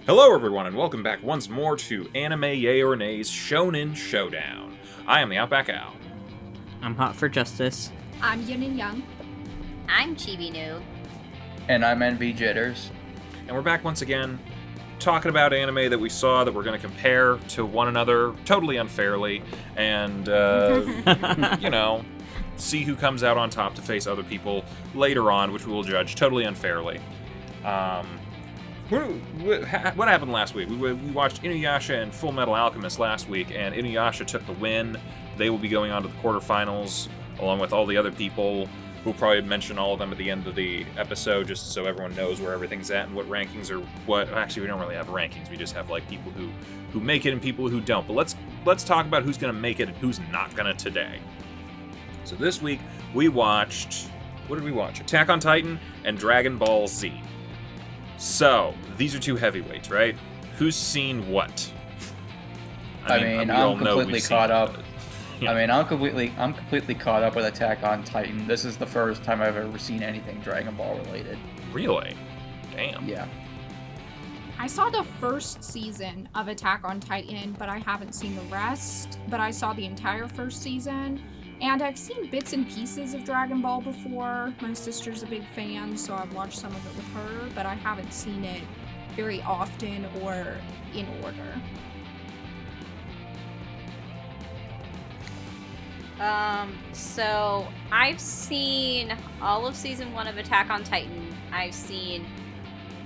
Hello everyone, and welcome back once more to Anime Yay or Nay's Shonen Showdown. I am TheOutbackAl. I'm Hot for Justice. I'm Yin&Jung. I'm Chibi Noob. And I'm NV Jitters. And we're back once again, talking about anime that we saw that we're going to compare to one another totally unfairly, and, see who comes out on top to face other people later on, which we will judge totally unfairly. What happened last week? We watched Inuyasha and Full Metal Alchemist last week, and Inuyasha took the win. They will be going on to the quarterfinals, along with all the other people. We'll probably mention all of them at the end of the episode, just so everyone knows where everything's at and what rankings are what. Actually, we don't really have rankings. We just have like people who make it and people who don't. But let's talk about who's going to make it and who's not going to today. So this week we watched, what did we watch? Attack on Titan and Dragon Ball Z. So, these are two heavyweights, right? Who's seen what? I'm completely caught up. Yeah. I'm completely caught up with Attack on Titan. This is the first time I've ever seen anything Dragon Ball related. Really? Damn. Yeah. I saw the first season of Attack on Titan, but I haven't seen the rest. But I saw the entire first season. And I've seen bits and pieces of Dragon Ball before. My sister's a big fan, so I've watched some of it with her, but I haven't seen it very often or in order. So I've seen all of season 1 of Attack on Titan. I've seen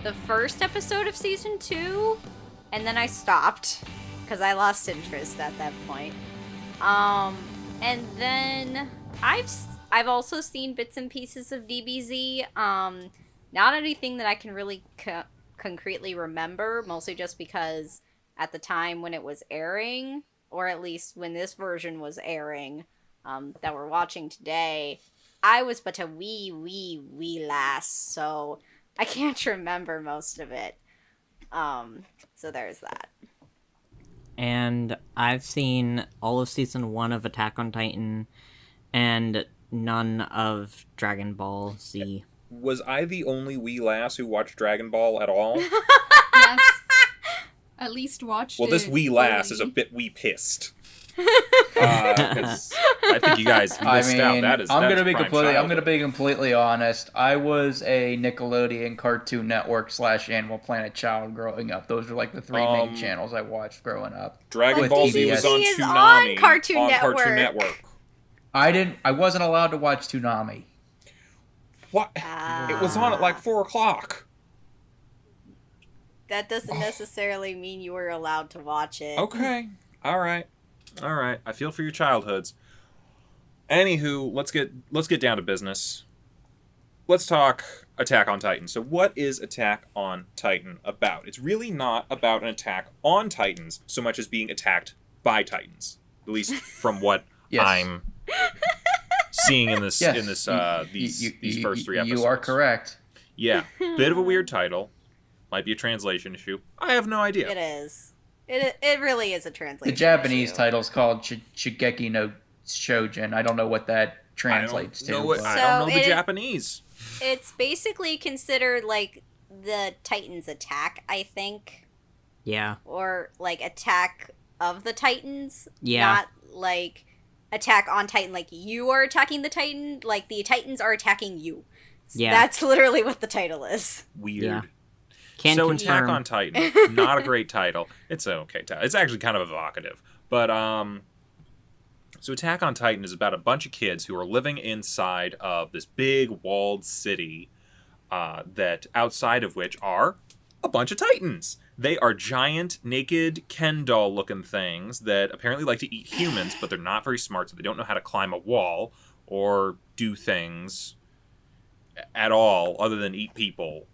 the first episode of season 2, and then I stopped because I lost interest at that point. And then I've also seen bits and pieces of DBZ. Not anything that I can really concretely remember, mostly just because at the time when it was airing, or at least when this version was airing, that we're watching today, I was but a wee lass, so I can't remember most of it. So there's that. And I've seen all of Season 1 of Attack on Titan, and none of Dragon Ball Z. Was I the only wee lass who watched Dragon Ball at all? Yes. At least watched it. Well, this wee lass is a bit wee pissed. 'Cause I think you guys missed out. I'm gonna be completely honest. I was a Nickelodeon, Cartoon Network / Animal Planet child growing up. Those were like the three main channels I watched growing up. Dragon Ball Z was on Toonami. Cartoon Network. I wasn't allowed to watch Toonami. What? It was on at like 4:00. That doesn't necessarily mean you were allowed to watch it. Okay. All right. I feel for your childhoods. Anywho, let's get down to business. Let's talk Attack on Titan. So what is Attack on Titan about? It's really not about an attack on Titans so much as being attacked by Titans. At least from what Yes. I'm seeing in this these first 3 episodes. You are correct. Yeah. Bit of a weird title. Might be a translation issue. I have no idea. It is. It really is a translation. The Japanese issue. title's called Shigeki no Shojin. I don't know what that translates to. I don't know the Japanese. It's basically considered like the Titans attack, I think. Yeah. Or like Attack of the Titans. Yeah. Not like Attack on Titan, like you are attacking the Titan, like the Titans are attacking you. Yeah. That's literally what the title is. Weird. Yeah. Attack on Titan, not a great title. It's an okay title. It's actually kind of evocative. But, so Attack on Titan is about a bunch of kids who are living inside of this big walled city, that outside of which are a bunch of Titans. They are giant, naked Ken doll-looking things that apparently like to eat humans, but they're not very smart, so they don't know how to climb a wall or do things at all other than eat people.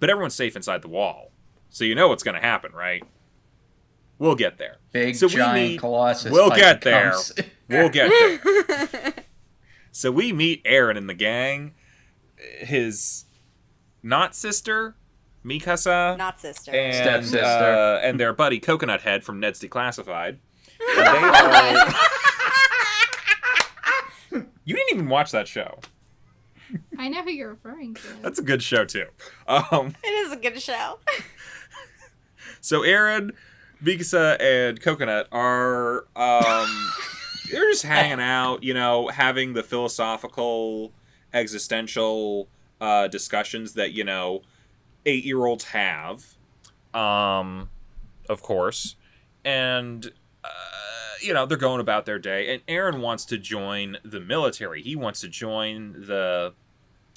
But everyone's safe inside the wall. So you know what's going to happen, right? We'll get there. Giant Colossus. We'll get there. We'll get there. So we meet Eren and the gang. His not sister, Mikasa. Not sister. And, stepsister. And their buddy Coconut Head from Ned's Declassified. And they are... You didn't even watch that show. I know who you're referring to. That's a good show, too. It is a good show. So Aaron, Mikasa, and Coconut are they're just hanging out, having the philosophical, existential discussions that 8-year-olds have, of course, and they're going about their day. And Aaron wants to join the military. He wants to join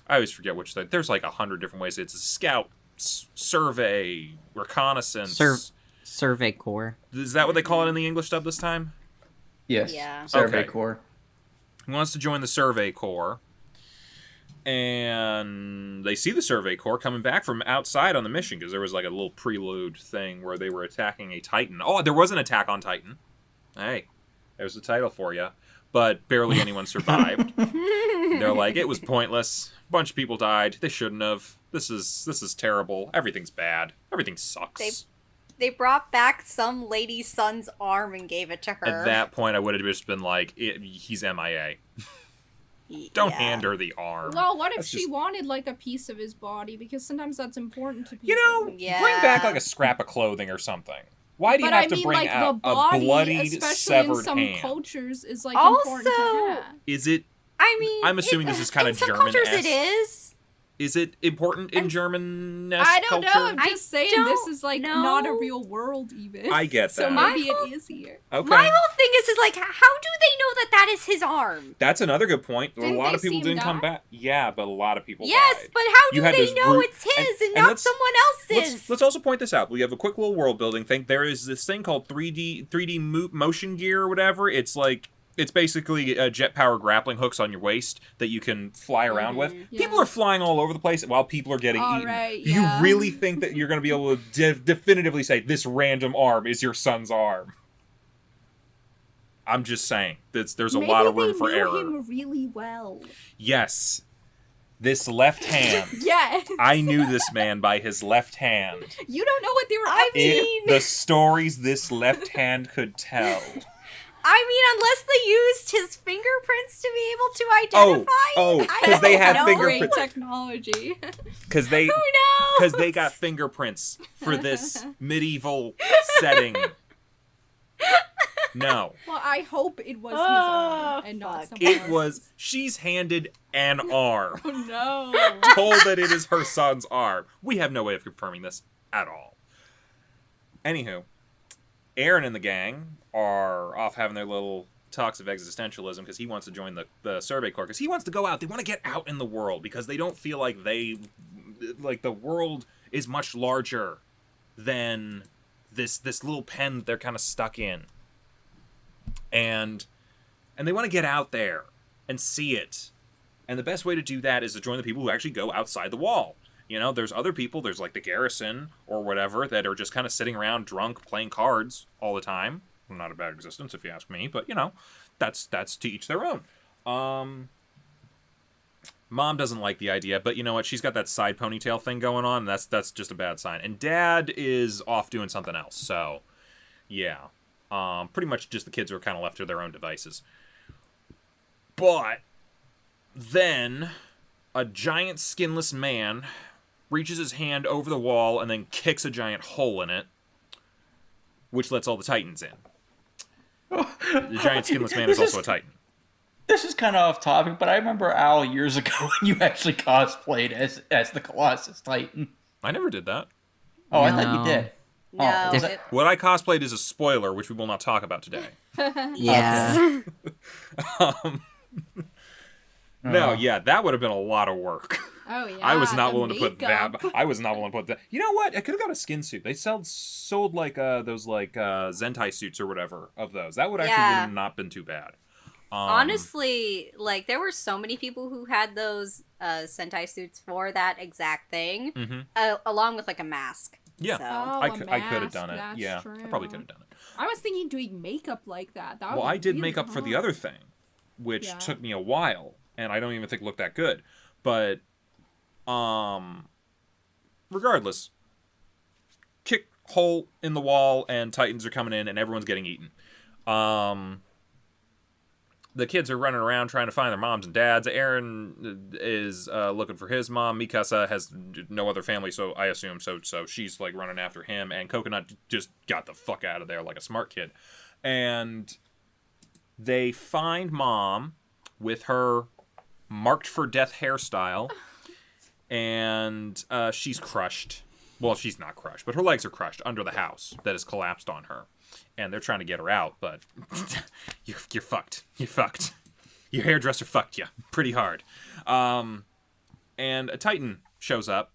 I always forget which. There's like 100 different ways. It's a scout, survey, reconnaissance. Survey Corps. Is that what they call it in the English dub this time? Yes. Yeah. Survey Okay. Corps. He wants to join the Survey Corps. And they see the Survey Corps coming back from outside on the mission because there was like a little prelude thing where they were attacking a Titan. Oh, there was an attack on Titan. Hey, there's the title for you. But barely anyone survived. They're like, it was pointless. A bunch of people died. They shouldn't have. This is terrible. Everything's bad. Everything sucks. They brought back some lady's son's arm and gave it to her. At that point, I would have just been like, he's MIA. Don't hand her the arm. Well, what if That's she just- wanted like a piece of his body? Because sometimes that's important to people. Yeah. Bring back like a scrap of clothing or something. Why do you But have I to mean, bring like out the a body, bloodied, especially in severed some hand? cultures, is like Also- important to have. Is it? I mean, I'm assuming this is kind in of some German-esque. cultures it is. Is it important in German-esque I don't culture? know. I'm just saying this don't is like know. not a real world even. I get So that. maybe My it is here. Okay. My whole thing is like, how do they know that that is his arm? That's another good point. Didn't a lot they of people see him didn't come die? back. Yeah, but a lot of people Yes, died. but how You do had they this know brute- it's his and, and not let's- someone else's? Let's also point this out. We have a quick little world building thing. There is this thing called 3D motion gear or whatever. It's basically jet power grappling hooks on your waist that you can fly around with. Yeah. People are flying all over the place while people are getting All eaten. right, Do yeah. you really think that you're going to be able to definitively say this random arm is your son's arm? I'm just saying. There's a lot of room for Maybe they error. knew him really well. Yes. This left hand. Yes. I knew this man by his left hand. You don't know what they were up to. The stories this left hand could tell. I mean, unless they used his fingerprints to be able to identify. Because they had No, great fingerprints. technology. Because they, Who knows? because they got fingerprints for this medieval setting. No, Well, I hope it was his Oh, arm and not fuck. someone it was. else's. She's handed an arm, Oh no. told that it is her son's arm. We have no way of confirming this at all. Anywho, Aaron and the gang are off having their little talks of existentialism because he wants to join the Survey Corps because he wants to go out. They want to get out in the world because they don't feel like the world is much larger than this little pen that they're kind of stuck in. And they want to get out there and see it. And the best way to do that is to join the people who actually go outside the wall. There's other people, there's like the garrison or whatever, that are just kind of sitting around drunk playing cards all the time. Not a bad existence if you ask me, but that's to each their own. Mom doesn't like the idea, but you know what? She's got that side ponytail thing going on, and that's just a bad sign. And Dad is off doing something else, so yeah. Pretty much just the kids are kind of left to their own devices. But then a giant skinless man reaches his hand over the wall and then kicks a giant hole in it, which lets all the Titans in. The giant skinless man is also a Titan. This is kind of off topic, but I remember Al years ago when you actually cosplayed as the Colossus Titan. I never did that. Oh, I No. thought you did. No. was it- it- What I cosplayed is a spoiler, which we will not talk about today. Yeah. No, yeah, that would have been a lot of work. Oh yeah. I was not the willing to put that. makeup. I was not willing to put that. You know what? I could have got a skin suit. They sold like those like Zentai suits or whatever of those. That would actually Yeah. have not been too bad. Honestly, like, there were so many people who had those Sentai suits for that exact thing, Mhm. along with, like, a mask. Yeah, So. Oh, I a could have mask, done it. that's Yeah, true. I probably could have done it. I was thinking doing makeup like that. That Well, would I did really makeup for the hard. other thing, which Yeah. took me a while, and I don't even think looked that good. But, regardless, kick hole in the wall, and Titans are coming in, and everyone's getting eaten. the kids are running around trying to find their moms and dads. Eren is looking for his mom. Mikasa has no other family, so I assume so she's like running after him, and Coconut just got the fuck out of there like a smart kid. And they find Mom with her marked for death hairstyle, and she's crushed. Well, she's not crushed, but her legs are crushed under the house that has collapsed on her. And they're trying to get her out, but you're fucked. You're fucked. Your hairdresser fucked you pretty hard. And a Titan shows up,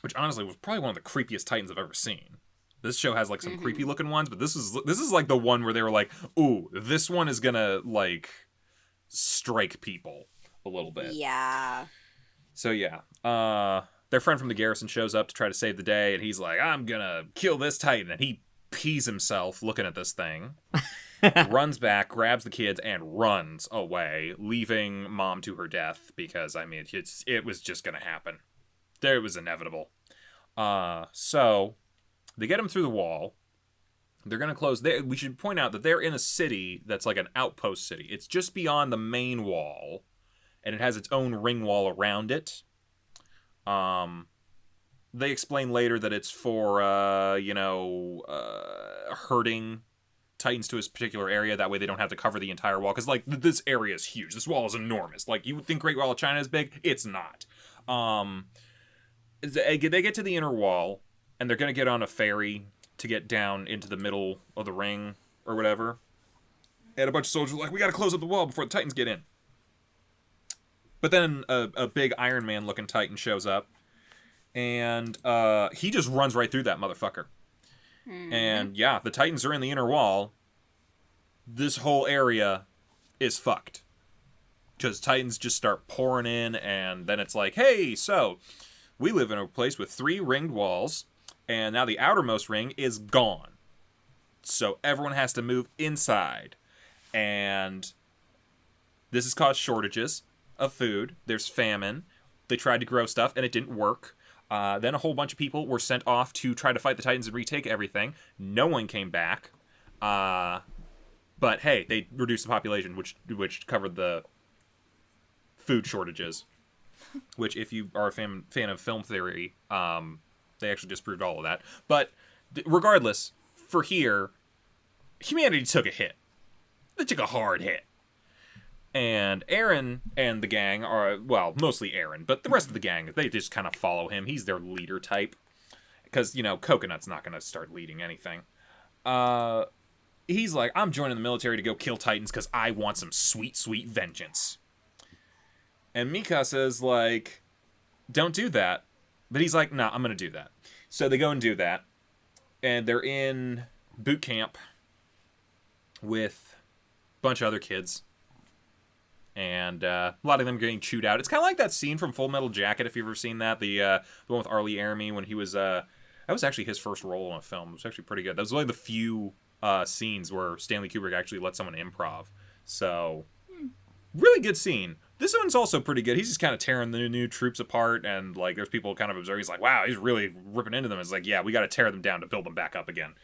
which honestly was probably one of the creepiest Titans I've ever seen. This show has like some creepy looking ones, but this is like the one where they were like, ooh, this one is gonna like strike people a little bit. Yeah. So yeah, their friend from the garrison shows up to try to save the day, and he's like, I'm gonna kill this Titan, and he pees himself looking at this thing, runs back, grabs the kids, and runs away, leaving Mom to her death, because, I mean, it was just gonna happen. It was inevitable. So, they get him through the wall. They're gonna close. We should point out that they're in a city that's like an outpost city. It's just beyond the main wall, and it has its own ring wall around it. They explain later that it's for, herding Titans to a particular area. That way they don't have to cover the entire wall. Because, like, this area is huge. This wall is enormous. Like, you would think Great Wall of China is big. It's not. They get to the inner wall, and they're going to get on a ferry to get down into the middle of the ring or whatever. And a bunch of soldiers are like, we got to close up the wall before the Titans get in. But then a big Iron Man-looking Titan shows up. And he just runs right through that motherfucker. Mm-hmm. And yeah, the Titans are in the inner wall. This whole area is fucked. Because Titans just start pouring in, and then it's like, hey, so we live in a place with 3 ringed walls, and now the outermost ring is gone. So everyone has to move inside. And this has caused shortages of food. There's famine. They tried to grow stuff, and it didn't work. Then a whole bunch of people were sent off to try to fight the Titans and retake everything. No one came back. But hey, they reduced the population, which covered the food shortages. Which, if you are a fan of film theory, they actually disproved all of that. But regardless, for here, humanity took a hit. They took a hard hit. And Eren and the gang are, well, mostly Eren, but the rest of the gang, they just kind of follow him. He's their leader type. Because, Coconut's not going to start leading anything. He's like, I'm joining the military to go kill Titans because I want some sweet, sweet vengeance. And Mikasa's like, don't do that. But he's like, nah, I'm going to do that. So they go and do that. And they're in boot camp with a bunch of other kids. And a lot of them getting chewed out. It's kind of like that scene from Full Metal Jacket, if you've ever seen that. The one with Arlie Eremy when he was... that was actually his first role in a film. It was actually pretty good. That was one of the few scenes where Stanley Kubrick actually let someone improv. So, really good scene. This one's also pretty good. He's just kind of tearing the new troops apart, and like there's people kind of observing. He's like, wow, he's really ripping into them. It's like, yeah, we got to tear them down to build them back up again.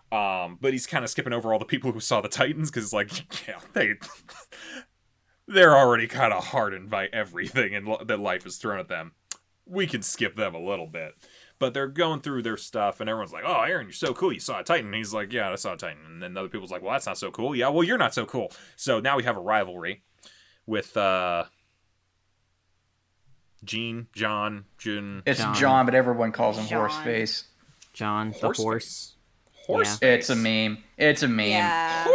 But he's kind of skipping over all the people who saw the Titans, because it's like, yeah, they're already kind of hardened by everything that life has thrown at them. We can skip them a little bit. But they're going through their stuff, and everyone's like, oh, Eren, you're so cool. You saw a Titan. And he's like, yeah, I saw a Titan. And then other people's like, well, that's not so cool. Yeah, well, you're not so cool. So now we have a rivalry with Jun. It's John, but everyone calls him John. Horseface. John, the horse. Horseface. Yeah. It's a meme. It's a meme. Yeah.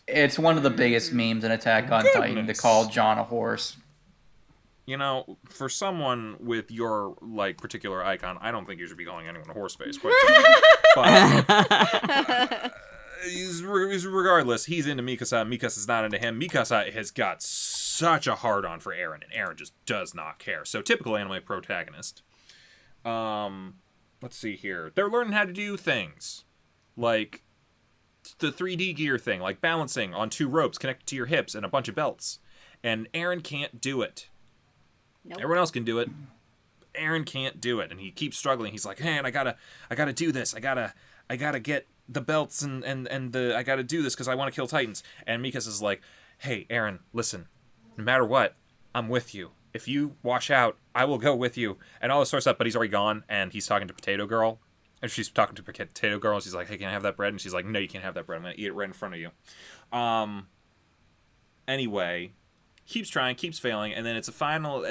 It's one of the biggest memes in Attack on Titan to call John a horse. For someone with your particular icon, I don't think you should be calling anyone a horseface. But regardless, he's into Mikasa. Mikasa's not into him. Mikasa has got such a hard-on for Eren, and Eren just does not care. So, typical anime protagonist. Let's see here. They're learning how to do things. Like the 3D gear thing, like balancing on 2 ropes connected to your hips and a bunch of belts. And Eren can't do it. Nope. Everyone else can do it. Eren can't do it, and he keeps struggling. He's like, man, I gotta do this. I gotta get the belts and I gotta do this because I want to kill Titans. And Mikasa's like, hey, Eren, listen, no matter what, I'm with you. If you wash out, I will go with you. And all this sort of stuff, but he's already gone, and he's talking to Potato Girl. And she's talking to Potato Girl, and she's like, hey, can I have that bread? And she's like, no, you can't have that bread. I'm going to eat it right in front of you. Anyway, keeps trying, keeps failing, and then it's a final,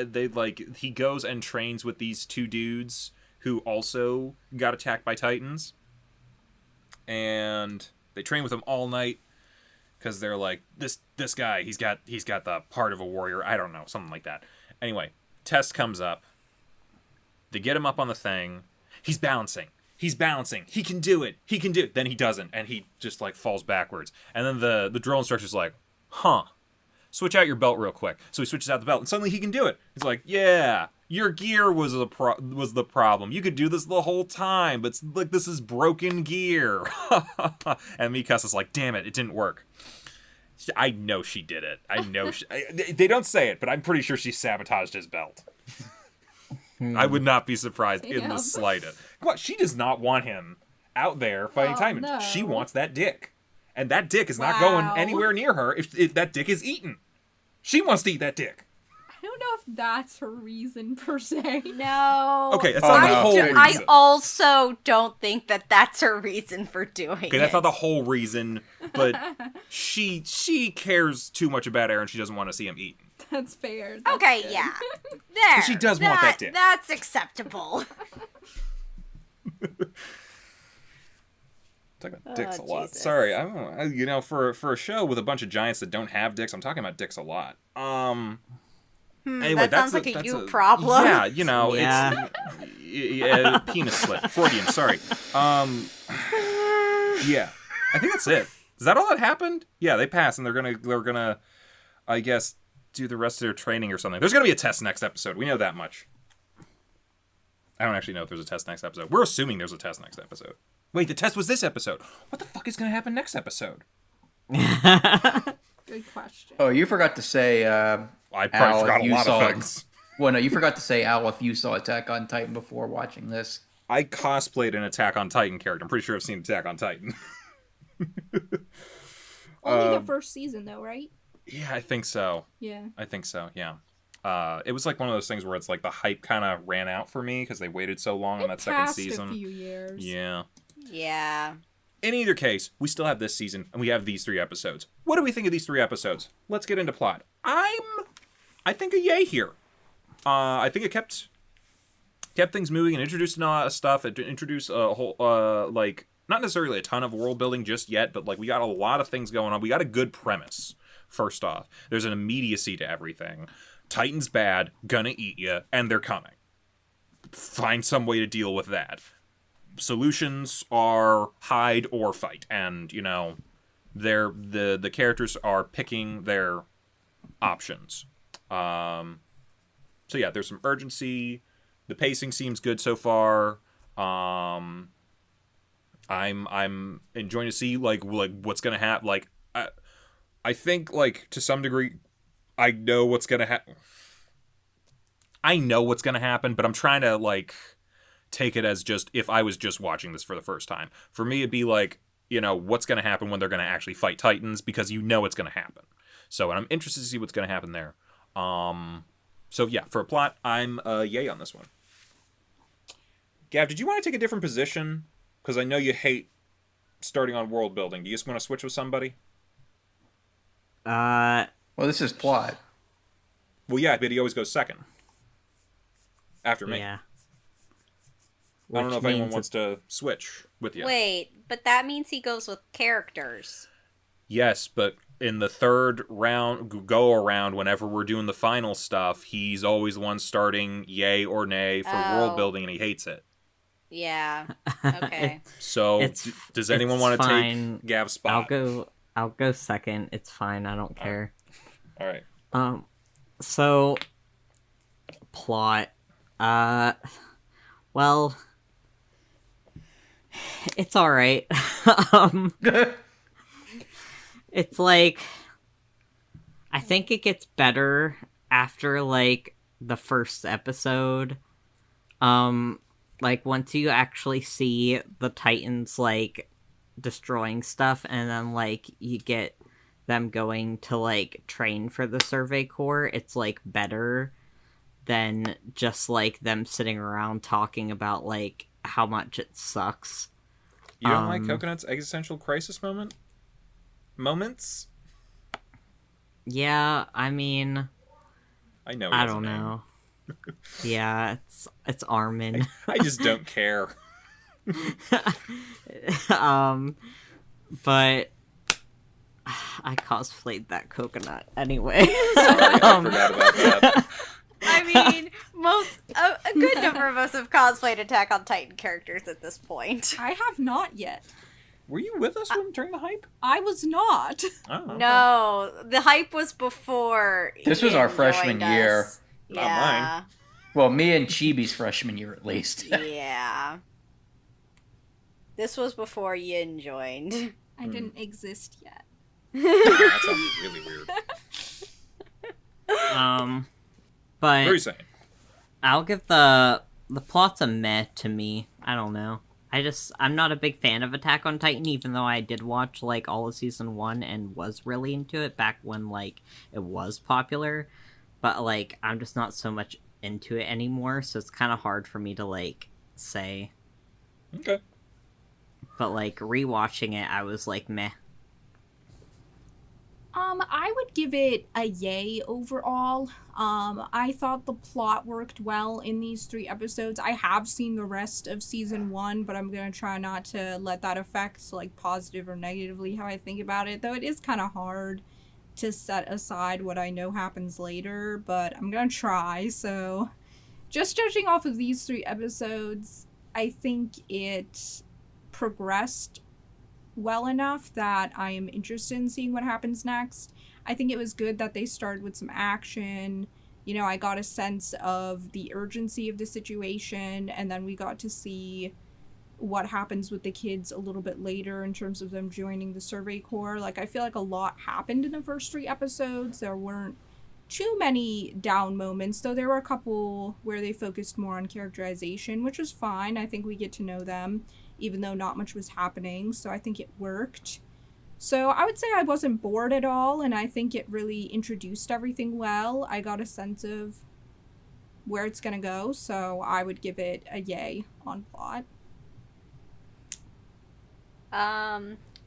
he goes and trains with these two dudes who also got attacked by Titans. And they train with him all night. Because they're like, this guy, he's got the part of a warrior. I don't know, something like that. Anyway, test comes up. They get him up on the thing. He's balancing. He can do it. Then he doesn't, and he just, like, falls backwards. And then the drill instructor's like, huh, switch out your belt real quick. So he switches out the belt, and suddenly he can do it. He's like, yeah, your gear was the problem. You could do this the whole time, but like, this is broken gear. And Mikasa's like, damn it didn't work. I know she did it. I know they don't say it, but I'm pretty sure she sabotaged his belt. I would not be surprised in the slightest. Come on, she does not want him out there fighting Titans. No. She wants that dick. And that dick is not going anywhere near her if that dick is eaten. She wants to eat that dick. I don't know if that's her reason per se. No. Okay, that's not the whole reason. I also don't think that that's her reason for doing it. Okay, that's not the whole reason, but she cares too much about Eren. She doesn't want to see him eaten. That's fair. Okay, good. yeah. There. She does want that dick. That's acceptable. Talking about dicks a lot. Jesus. Sorry, I don't know. For a show with a bunch of giants that don't have dicks, I'm talking about dicks a lot. Anyway, that sounds like a you problem. Yeah, Yeah. it's penis slip. Freudian. Sorry. Yeah, I think that's it. Is that all that happened? Yeah, they passed, and they're gonna, I guess, do the rest of their training or something. There's gonna be a test next episode. We know that much. I don't actually know if there's a test next episode. We're assuming there's a test next episode. Wait, the test was this episode. What the fuck is gonna happen next episode? Good question. Oh, you forgot to say. I probably Al, forgot a you lot saw, of things. Well, no, you forgot to say, Al, if you saw Attack on Titan before watching this. I cosplayed an Attack on Titan character. I'm pretty sure I've seen Attack on Titan. Only the first season, though, right? Yeah, I think so. Yeah. It was like one of those things where it's like the hype kind of ran out for me because they waited so long on that second season. A few years. Yeah. Yeah. In either case, we still have this season, and we have these 3 episodes. What do we think of these 3 episodes? Let's get into plot. I think a yay here. I think it kept things moving and introduced a lot of stuff. It introduced a whole, not necessarily a ton of world building just yet, but, like, we got a lot of things going on. We got a good premise, first off. There's an immediacy to everything. Titan's bad, gonna eat you, and they're coming. Find some way to deal with that. Solutions are hide or fight, and, the characters are picking their options. So yeah, there's some urgency. The pacing seems good so far. I'm enjoying to see like what's gonna happen. Like I think, like, to some degree, I know what's gonna happen. I know what's gonna happen, but I'm trying to, like, take it as just if I was just watching this for the first time. For me, it'd be like, what's gonna happen when they're gonna actually fight Titans, because it's gonna happen. So, and I'm interested to see what's gonna happen there. So yeah, for a plot, I'm yay on this one. Gav, did you want to take a different position? Because I know you hate starting on world building. Do you just want to switch with somebody? Well, this is plot. Well, yeah, but he always goes second. After me. Yeah. I don't know if anyone wants to switch with you. Wait, but that means he goes with characters. Yes, but in the third round, go around, whenever we're doing the final stuff, he's always the one starting yay or nay for world building, and he hates it. Yeah. Okay. So, does anyone want to take Gav's spot? I'll go second. It's fine. I don't care. All right. So, plot. Well, it's all right. It's like, I think it gets better after, like, the first episode. Like, once you actually see the Titans, like, destroying stuff, and then, like, you get them going to, like, train for the Survey Corps, it's, like, better than just, like, them sitting around talking about, like, how much it sucks. You don't like Coconut's existential crisis moments? Yeah, I mean... I know. I don't know. Yeah, it's Armin. I just don't care. But I cosplayed that coconut anyway. Sorry, I forgot about that. I mean, a good number of us have cosplayed Attack on Titan characters at this point. I have not yet. Were you with us during the hype? I was not. Oh, okay. No, the hype was before. This was our freshman joined year. us. Not Yeah. Well, me and Chibi's freshman year at least. Yeah. This was before Yin joined. I didn't exist yet. That sounds really weird. But Very sane. I'll give the plot's a meh to me. I don't know. I'm not a big fan of Attack on Titan, even though I did watch, like, all of season 1 and was really into it back when, like, it was popular. But, like, I'm just not so much into it anymore, so it's kind of hard for me to, like, say. Okay. But, like, rewatching it, I was like, meh. I would give it a yay overall. I thought the plot worked well in these 3 episodes. I have seen the rest of season 1, but I'm gonna try not to let that affect, like, positive or negatively how I think about it, though it is kind of hard to set aside what I know happens later, but I'm gonna try. So just judging off of these 3 episodes, I think it progressed well enough that I am interested in seeing what happens next. I think it was good that they started with some action. You know, I got a sense of the urgency of the situation, and then we got to see what happens with the kids a little bit later in terms of them joining the Survey Corps. Like, I feel like a lot happened in the first 3 episodes. There weren't too many down moments, though there were a couple where they focused more on characterization, which was fine. I think we get to know them, even though not much was happening, so I think it worked. So I would say I wasn't bored at all, and I think it really introduced everything well. I got a sense of where it's gonna go, so I would give it a yay on plot.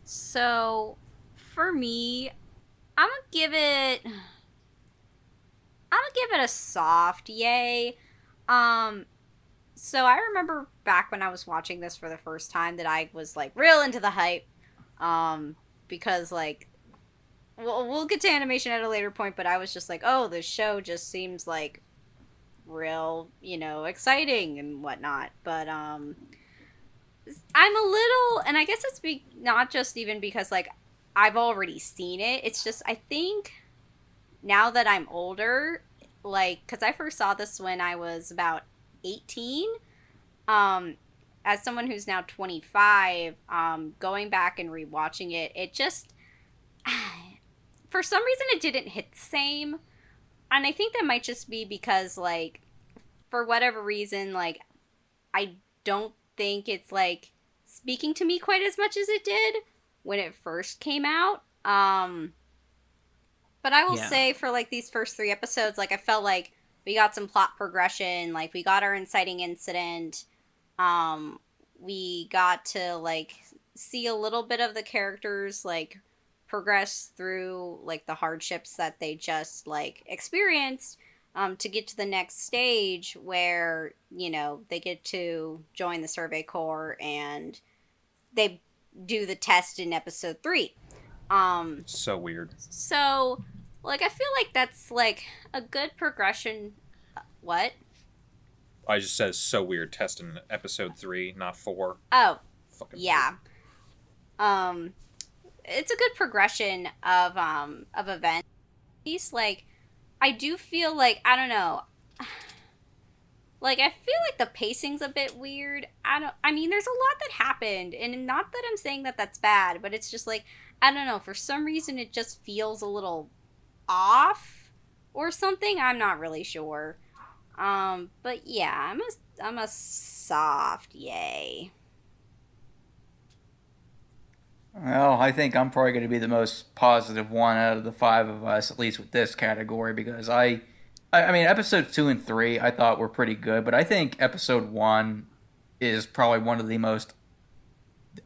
So for me, I'm gonna give it a soft yay. So I remember back when I was watching this for the first time that I was, like, real into the hype. Because, like, we'll get to animation at a later point, but I was just like, oh, this show just seems, like, real, you know, exciting and whatnot. But, I'm a little, and I guess it's not just even because, like, I've already seen it. It's just, I think, now that I'm older, like, because I first saw this when I was about 18, as someone who's now 25, going back and rewatching it, it just, for some reason it didn't hit the same, and I think that might just be because, like, for whatever reason, like, I don't think it's, like, speaking to me quite as much as it did when it first came out, but I will say for, like, these first 3 episodes, like, I felt like we got some plot progression, like, we got our inciting incident, we got to, like, see a little bit of the characters, like, progress through, like, the hardships that they just, like, experienced, to get to the next stage where, you know, they get to join the Survey Corps and they do the test in episode 3. So weird. So, like, I feel like that's, like, a good progression. What? I just said so weird. Test in episode 3, not 4. Oh, Fucking yeah. It's a good progression of events. At least, like, I do feel like, I don't know. Like, I feel like the pacing's a bit weird. I mean, there's a lot that happened, and not that I'm saying that that's bad, but it's just like, I don't know, for some reason it just feels a little off or something. I'm not really sure. But yeah, I'm a soft yay. Well, I think I'm probably going to be the most positive one out of the five of us, at least with this category, because I mean, episodes 2 and 3 I thought were pretty good, but I think episode 1 is probably one of the most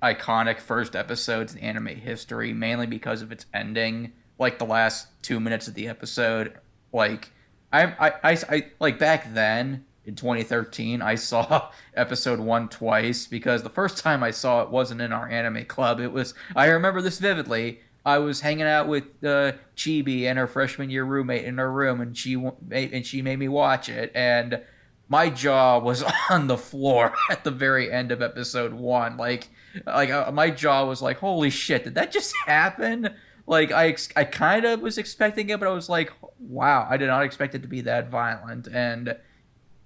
iconic first episodes in anime history, mainly because of its ending. Like the last 2 minutes of the episode, like I like back then in 2013, I saw episode 1 twice because the first time I saw it wasn't in our anime club. It was, I remember this vividly. I was hanging out with Chibi and her freshman year roommate in her room, and she made me watch it, and my jaw was on the floor at the very end of episode 1. My jaw was like, holy shit, did that just happen? Like, I kind of was expecting it, but I was like, wow, I did not expect it to be that violent. And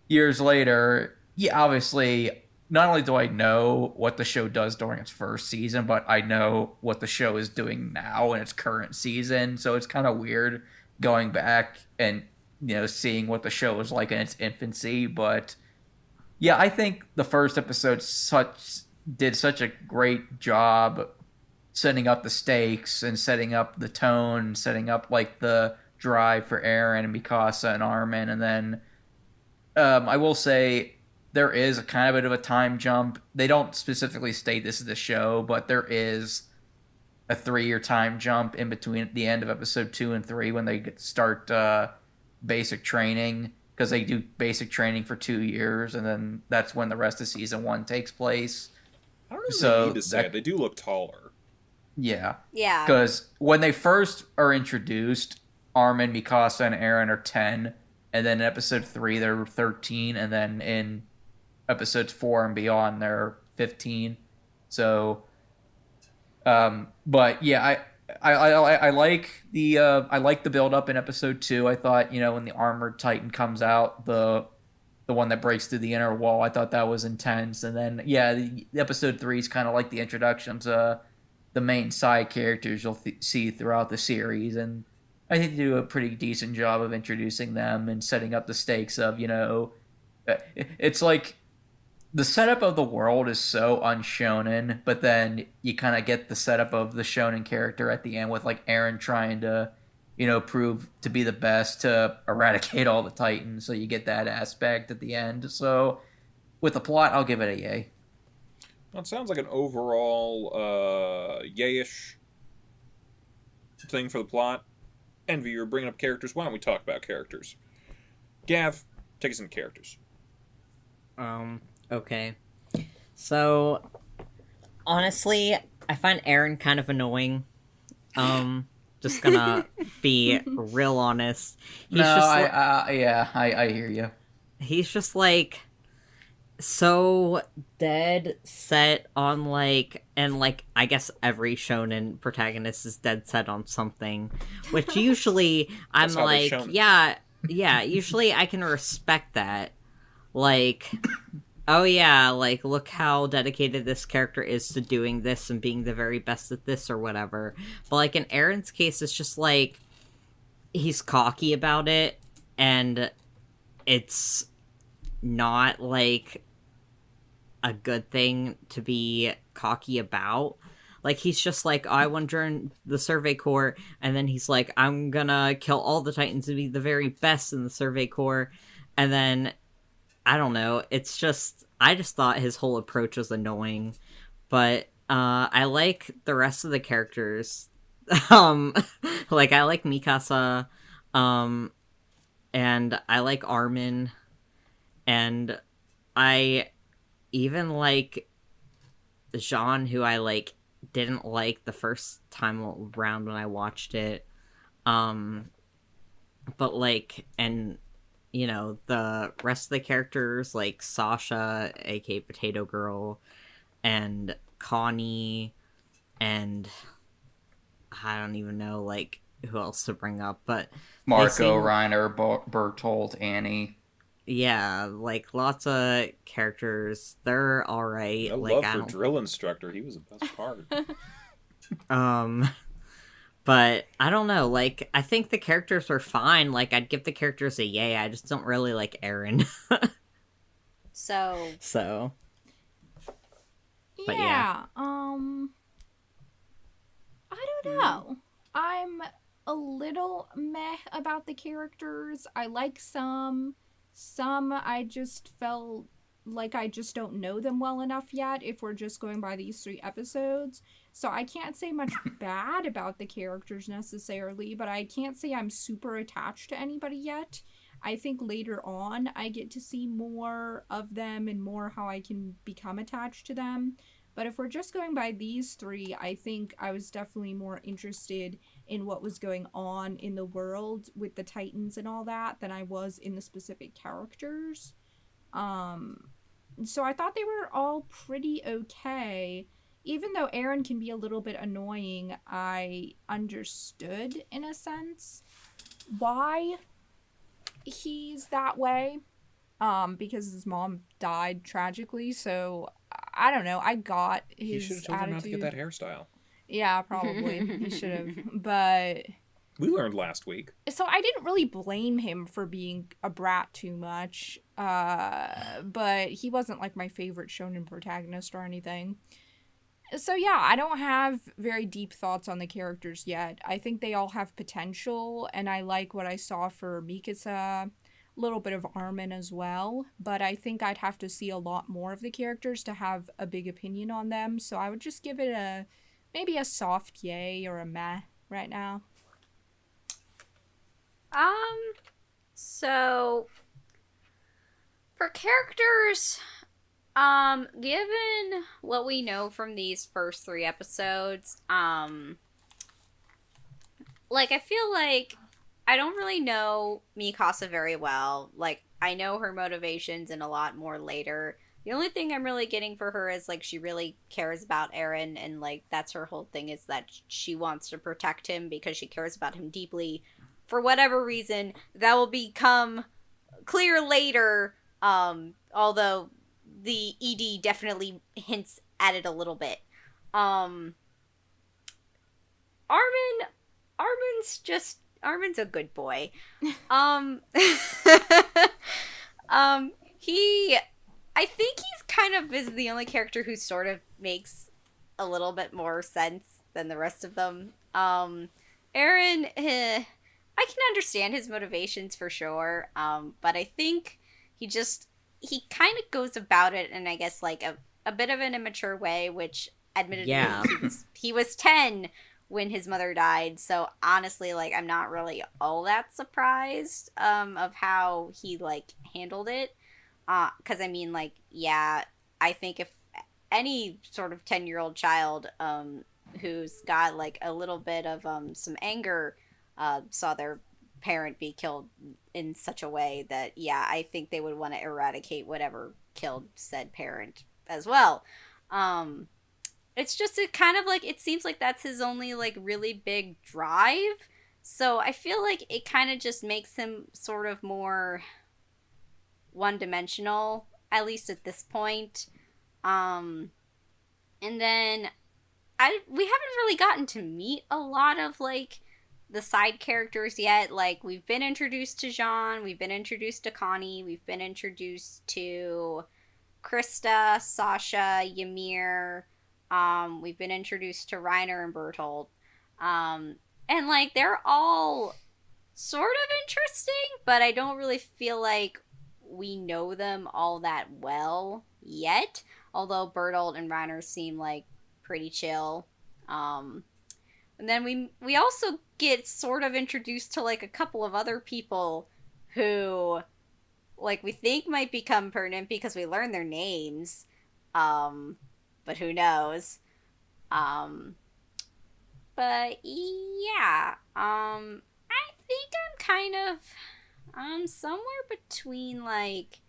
years later, yeah, obviously, not only do I know what the show does during its first season, but I know what the show is doing now in its current season. So it's kind of weird going back and, seeing what the show was like in its infancy. But yeah, I think the first episode did such a great job setting up the stakes and setting up the tone, setting up like the drive for Eren and Mikasa and Armin. And then I will say there is a kind of bit of a time jump. They don't specifically state this is the show, but there is a 3-year time jump in between the end of episode 2 and 3 when they start basic training, because they do basic training for 2 years, and then that's when the rest of season 1 takes place. I don't know if they need to say it. They do look taller. Yeah. Yeah. Because when they first are introduced, Armin, Mikasa, and Eren are 10, and then in episode 3 they're 13, and then in episodes 4 and beyond they're 15. So, but yeah, I like the build up in episode 2. I thought, when the armored Titan comes out, the one that breaks through the inner wall, I thought that was intense. And then the episode 3 is kind of like the introduction to the main side characters you'll see throughout the series, and I think they do a pretty decent job of introducing them and setting up the stakes of, it's like the setup of the world is so unshonen, but then you kind of get the setup of the shonen character at the end with like Eren trying to, prove to be the best to eradicate all the Titans, so you get that aspect at the end. So with the plot, I'll give it a yay. Well, it sounds like an overall yayish thing for the plot. Envy, you're bringing up characters. Why don't we talk about characters? Gav, take us into characters. Okay. So, honestly, I find Eren kind of annoying. Just gonna be real honest. I hear you. He's just like so dead set on I guess every shonen protagonist is dead set on something, which usually I'm like, yeah, usually I can respect that. Like, oh yeah, like, look how dedicated this character is to doing this and being the very best at this or whatever. But like in Eren's case, it's just like he's cocky about it, and it's not like a good thing to be cocky about. Like, he's just like, I want to join the Survey Corps, and then he's like, I'm gonna kill all the Titans and be the very best in the Survey Corps, and then, I don't know, it's just, I just thought his whole approach was annoying, but, I like the rest of the characters. Like, I like Mikasa, and I like Armin, and I even like Jean, who I didn't like the first time around when I watched it. But and the rest of the characters like Sasha, aka Potato Girl, and Connie, and I don't even know who else to bring up, but Marco, Reiner, Bertolt, Annie. Yeah, lots of characters. They're alright. I love for drill instructor. He was the best part. But I don't know. I think the characters were fine. I'd give the characters a yay. I just don't really like Eren. So. But yeah. don't know. I'm a little meh about the characters. I like some. Some I just felt like I just don't know them well enough yet if we're just going by these 3 episodes. So I can't say much bad about the characters necessarily, but I can't say I'm super attached to anybody yet. I think later on I get to see more of them and more how I can become attached to them. But if we're just going by these 3, I think I was definitely more interested in what was going on in the world with the Titans and all that than I was in the specific characters. So I thought they were all pretty okay. Even though AYoN can be a little bit annoying, I understood, in a sense, why he's that way. Because his mom died tragically, so I don't know. I got his attitude. You should have told him not to get that hairstyle. Yeah, probably. He should have. But we learned last week. So I didn't really blame him for being a brat too much. But he wasn't like my favorite shonen protagonist or anything. So yeah, I don't have very deep thoughts on the characters yet. I think they all have potential, and I like what I saw for Mikasa. Little bit of Armin as well, but I think I'd have to see a lot more of the characters to have a big opinion on them, so I would just give it maybe a soft yay or a meh right now. So for characters, given what we know from these first 3 episodes, like, I feel like I don't really know Mikasa very well. Like, I know her motivations and a lot more later. The only thing I'm really getting for her is, like, she really cares about Eren, and, like, that's her whole thing, is that she wants to protect him because she cares about him deeply. For whatever reason, that will become clear later, although the ED definitely hints at it a little bit. Armin's a good boy. I think he's kind of is the only character who sort of makes a little bit more sense than the rest of them. Eren, I can understand his motivations for sure, but I think he kind of goes about it in, I guess, like a bit of an immature way, which admittedly he was 10 when his mother died, so honestly, like, I'm not really all that surprised of how he, like, handled it. Because, I mean, like, yeah, I think if any sort of 10-year-old child who's got, like, a little bit of some anger saw their parent be killed in such a way that, yeah, I think they would want to eradicate whatever killed said parent as well. It's just, it kind of, like, it seems like that's his only, like, really big drive. So I feel like it kind of just makes him sort of more one-dimensional, at least at this point. And then we haven't really gotten to meet a lot of, like, the side characters yet. Like, we've been introduced to Jean, we've been introduced to Connie, we've been introduced to Krista, Sasha, Ymir. We've been introduced to Reiner and Bertolt. And, like, they're all sort of interesting, but I don't really feel like we know them all that well yet. Although Bertolt and Reiner seem, like, pretty chill. And then we also get sort of introduced to, like, a couple of other people who, like, we think might become pertinent because we learn their names. But who knows? But yeah, I think I'm kind of, somewhere between, like,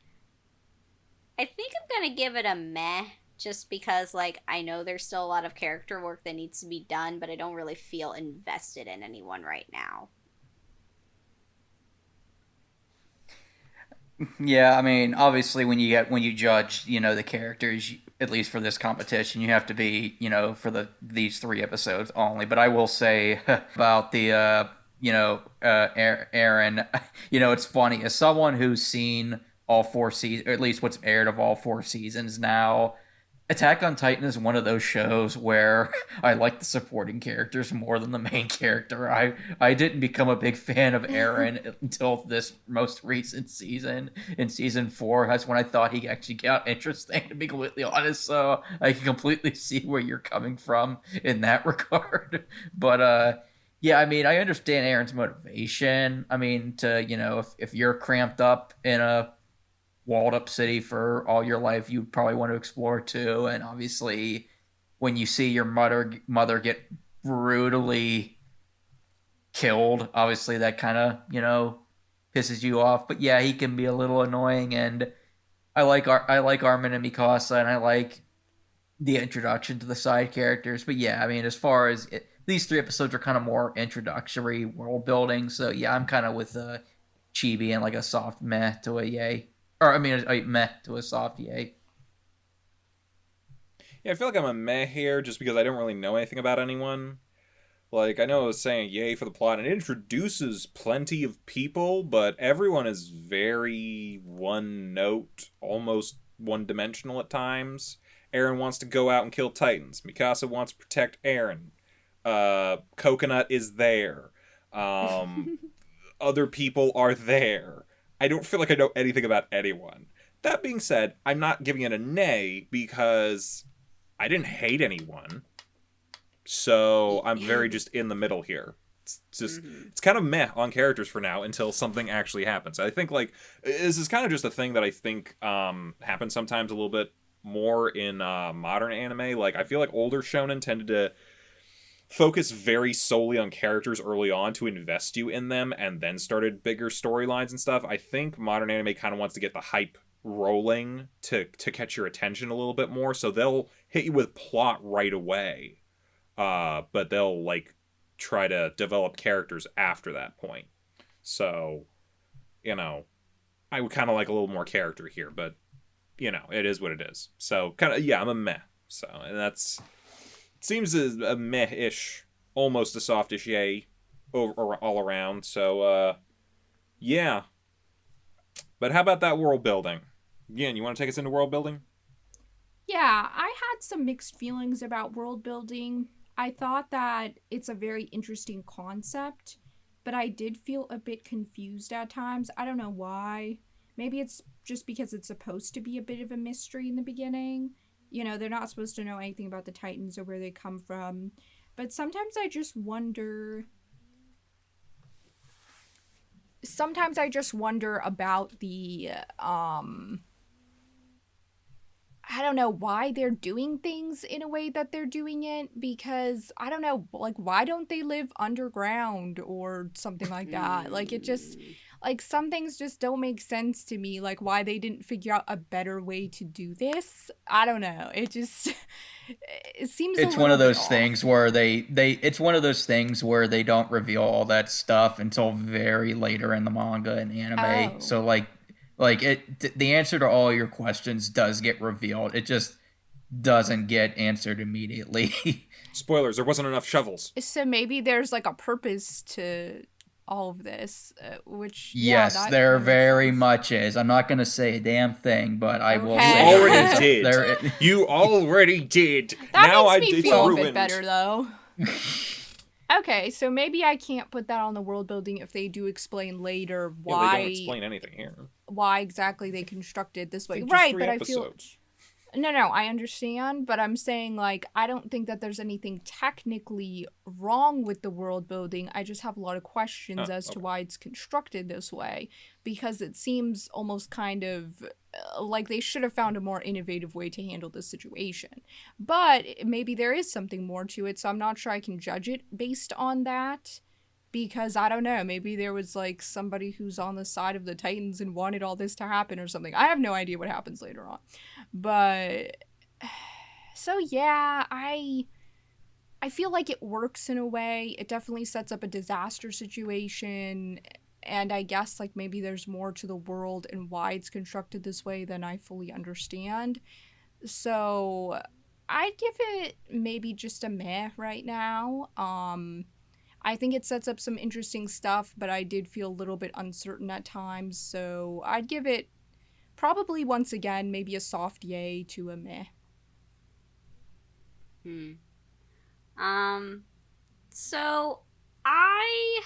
I think I'm gonna give it a meh, just because, like, I know there's still a lot of character work that needs to be done, but I don't really feel invested in anyone right now. Yeah, I mean, obviously, when you judge, the characters, at least for this competition, you have to be, for these 3 episodes only. But I will say about the, Eren, it's funny, as someone who's seen all 4 seasons, or at least what's aired of all 4 seasons now, Attack on Titan is one of those shows where I like the supporting characters more than the main character. I didn't become a big fan of Eren until this most recent season. In season 4, that's when I thought he actually got interesting, to be completely honest. So I can completely see where you're coming from in that regard. But yeah, I mean, I understand Eren's motivation. I mean, to if you're cramped up in a walled up city for all your life, you'd probably want to explore too. And obviously, when you see your mother get brutally killed, obviously that kind of pisses you off. But yeah, he can be a little annoying, and I like Armin and Mikasa, and I like the introduction to the side characters. But yeah, I mean, as far as these 3 episodes are kind of more introductory world building. So yeah, I'm kind of with Chibi and like a soft meh to a yay. Or, I mean, a meh to a soft yay. Yeah, I feel like I'm a meh here just because I don't really know anything about anyone. Like, I know I was saying yay for the plot, and it introduces plenty of people, but everyone is very one-note, almost one-dimensional at times. Eren wants to go out and kill Titans. Mikasa wants to protect Eren. Coconut is there. Other people are there. I don't feel like I know anything about anyone. That being said, I'm not giving it a nay because I didn't hate anyone. So I'm very just in the middle here. It's just, it's kind of meh on characters for now until something actually happens. I think, like, this is kind of just a thing that I think happens sometimes a little bit more in modern anime. Like, I feel like older shonen tended to focus very solely on characters early on to invest you in them and then started bigger storylines and stuff. I think modern anime kind of wants to get the hype rolling to catch your attention a little bit more, so they'll hit you with plot right away, but they'll like try to develop characters after that point. So I would kind of like a little more character here, but it is what it is. So kind of, yeah, I'm a meh. So, and that's seems a meh-ish, almost a softish yay all around. So, yeah. But how about that world building? Yin, you want to take us into world building? Yeah, I had some mixed feelings about world building. I thought that it's a very interesting concept, but I did feel a bit confused at times. I don't know why. Maybe it's just because it's supposed to be a bit of a mystery in the beginning. They're not supposed to know anything about the Titans or where they come from. But sometimes I just wonder... Sometimes I just wonder about the, I don't know why they're doing things in a way that they're doing it, because, I don't know, like, why don't they live underground or something like that? Like, it just... Like, some things just don't make sense to me, like why they didn't figure out a better way to do this. I don't know. It just it seems it's one of those things where it's one of those things where they don't reveal all that stuff until very later in the manga and anime. Oh. So like the answer to all your questions does get revealed. It just doesn't get answered immediately. Spoilers, there wasn't enough shovels. So maybe there's like a purpose to all of this, which yes, there very much is. I'm not gonna say a damn thing, but I will say you already did. You already did. That now makes me feel a bit better though. Okay, so maybe I can't put that on the world building if they do explain later why they don't explain anything here. Why exactly they constructed this way. Right, but episodes. I feel No, I understand, but I'm saying, like, I don't think that there's anything technically wrong with the world building. I just have a lot of questions as to why it's constructed this way, because it seems almost kind of like they should have found a more innovative way to handle this situation. But maybe there is something more to it, so I'm not sure I can judge it based on that. Because, I don't know, maybe there was, like, somebody who's on the side of the Titans and wanted all this to happen or something. I have no idea what happens later on. But, so yeah, I feel like it works in a way. It definitely sets up a disaster situation. And I guess, like, maybe there's more to the world and why it's constructed this way than I fully understand. So, I'd give it maybe just a meh right now. I think it sets up some interesting stuff, but I did feel a little bit uncertain at times, so I'd give it probably once again maybe a soft yay to a meh. Hmm. So I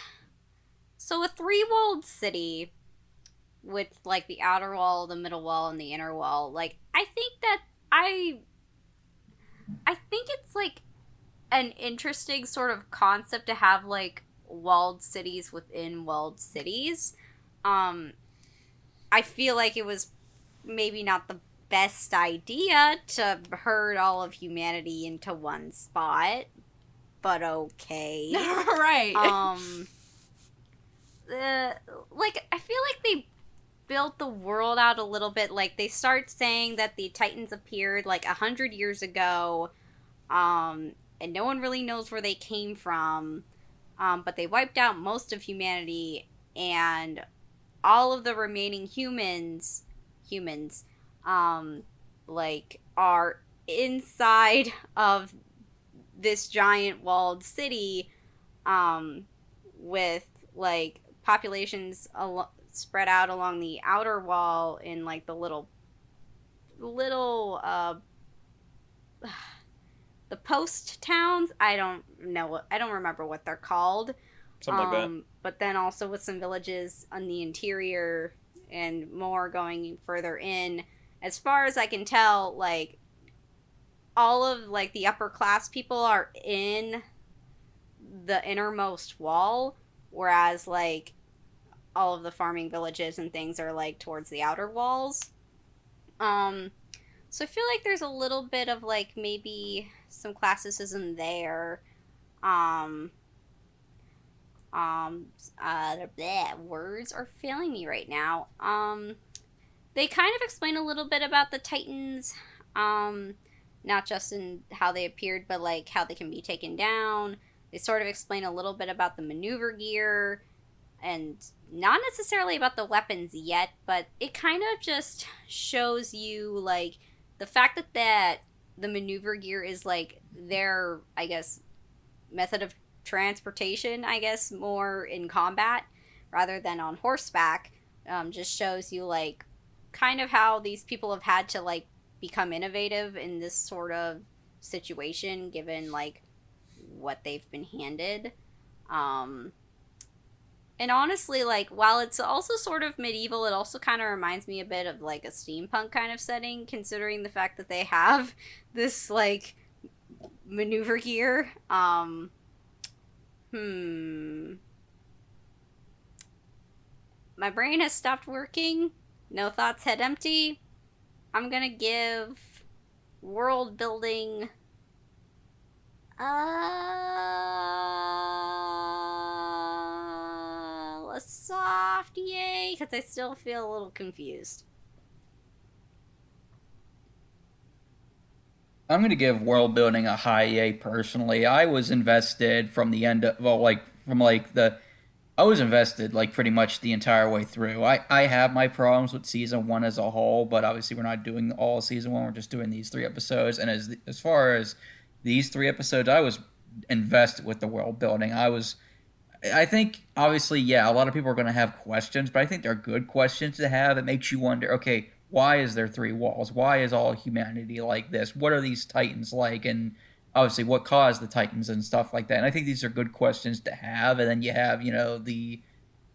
so a three-walled city with like the outer wall, the middle wall, and the inner wall. Like I think it's like an interesting sort of concept to have like walled cities within walled cities. Um, I feel like it was maybe not the best idea to herd all of humanity into one spot, but okay. Right. Like I feel like they built the world out a little bit. Like they start saying that the Titans appeared like 100 years ago, and no one really knows where they came from. But they wiped out most of humanity, and all of the remaining humans, like are inside of this giant walled city, with like populations spread out along the outer wall in like the little the post towns. I don't know. I don't remember what they're called. Something like that. But then also with some villages on the interior and more going further in. As far as I can tell, like all of like the upper class people are in the innermost wall, whereas like all of the farming villages and things are like towards the outer walls. So I feel like there's a little bit of like maybe some classicism there. Words are failing me right now. They kind of explain a little bit about the Titans, not just in how they appeared, but like how they can be taken down. They sort of explain a little bit about the maneuver gear, and not necessarily about the weapons yet, but it kind of just shows you like the fact that the maneuver gear is like their, I guess, method of transportation, I guess, more in combat rather than on horseback. Just shows you like kind of how these people have had to like become innovative in this sort of situation given like what they've been handed. And honestly, like, while it's also sort of medieval, it also kind of reminds me a bit of, like, a steampunk kind of setting, considering the fact that they have this, like, maneuver gear. My brain has stopped working. No thoughts, head empty. I'm gonna give world building a soft yay, because I still feel a little confused. I'm going to give world building a high A personally. I was invested from the end of, well, like, from like the, I was invested like pretty much the entire way through. I have my problems with season one as a whole, but obviously we're not doing all season one. We're just doing these 3 episodes. And as far as these 3 episodes, I was invested with the world building. I think, obviously, yeah, a lot of people are going to have questions, but I think they're good questions to have. It makes you wonder, okay, why is there 3 walls? Why is all humanity like this? What are these Titans like? And obviously, what caused the Titans and stuff like that? And I think these are good questions to have. And then you have, the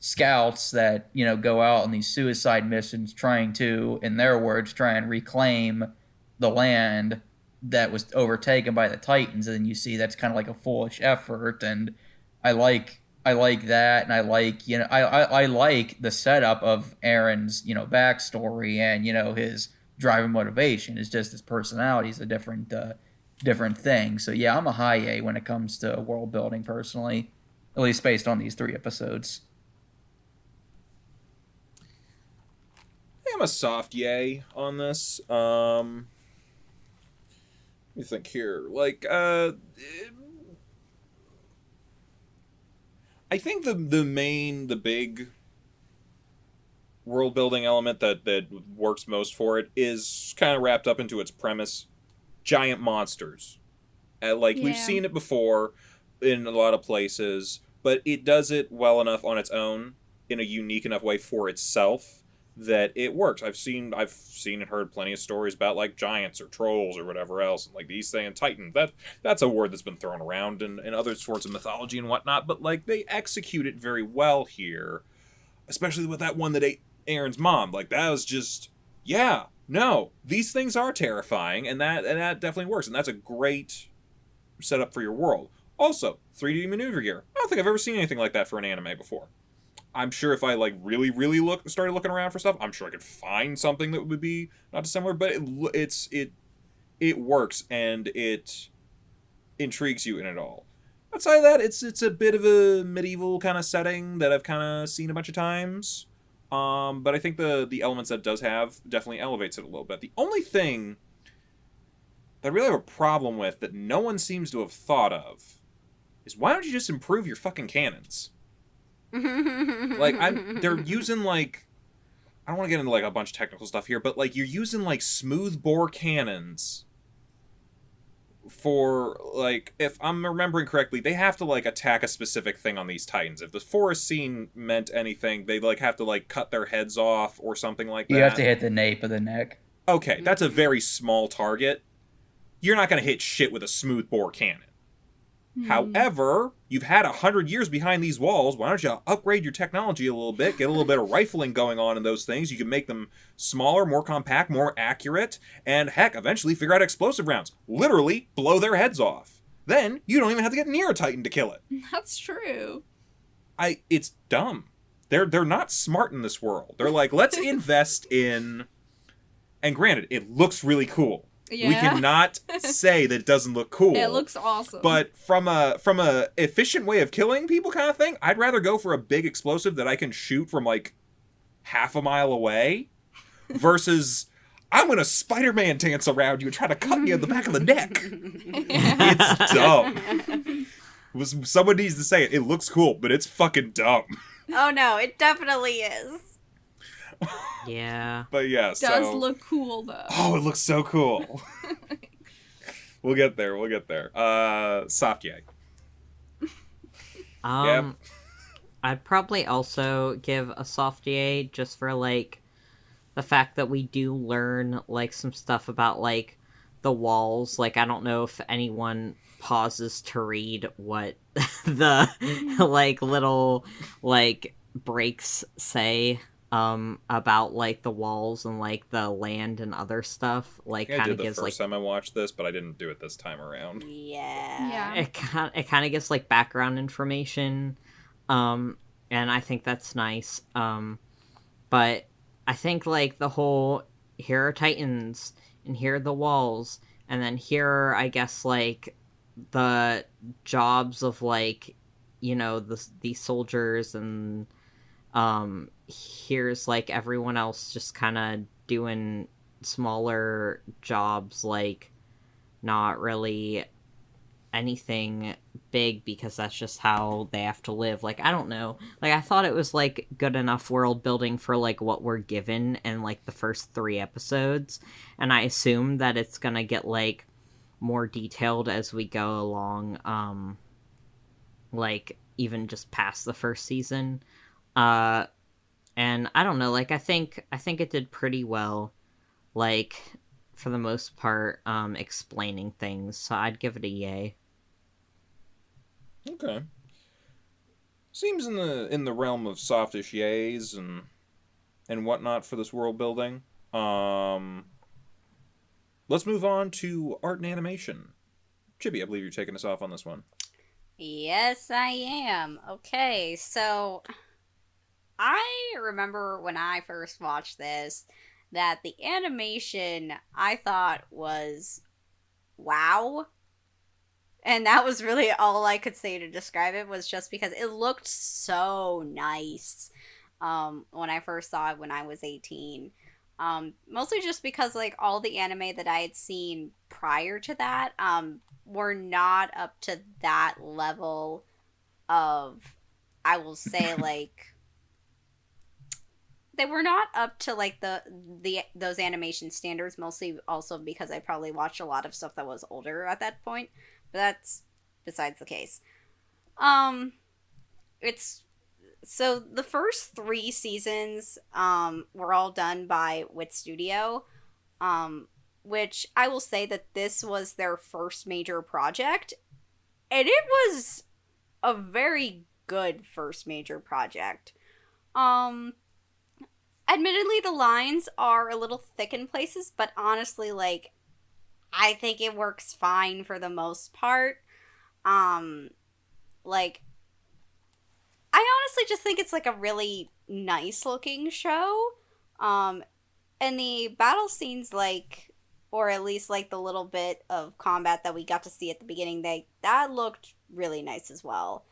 scouts that, go out on these suicide missions trying to, in their words, try and reclaim the land that was overtaken by the Titans. And then you see that's kind of like a foolish effort. And I like that, and I like I like the setup of Aaron's backstory and his driving motivation is just his personality is a different thing. So yeah, I'm a high A when it comes to world building personally, at least based on these 3 episodes. I think I'm a soft yay on this. Let me think here. Like I think the big world building element that works most for it is kind of wrapped up into its premise: giant monsters. We've seen it before in a lot of places, but it does it well enough on its own in a unique enough way for itself that it works. I've seen and heard plenty of stories about like giants or trolls or whatever else, and like the East Saiyan Titan. That's a word that's been thrown around in other sorts of mythology and whatnot, but like they execute it very well here, especially with that one that ate Aaron's mom. Like that was just, yeah, no, these things are terrifying, and that definitely works, and that's a great setup for your world. Also, 3D maneuver gear. I don't think I've ever seen anything like that for an anime before. I'm sure if I like really started looking around for stuff, I'm sure I could find something that would be not dissimilar. But it works and it intrigues you in it all. Outside of that, it's a bit of a medieval kind of setting that I've kind of seen a bunch of times. But I think the elements that it does have definitely elevates it a little bit. The only thing that I really have a problem with that no one seems to have thought of is why don't you just improve your fucking cannons? Like they're using like, I don't want to get into like a bunch of technical stuff here, but like you're using like smooth bore cannons for like, if I'm remembering correctly, they have to like attack a specific thing on these Titans. If the forest scene meant anything, they like have to like cut their heads off or something like that. You have to hit the nape of the neck. Okay, that's a very small target. You're not going to hit shit with a smooth bore cannon. However, you've had 100 years behind these walls. Why don't you upgrade your technology a little bit, get a little bit of rifling going on in those things. You can make them smaller, more compact, more accurate, and heck, eventually figure out explosive rounds. Literally blow their heads off. Then you don't even have to get near a Titan to kill it. That's true. It's dumb. They're not smart in this world. They're like, let's invest in, and granted, it looks really cool. Yeah. We cannot say that it doesn't look cool. It looks awesome. But from a efficient way of killing people kind of thing, I'd rather go for a big explosive that I can shoot from like half a mile away versus I'm going to Spider-Man dance around you and try to cut you in the back of the neck. It's dumb. Someone needs to say it. It looks cool, but it's fucking dumb. Oh no, it definitely is. Yeah. But yeah, does look cool though. Oh, it looks so cool. We'll get there. Soft yay. Yep. I'd probably also give a soft yay just for like the fact that we do learn like some stuff about like the walls. Like I don't know if anyone pauses to read what the like little like breaks say about like the walls and like the land and other stuff. Like kind of gives the first like time I watched this, but I didn't do it this time around. Yeah. It kind of gives like background information, and I think that's nice. But I think like the whole here are Titans and here are the walls, and then here are, I guess, like the jobs of like, you know, these soldiers, and here's like everyone else just kind of doing smaller jobs, like not really anything big because that's just how they have to live. Like I don't know, like I thought it was like good enough world building for like what we're given in like the first 3 episodes, and I assume that it's gonna get like more detailed as we go along, like even just past the first season. And I don't know, like I think it did pretty well, like for the most part, explaining things, so I'd give it a yay. Okay. Seems in the realm of softish yays and whatnot for this world building. Let's move on to art and animation. Chibi, I believe you're taking us off on this one. Yes, I am. Okay, so I remember when I first watched this that the animation I thought was wow. And that was really all I could say to describe it, was just because it looked so nice when I first saw it when I was 18. Mostly just because like all the anime that I had seen prior to that were not up to that level of, I will say, like, they were not up to like those animation standards, mostly also because I probably watched a lot of stuff that was older at that point, but that's besides the case. It's So the first 3 seasons were all done by Wit Studio, which I will say that this was their first major project, and it was a very good first major project. Um, Admittedly, the lines are a little thick in places, but honestly, like, I think it works fine for the most part. Um, like, I honestly just think it's like a really nice looking show. Um, and the battle scenes, like, or at least like the little bit of combat that we got to see at the beginning, that looked really nice as well.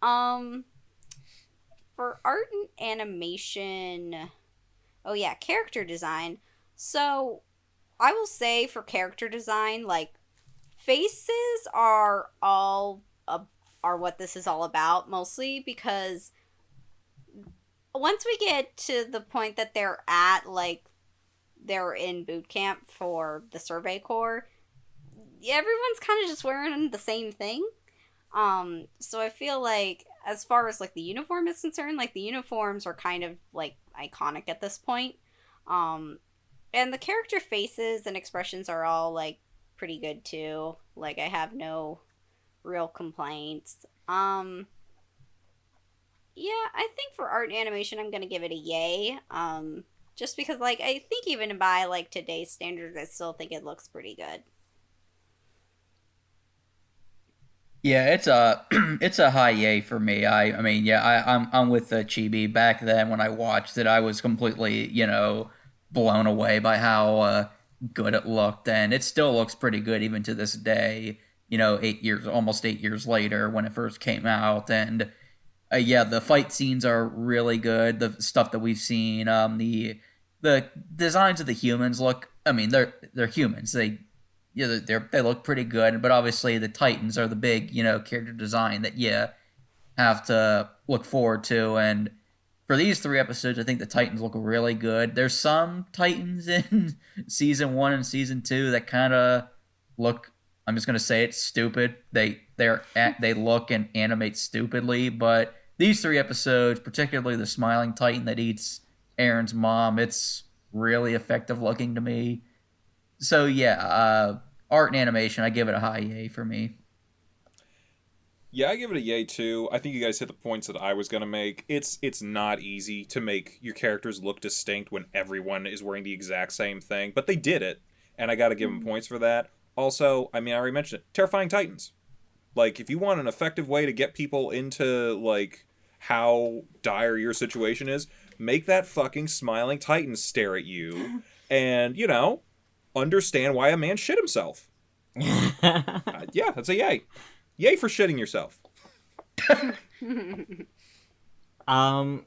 Um, for art and animation, oh yeah, character design. So I will say for character design, like faces are what this is all about, mostly because once we get to the point that they're in boot camp for the Survey Corps, everyone's kind of just wearing the same thing. So I feel like as far as like the uniform is concerned, like the uniforms are kind of like iconic at this point. Um, and the character faces and expressions are all like pretty good too. Like I have no real complaints. Yeah, I think for art and animation, I'm gonna give it a yay. Just because like I think even by like today's standards, I still think it looks pretty good. Yeah, it's a it's a high yay for me. I mean, yeah, I'm with the Chibi. Back then when I watched it, I was completely, blown away by how good it looked, and it still looks pretty good even to this day. 8 years, almost 8 years later when it first came out, and yeah, the fight scenes are really good. The stuff that we've seen, the designs of the humans look. I mean, they're humans. They look pretty good, but obviously the Titans are the big character design that you have to look forward to. And for these 3 episodes, I think the Titans look really good. There's some Titans in season 1 and season 2 that kind of look. I'm just gonna say it's stupid. They look and animate stupidly, but these 3 episodes, particularly the smiling Titan that eats Aaron's mom, it's really effective looking to me. So yeah, art and animation, I give it a high yay for me. Yeah, I give it a yay too. I think you guys hit the points that I was gonna make. It's not easy to make your characters look distinct when everyone is wearing the exact same thing, but they did it, and I gotta give them points for that. Also, I mean, I already mentioned it. Terrifying Titans. Like, if you want an effective way to get people into like how dire your situation is, make that fucking smiling Titan stare at you, and understand why a man shit himself. Yeah, that's a yay. Yay for shitting yourself. um,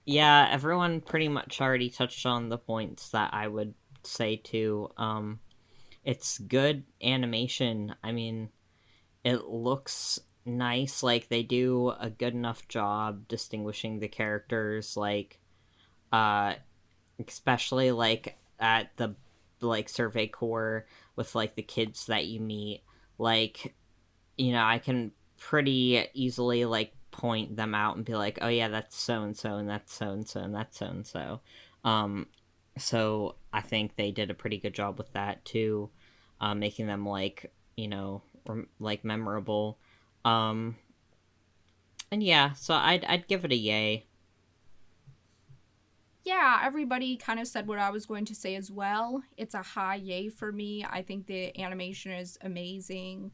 yeah, everyone pretty much already touched on the points that I would say too. It's good animation. I mean, it looks nice. Like they do a good enough job distinguishing the characters. Like, especially like at the like Survey Corps with like the kids that you meet. Like, I can pretty easily like point them out and be like, oh yeah, that's so and so, and that's so and so, and that's so and so. So I think they did a pretty good job with that too, making them like like memorable. And yeah, so I'd give it a yay. Yeah, everybody kind of said what I was going to say as well. It's a high yay for me. I think the animation is amazing.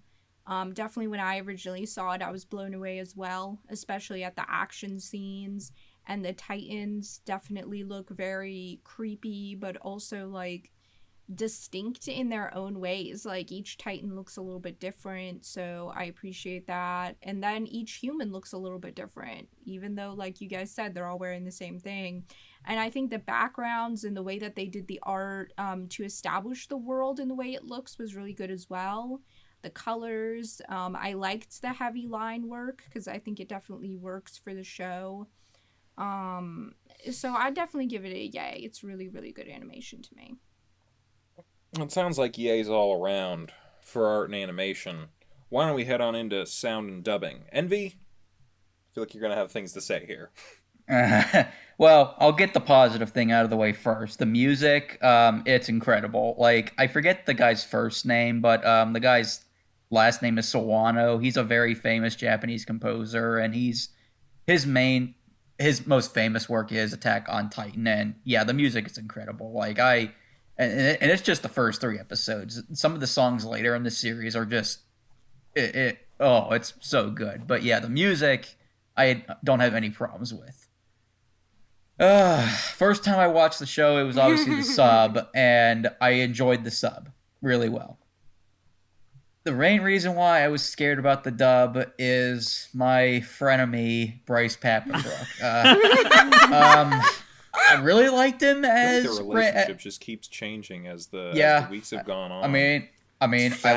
Definitely when I originally saw it, I was blown away as well, especially at the action scenes. And the Titans definitely look very creepy, but also like distinct in their own ways. Like each Titan looks a little bit different, so I appreciate that. And then each human looks a little bit different, even though, like you guys said, they're all wearing the same thing. And I think the backgrounds and the way that they did the art to establish the world and the way it looks was really good as well. The colors, I liked the heavy line work because I think it definitely works for the show. So I definitely give it a yay. It's really, really good animation to me. It sounds like yays all around for art and animation. Why don't we head on into sound and dubbing? Envy, feel like you're gonna have things to say here. Well, I'll get the positive thing out of the way first. The music, it's incredible. Like, I forget the guy's first name, but the guy's last name is Sawano. He's a very famous Japanese composer, and his most famous work is Attack on Titan. And yeah, the music is incredible. And it's just the first 3 episodes. Some of the songs later in the series are just it's so good. But yeah, the music I don't have any problems with. First time I watched the show, it was obviously the sub, and I enjoyed the sub really well. The main reason why I was scared about the dub is my frenemy, Bryce Papenbrook. I really liked him as... the relationship just keeps changing as the weeks have gone on. I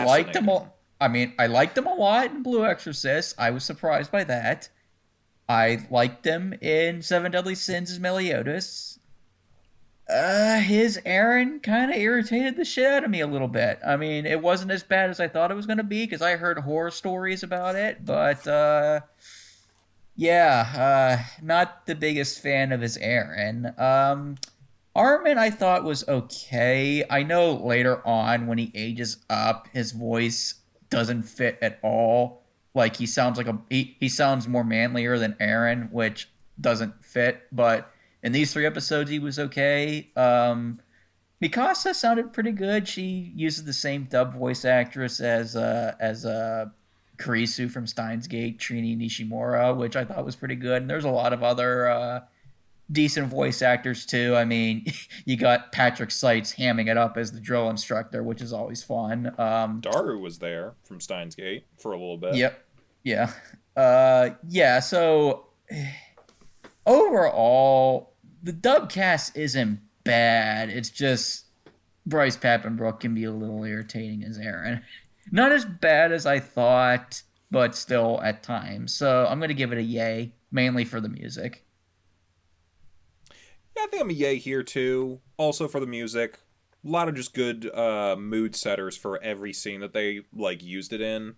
liked him a lot in Blue Exorcist. I was surprised by that. I liked him in Seven Deadly Sins as Meliodas. His Aaron kind of irritated the shit out of me a little bit. I mean, it wasn't as bad as I thought it was going to be, because I heard horror stories about it, but, not the biggest fan of his Aaron. Armin I thought was okay. I know later on, when he ages up, his voice doesn't fit at all. Like, he sounds he sounds more manlier than Aaron, which doesn't fit. But in these 3 episodes, he was okay. Mikasa sounded pretty good. She uses the same dub voice actress as Kurisu from Steins Gate, Trini Nishimura, which I thought was pretty good. And there's a lot of other decent voice actors too. I mean, you got Patrick Seitz hamming it up as the drill instructor, which is always fun. Daru was there from Steins Gate for a little bit. Yep. Yeah. So overall, the dub cast isn't bad. It's just Bryce Papenbrook can be a little irritating as Aaron. Not as bad as I thought, but still at times. So I'm going to give it a yay, mainly for the music. Yeah, I think I'm a yay here too. Also for the music. A lot of just good mood setters for every scene that they used it in.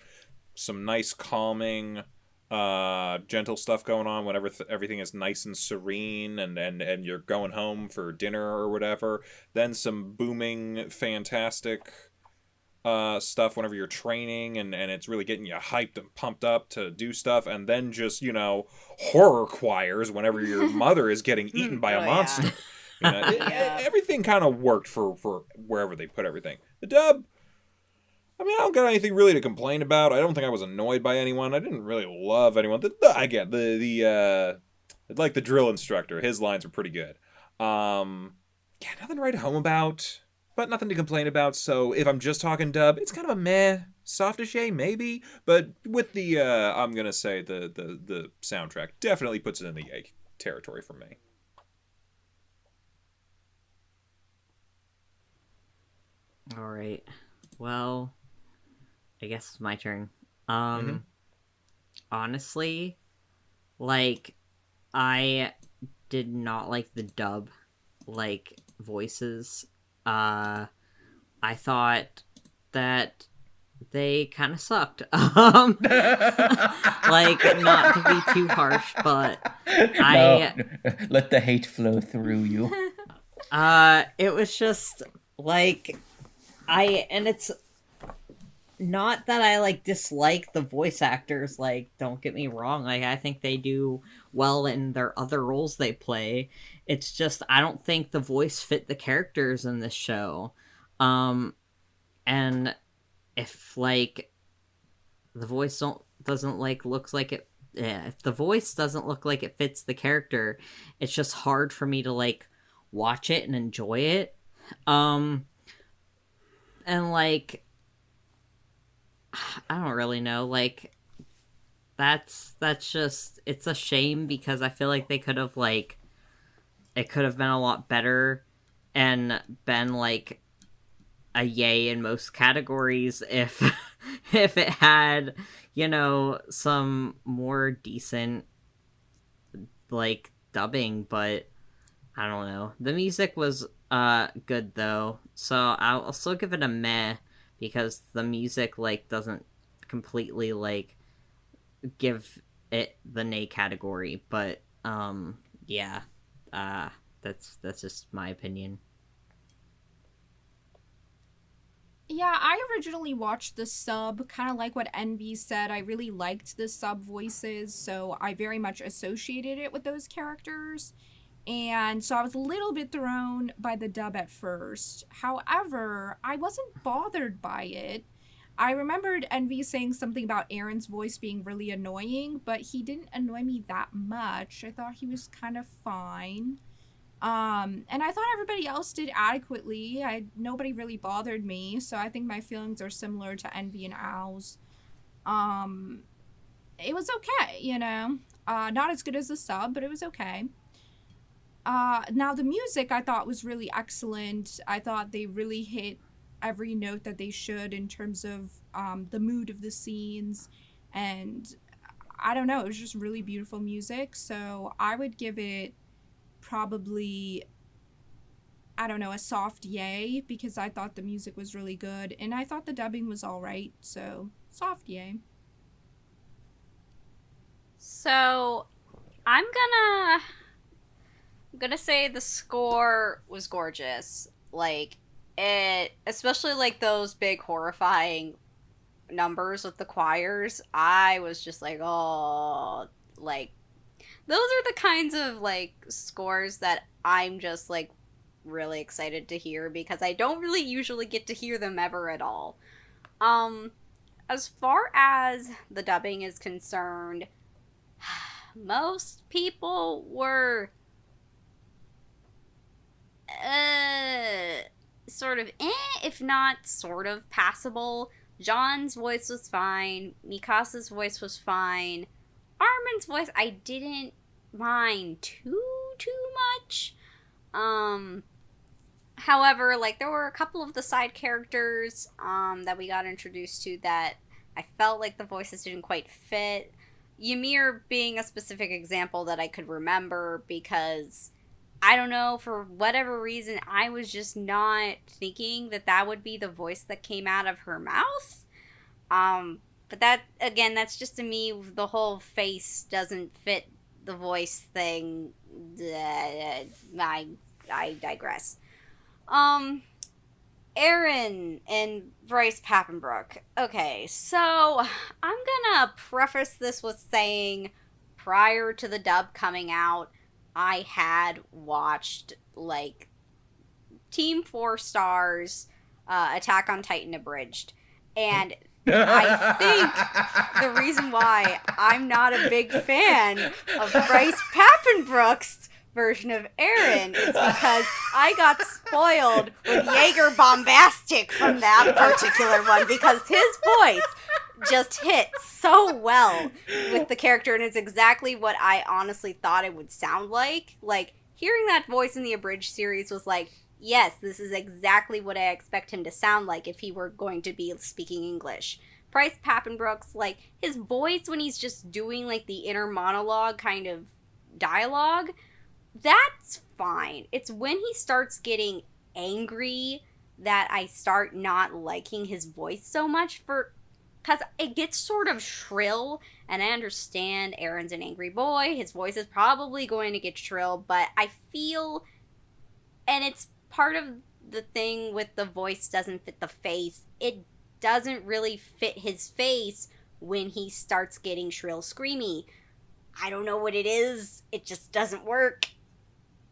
Some nice calming, gentle stuff going on whenever everything is nice and serene and you're going home for dinner or whatever. Then some booming, fantastic stuff whenever you're training and it's really getting you hyped and pumped up to do stuff. And then just, horror choirs whenever your mother is getting eaten by a monster. Yeah. Everything kind of worked for wherever they put everything. The dub, I mean, I don't got anything really to complain about. I don't think I was annoyed by anyone. I didn't really love anyone. Again, like the drill instructor, his lines were pretty good. Nothing to write home about, but nothing to complain about. So if I'm just talking dub, it's kind of a meh, softish yay, maybe. But with the, I'm gonna say the soundtrack definitely puts it in the yay territory for me. All right. Well, I guess it's my turn. Honestly, I did not like the dub, voices. I thought that they kind of sucked. Not to be too harsh, but let the hate flow through you. It was just, and it's not that I dislike the voice actors, don't get me wrong, I think they do well in their other roles they play. It's just I don't think the voice fit the characters in this show. And if the voice doesn't looks like it, if the voice doesn't look like it fits the character, it's just hard for me to watch it and enjoy it. And I don't really know, that's just, it's a shame because I feel like they could have it could have been a lot better and been a yay in most categories if if it had, some more decent dubbing. But I don't know, the music was good though, so I'll still give it a meh because the music doesn't completely give the nay category, but yeah, that's just my opinion. Yeah, I originally watched the sub, kind of like what Envy said. I really liked the sub voices, so I very much associated it with those characters. And so I was a little bit thrown by the dub at first. However, I wasn't bothered by it. I remembered Envy saying something about Aaron's voice being really annoying, but he didn't annoy me that much. I thought he was kind of fine. And I thought everybody else did adequately. Nobody really bothered me, so I think my feelings are similar to Envy and Al's. It was okay, you know. Not as good as the sub, but it was okay. Now the music I thought was really excellent. I thought they really hit every note that they should in terms of the mood of the scenes, and I don't know, it was just really beautiful music. So I would give it probably, I don't know, a soft yay, because I thought the music was really good and I thought the dubbing was all right. So soft yay. So I'm gonna say the score was gorgeous. Like, it, especially like those big horrifying numbers with the choirs, I was just like, oh, like, those are the kinds of like scores that I'm just like really excited to hear, because I don't really usually get to hear them ever at all. As far as the dubbing is concerned, most people were sort of if not sort of passable. John's voice was fine. Mikasa's voice was fine. Armin's voice I didn't mind too much. However, like, there were a couple of the side characters that we got introduced to that I felt like the voices didn't quite fit. Ymir being a specific example that I could remember, because I don't know, for whatever reason, I was just not thinking that would be the voice that came out of her mouth. But that, again, that's just to me, the whole face doesn't fit the voice thing. I digress. Aaron and Bryce Papenbrook. Okay, so I'm gonna preface this with saying, prior to the dub coming out, I had watched, like, Team 4 Stars, Attack on Titan Abridged, and I think the reason why I'm not a big fan of Bryce Papenbrook's version of Aaron is because I got spoiled with Jaeger Bombastic from that particular one, because his voice just hit so well with the character, and it's exactly what I honestly thought it would sound like. Like, hearing that voice in the Abridged series was like, yes, this is exactly what I expect him to sound like if he were going to be speaking English. Bryce Papenbrook's, like, his voice when he's just doing, like, the inner monologue kind of dialogue, that's fine. It's when he starts getting angry that I start not liking his voice so much, because it gets sort of shrill, and I understand Aaron's an angry boy. His voice is probably going to get shrill, but I feel, and it's part of the thing with the voice doesn't fit the face, it doesn't really fit his face when he starts getting shrill screamy. I don't know what it is. It just doesn't work.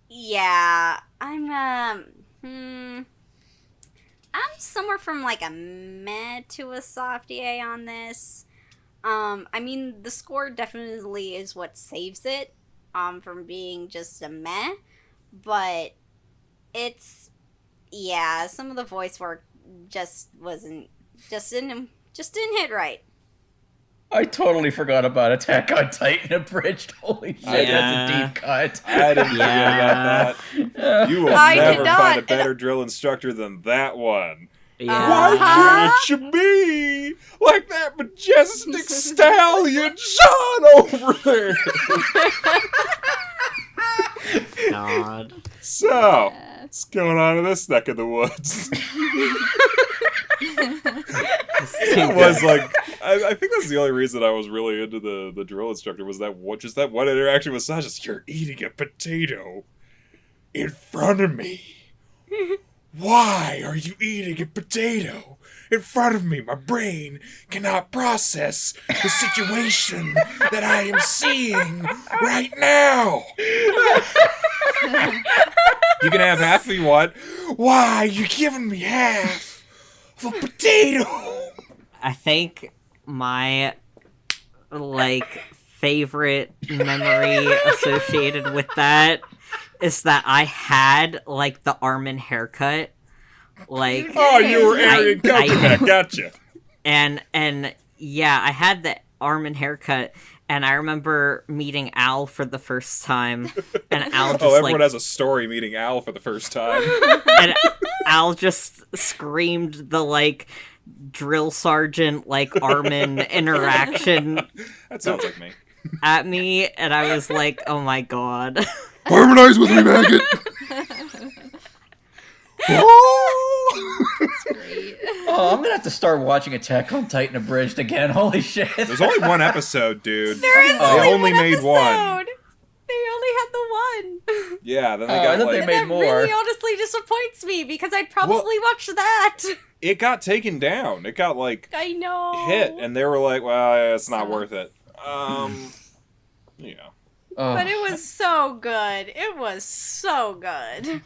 Yeah, I'm somewhere from like a meh to a soft yay on this. I mean, the score definitely is what saves it from being just a meh, but it's, yeah, some of the voice work just didn't hit right. I totally forgot about Attack on Titan Abridged. Holy shit, that's a deep cut. I didn't forget about that. You will never find a better drill instructor than that one. Yeah. Why can't you be like that majestic stallion Sean over there? God. So, What's going on in this neck of the woods? It was like, I think that's the only reason I was really into the drill instructor was that one interaction with Sasha. You're eating a potato in front of me. Why are you eating a potato in front of me? My brain cannot process the situation that I am seeing right now. You can have half if you want. Why are you giving me half of a potato? I think my, favorite memory associated with that is that I had, the Armin haircut. Oh, you were Aaron Coconut, gotcha. And yeah, I had the Armin haircut, and I remember meeting Al for the first time, and Al just everyone has a story meeting Al for the first time. And Al just screamed the, drill sergeant, Armin interaction. That sounds like me. At me, and I was like, oh my god. Harmonize with me, maggot! Oh, I'm gonna have to start watching Attack on Titan Abridged again. Holy shit! There's only one episode, dude. There is They only made episode. one. They only had the one. Yeah, then they I got thought they like... made That more. really honestly disappoints me because I'd probably watch that. It got taken down. It got, I know. hit, and they were like, well, it's not worth it. Yeah. But it was so good. It was so good.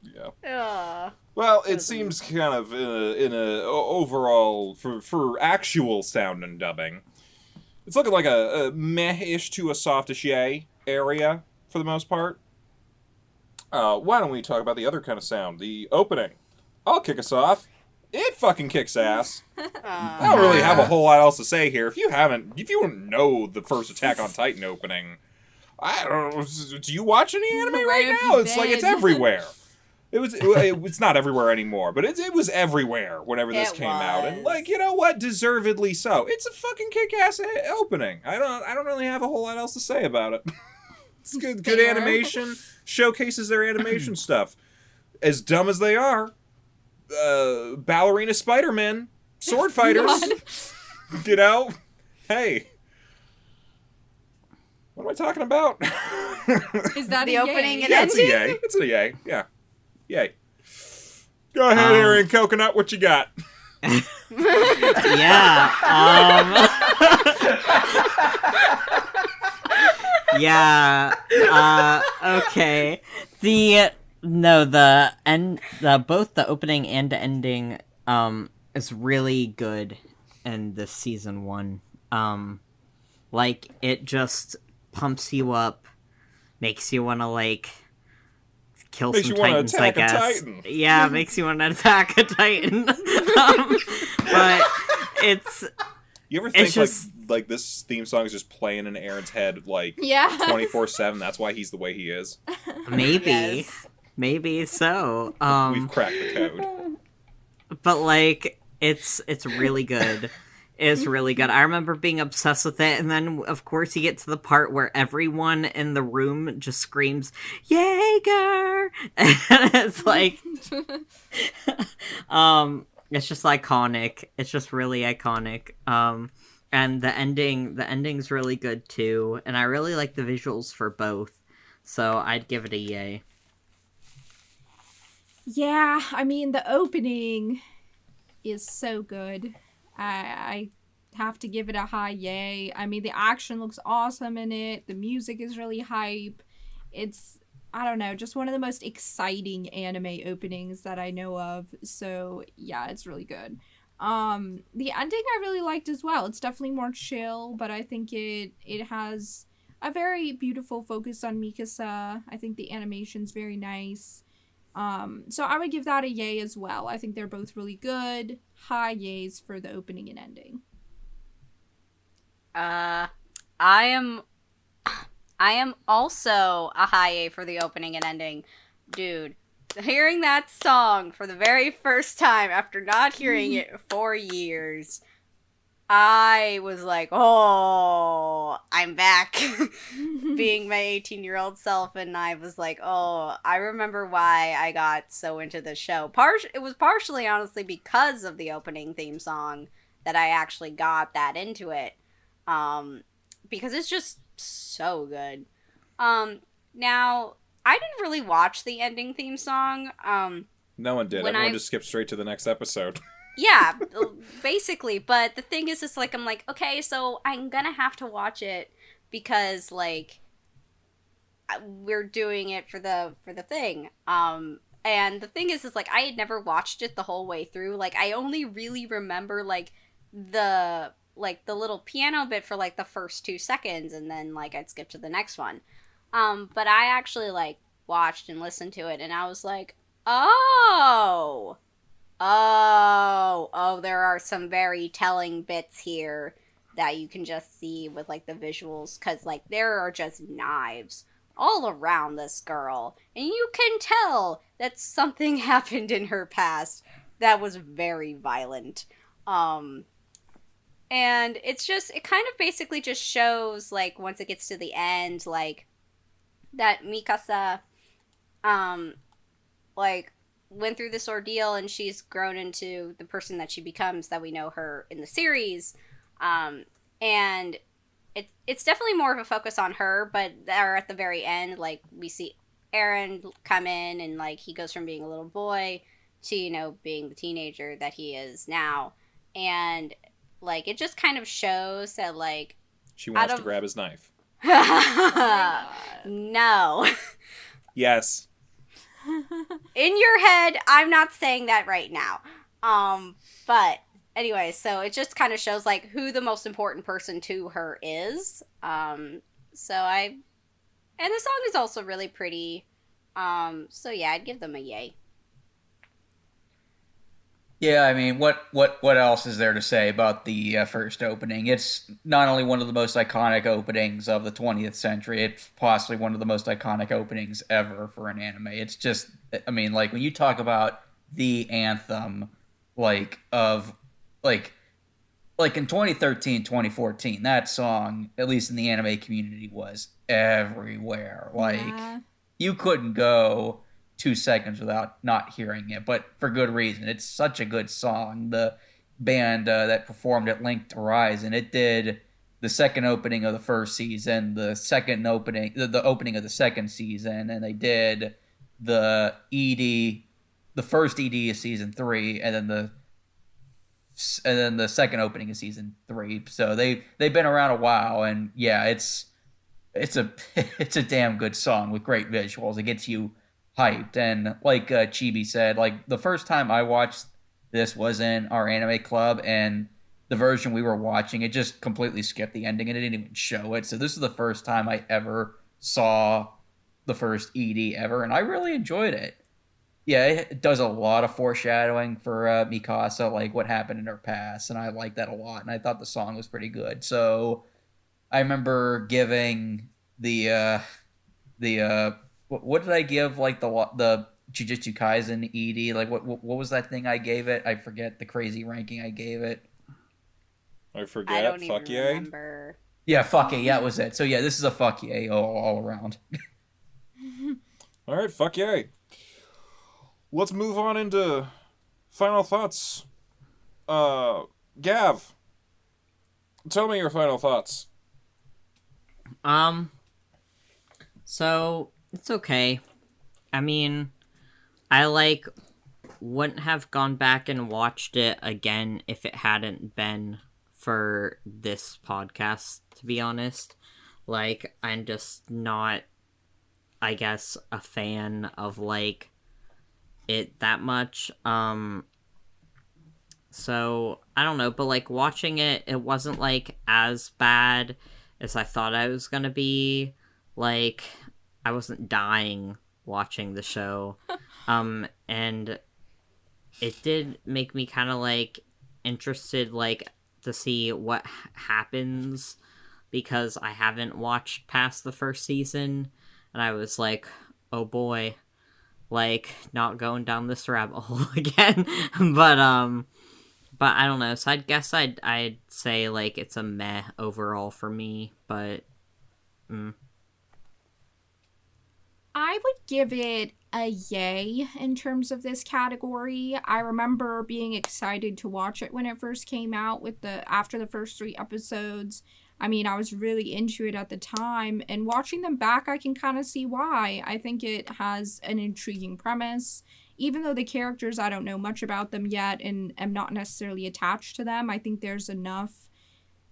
Yeah. Ugh. Well, it seems kind of in a overall for actual sound and dubbing, it's looking like a meh-ish to a softish yay area for the most part. Why don't we talk about the other kind of sound, the opening? I'll kick us off. It fucking kicks ass. I don't really have a whole lot else to say here. If you don't know the first Attack on Titan opening, I don't know. Do you watch any anime right now? It's like it's everywhere. It's not everywhere anymore, but it was everywhere whenever this came out, and you know what, deservedly so. It's a fucking kick-ass opening. I don't really have a whole lot else to say about it. It's good animation, showcases their animation stuff. As dumb as they are, ballerina Spider-Man, sword fighters, you know, hey. What am I talking about? Is that The a opening yay? and Yeah, it's a ending? yay. It's a yay. Yeah. Yay. Go ahead, Aaron Coconut. What you got? Yeah. Yeah. Okay. Both the opening and ending is really good in this season 1. It just pumps you up, makes you want to kill Makes some you wanna titans, I attack a guess. titan. Yeah, makes you want to attack a titan. But it's You ever think just- like this theme song is just playing in Aaron's head Yeah. 24/7? That's why he's the way he is. maybe, Yes. maybe so. We've cracked the code. But it's really good. It's really good. I remember being obsessed with it, and then of course you get to the part where everyone in the room just screams "Jaeger!" and it's it's just iconic. It's just really iconic. And the ending's really good too, and I really like the visuals for both. So I'd give it a yay. Yeah, I mean, the opening is so good. I have to give it a high yay. I mean, the action looks awesome in it. The music is really hype. It's, I don't know, just one of the most exciting anime openings that I know of. So, yeah, it's really good. The ending I really liked as well. It's definitely more chill, but I think it has a very beautiful focus on Mikasa. I think the animation's very nice. So I would give that a yay as well. I think they're both really good. High yays for the opening and ending. I am also a high A for the opening and ending. Dude, hearing that song for the very first time after not hearing it for years, I was like, oh, I'm back. Being my 18-year-old self, and I was like, oh, I remember why I got so into the show. It was partially, honestly, because of the opening theme song that I actually got that into it. Because it's just so good. Now, I didn't really watch the ending theme song. No one did. Everyone just skipped straight to the next episode. Yeah, basically. But the thing is, it's like, I'm like, okay, so I'm gonna have to watch it because, like, we're doing it for the thing. And the thing is, like, I had never watched it the whole way through. Like, I only really remember, like, the little piano bit for, like, the first 2 seconds, and then, like, I'd skip to the next one. But I actually, like, watched and listened to it, and I was like, oh, there are some very telling bits here that you can just see with, like, the visuals, because, like, there are just knives all around this girl, and you can tell that something happened in her past that was very violent. And it kind of basically just shows, like, once it gets to the end, like, that Mikasa, like, went through this ordeal, and she's grown into the person that she becomes that we know her in the series. And it's definitely more of a focus on her, but there at the very end, like, we see Eren come in, and, like, he goes from being a little boy to, you know, being the teenager that he is now. And, like, it just kind of shows that, like, she wants to grab his knife. No. Yes. In your head, I'm not saying that right now. But anyway, so it just kind of shows, like, who the most important person to her is. And the song is also really pretty. So yeah, I'd give them a yay. Yeah, I mean, what else is there to say about the first opening? It's not only one of the most iconic openings of the 20th century, it's possibly one of the most iconic openings ever for an anime. It's just, I mean, like, when you talk about the anthem, like, of, like in 2013, 2014, that song, at least in the anime community, was everywhere. Like, you couldn't go 2 seconds without not hearing it, but for good reason. It's such a good song. The band that performed at Linked Horizon, it did the second opening of the first season, the opening of the second season, and they did the first ED of season 3, and then the second opening of season 3. So they've been around a while, and yeah, it's a damn good song with great visuals. It gets you hyped, and like Chibi said, like, the first time I watched this was in our anime club, and the version we were watching, it just completely skipped the ending and it didn't even show it. So this is the first time I ever saw the first ED ever, and I really enjoyed it. Yeah, it does a lot of foreshadowing for Mikasa, like what happened in her past, and I like that a lot, and I thought the song was pretty good. So I remember giving the what did I give, like, the Jujutsu Kaisen ED? Like, what was that thing I gave it? I forget the crazy ranking I gave it. I forget. I don't fuck even yay. remember. Yeah, fuck yay. Yeah, that was it. So yeah, this is a fuck yay all around. All right, fuck yay. Let's move on into final thoughts. Gav, tell me your final thoughts. So it's okay. I mean, I wouldn't have gone back and watched it again if it hadn't been for this podcast, to be honest. Like, I'm just not, I guess, a fan of, like, it that much. So I don't know, but, like, watching it, it wasn't, like, as bad as I thought I was gonna be. Like, I wasn't dying watching the show. And it did make me kind of, like, interested, like, to see what happens, because I haven't watched past the first season, and I was like, oh boy, like, not going down this rabbit hole again. But But I don't know, so I'd guess I'd say, like, it's a meh overall for me, but... I would give it a yay in terms of this category. I remember being excited to watch it when it first came out after the first 3 episodes. I mean, I was really into it at the time, and watching them back, I can kind of see why. I think it has an intriguing premise. Even though the characters, I don't know much about them yet and am not necessarily attached to them, I think there's enough,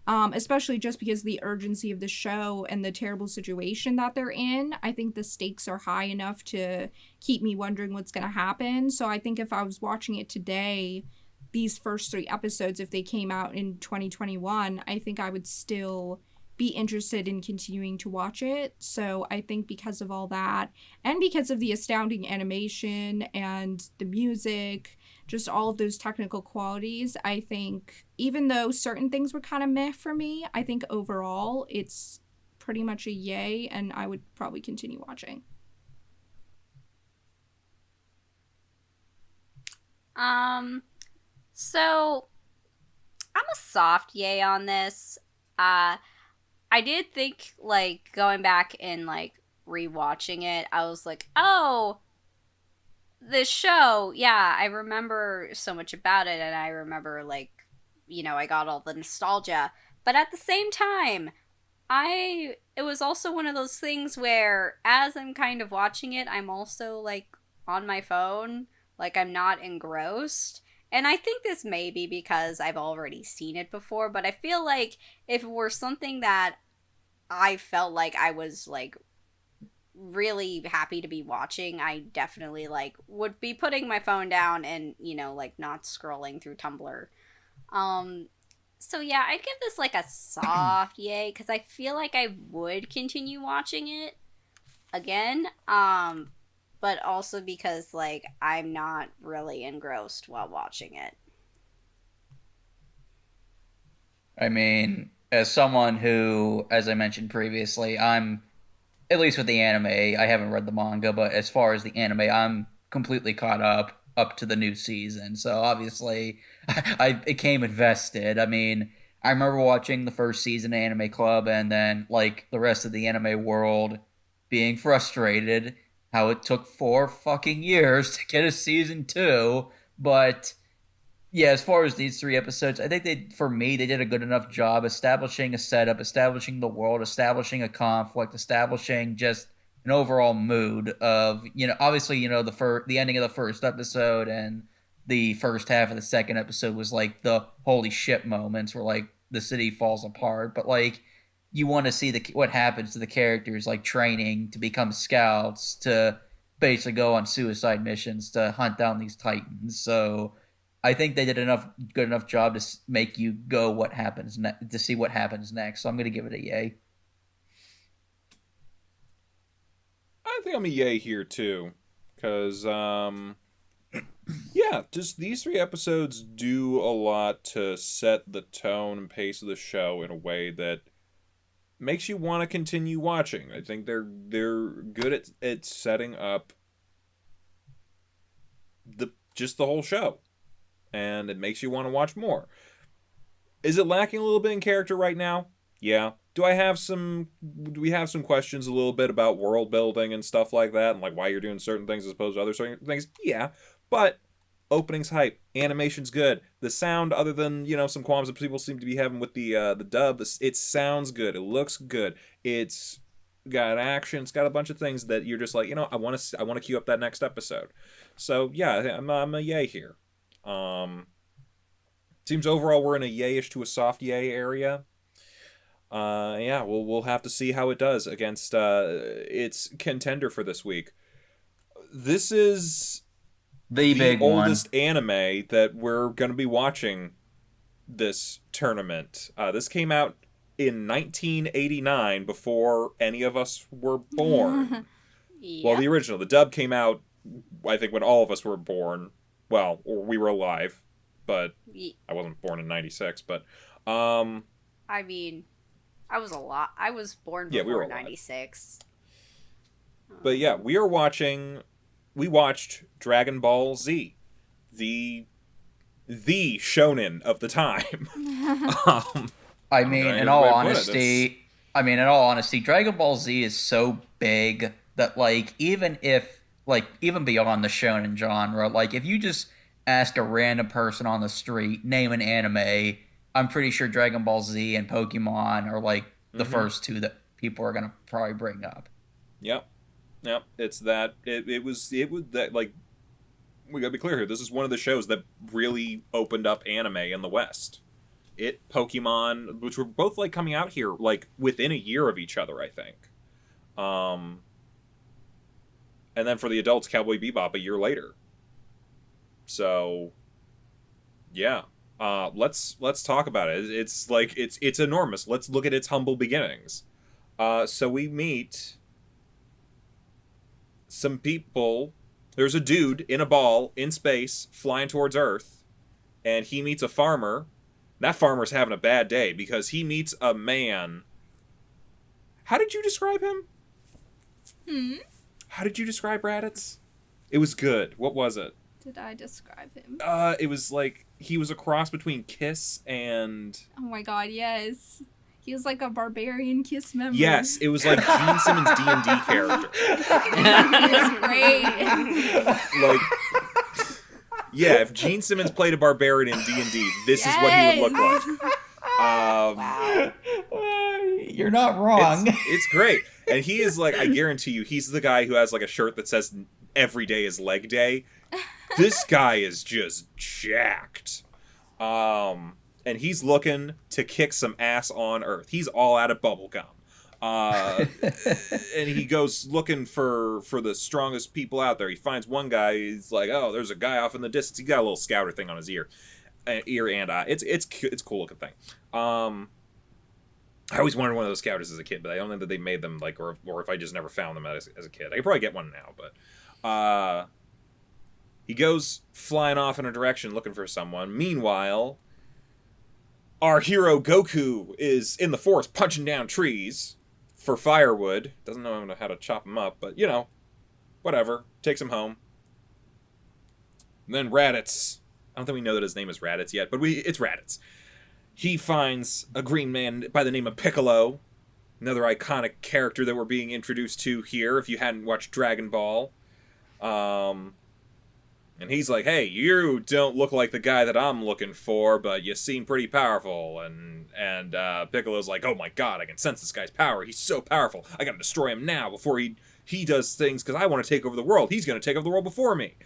especially just because of the urgency of the show and the terrible situation that they're in. I think the stakes are high enough to keep me wondering what's going to happen. So I think if I was watching it today, these first 3 episodes, if they came out in 2021, I think I would still be interested in continuing to watch it. So I think because of all that, and because of the astounding animation and the music, just all of those technical qualities, I think even though certain things were kind of meh for me, I think overall it's pretty much a yay, and I would probably continue watching. So I'm a soft yay on this. I did think, like, going back and, like, rewatching it, I was like, oh, this show, yeah, I remember so much about it, and I remember, like, you know, I got all the nostalgia. But at the same time, it was also one of those things where, as I'm kind of watching it, I'm also, like, on my phone, like, I'm not engrossed. And I think this may be because I've already seen it before, but I feel like if it were something that I felt like I was, like, really happy to be watching, I definitely, like, would be putting my phone down and, you know, like, not scrolling through Tumblr. So yeah, I'd give this, like, a soft yay, because I feel like I would continue watching it again, but also because, like, I'm not really engrossed while watching it. I mean, as someone who, as I mentioned previously, I'm, at least with the anime, I haven't read the manga, but as far as the anime, I'm completely caught up to the new season. So obviously, I became invested. I mean, I remember watching the first season of Anime Club, and then, like, the rest of the anime world being frustrated how it took 4 fucking years to get a season 2. But yeah, as far as these 3 episodes, I think they did a good enough job establishing a setup, establishing the world, establishing a conflict, establishing just an overall mood of, you know, obviously, you know, the ending of the first episode and the first half of the second episode was like the holy shit moments where, like, the city falls apart, but, like, you want to see what happens to the characters, like, training to become scouts, to basically go on suicide missions to hunt down these titans. So I think they did good enough job to make you go to see what happens next. So I'm going to give it a yay. I think I'm a yay here too, because yeah, just these 3 episodes do a lot to set the tone and pace of the show in a way that makes you want to continue watching. I think they're good at setting up the whole show, and it makes you want to watch more. Is it lacking a little bit in character right now? Yeah. Do we have some questions a little bit about world building and stuff like that, and, like, why you're doing certain things as opposed to other certain things? Yeah. But opening's hype, animation's good. The sound, other than, you know, some qualms that people seem to be having with the dub, it sounds good. It looks good. It's got action. It's got a bunch of things that you're just like, you know, I want to queue up that next episode. So yeah, I'm a yay here. Seems overall we're in a yayish to a soft yay area. Yeah, we'll have to see how it does against its contender for this week. This is the big oldest anime that we're going to be watching this tournament. This came out in 1989, before any of us were born. Yeah. Well, the original. The dub came out, I think, when all of us were born. Well, or we were alive, but I wasn't born in 96, but... I mean, I was born before 96. But yeah, we watched Dragon Ball Z, the the shonen of the time. I mean, in all honesty, Dragon Ball Z is so big that, like, even beyond the shonen genre, like, if you just ask a random person on the street, name an anime, I'm pretty sure Dragon Ball Z and Pokemon are, like, the first two that people are gonna probably bring up. Yep. It's that it was that, like, we gotta be clear here. This is one of the shows that really opened up anime in the West. Pokemon, which were both, like, coming out here, like, within a year of each other, I think. And then for the adults, Cowboy Bebop a year later. So, yeah. Let's talk about it. It's enormous. Let's look at its humble beginnings. So we meet some people. There's a dude in a ball in space flying towards Earth, and he meets a farmer. That farmer's having a bad day because he meets a man. How did you describe him? How did you describe Raditz? It was good. What was it? Did I describe him? It was like he was a cross between Kiss and... Oh my god, yes. He was like a barbarian Kiss member. Yes, it was like Gene Simmons' D&D character. He was great. Like, yeah, if Gene Simmons played a barbarian in D&D, this is what he would look like. Wow. You're not wrong. It's great. And he is like, I guarantee you, he's the guy who has like a shirt that says every day is leg day. This guy is just jacked. And he's looking to kick some ass on Earth. He's all out of bubblegum. And he goes looking for the strongest people out there. He finds one guy. He's like, oh, there's a guy off in the distance. He got a little scouter thing on his ear and eye. It's a cool looking thing. I always wanted one of those scouters as a kid, but I don't know that they made them, like, or if I just never found them as a kid. I could probably get one now, but he goes flying off in a direction looking for someone. Meanwhile, our hero Goku is in the forest punching down trees for firewood. Doesn't know how to chop them up, but, you know, whatever. Takes him home. And then Raditz. I don't think we know that his name is Raditz yet, but it's Raditz. He finds a green man by the name of Piccolo, another iconic character that we're being introduced to here if you hadn't watched Dragon Ball. And he's like, hey, you don't look like the guy that I'm looking for, but you seem pretty powerful. And Piccolo's like, oh my god, I can sense this guy's power. He's so powerful. I gotta destroy him now before he does things, because I want to take over the world. He's gonna take over the world before me.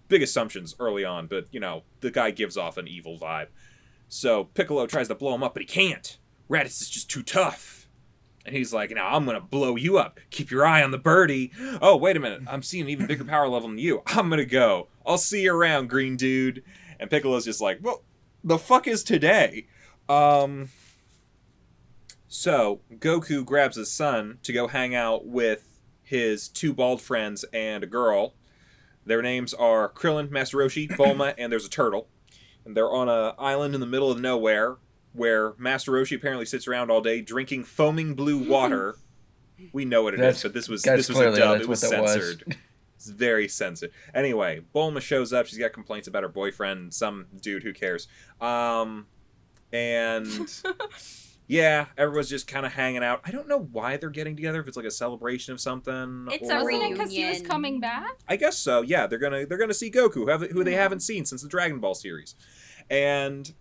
Big assumptions early on, but, you know, the guy gives off an evil vibe. So Piccolo tries to blow him up, but he can't. Raditz is just too tough. And he's like, now I'm going to blow you up. Keep your eye on the birdie. Oh, wait a minute. I'm seeing an even bigger power level than you. I'm going to go. I'll see you around, green dude. And Piccolo's just like, well, the fuck is today? So Goku grabs his son to go hang out with his two bald friends and a girl. Their names are Krillin, Master Roshi, Bulma, and there's a turtle. And they're on an island in the middle of nowhere where Master Roshi apparently sits around all day drinking foaming blue water. We know what it is, but this was a dub. It was censored. It's very censored. Anyway, Bulma shows up. She's got complaints about her boyfriend, some dude, who cares. And yeah, everyone's just kind of hanging out. I don't know why they're getting together, if it's like a celebration of something. It's a reunion. Because he was coming back? I guess so, yeah. They're gonna see Goku, who they haven't seen since the Dragon Ball series. And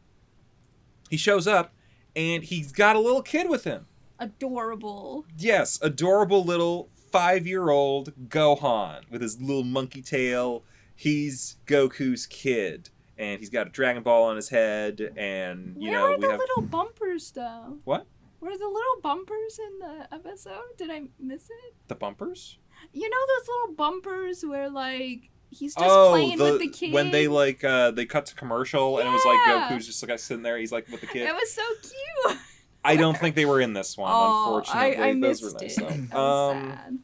he shows up, and he's got a little kid with him. Adorable. Yes, adorable little 5-year-old Gohan with his little monkey tail. He's Goku's kid. And he's got a Dragon Ball on his head, and, you know, Where are the little bumpers, though? What? Were the little bumpers in the episode? Did I miss it? The bumpers? You know those little bumpers where, like, he's just playing with the kid? When they, like, they cut to commercial, and it was like Goku's just, like, sitting there, he's, like, with the kid. It was so cute! I don't think they were in this one, unfortunately. I missed Those were nice, it. though. That was sad.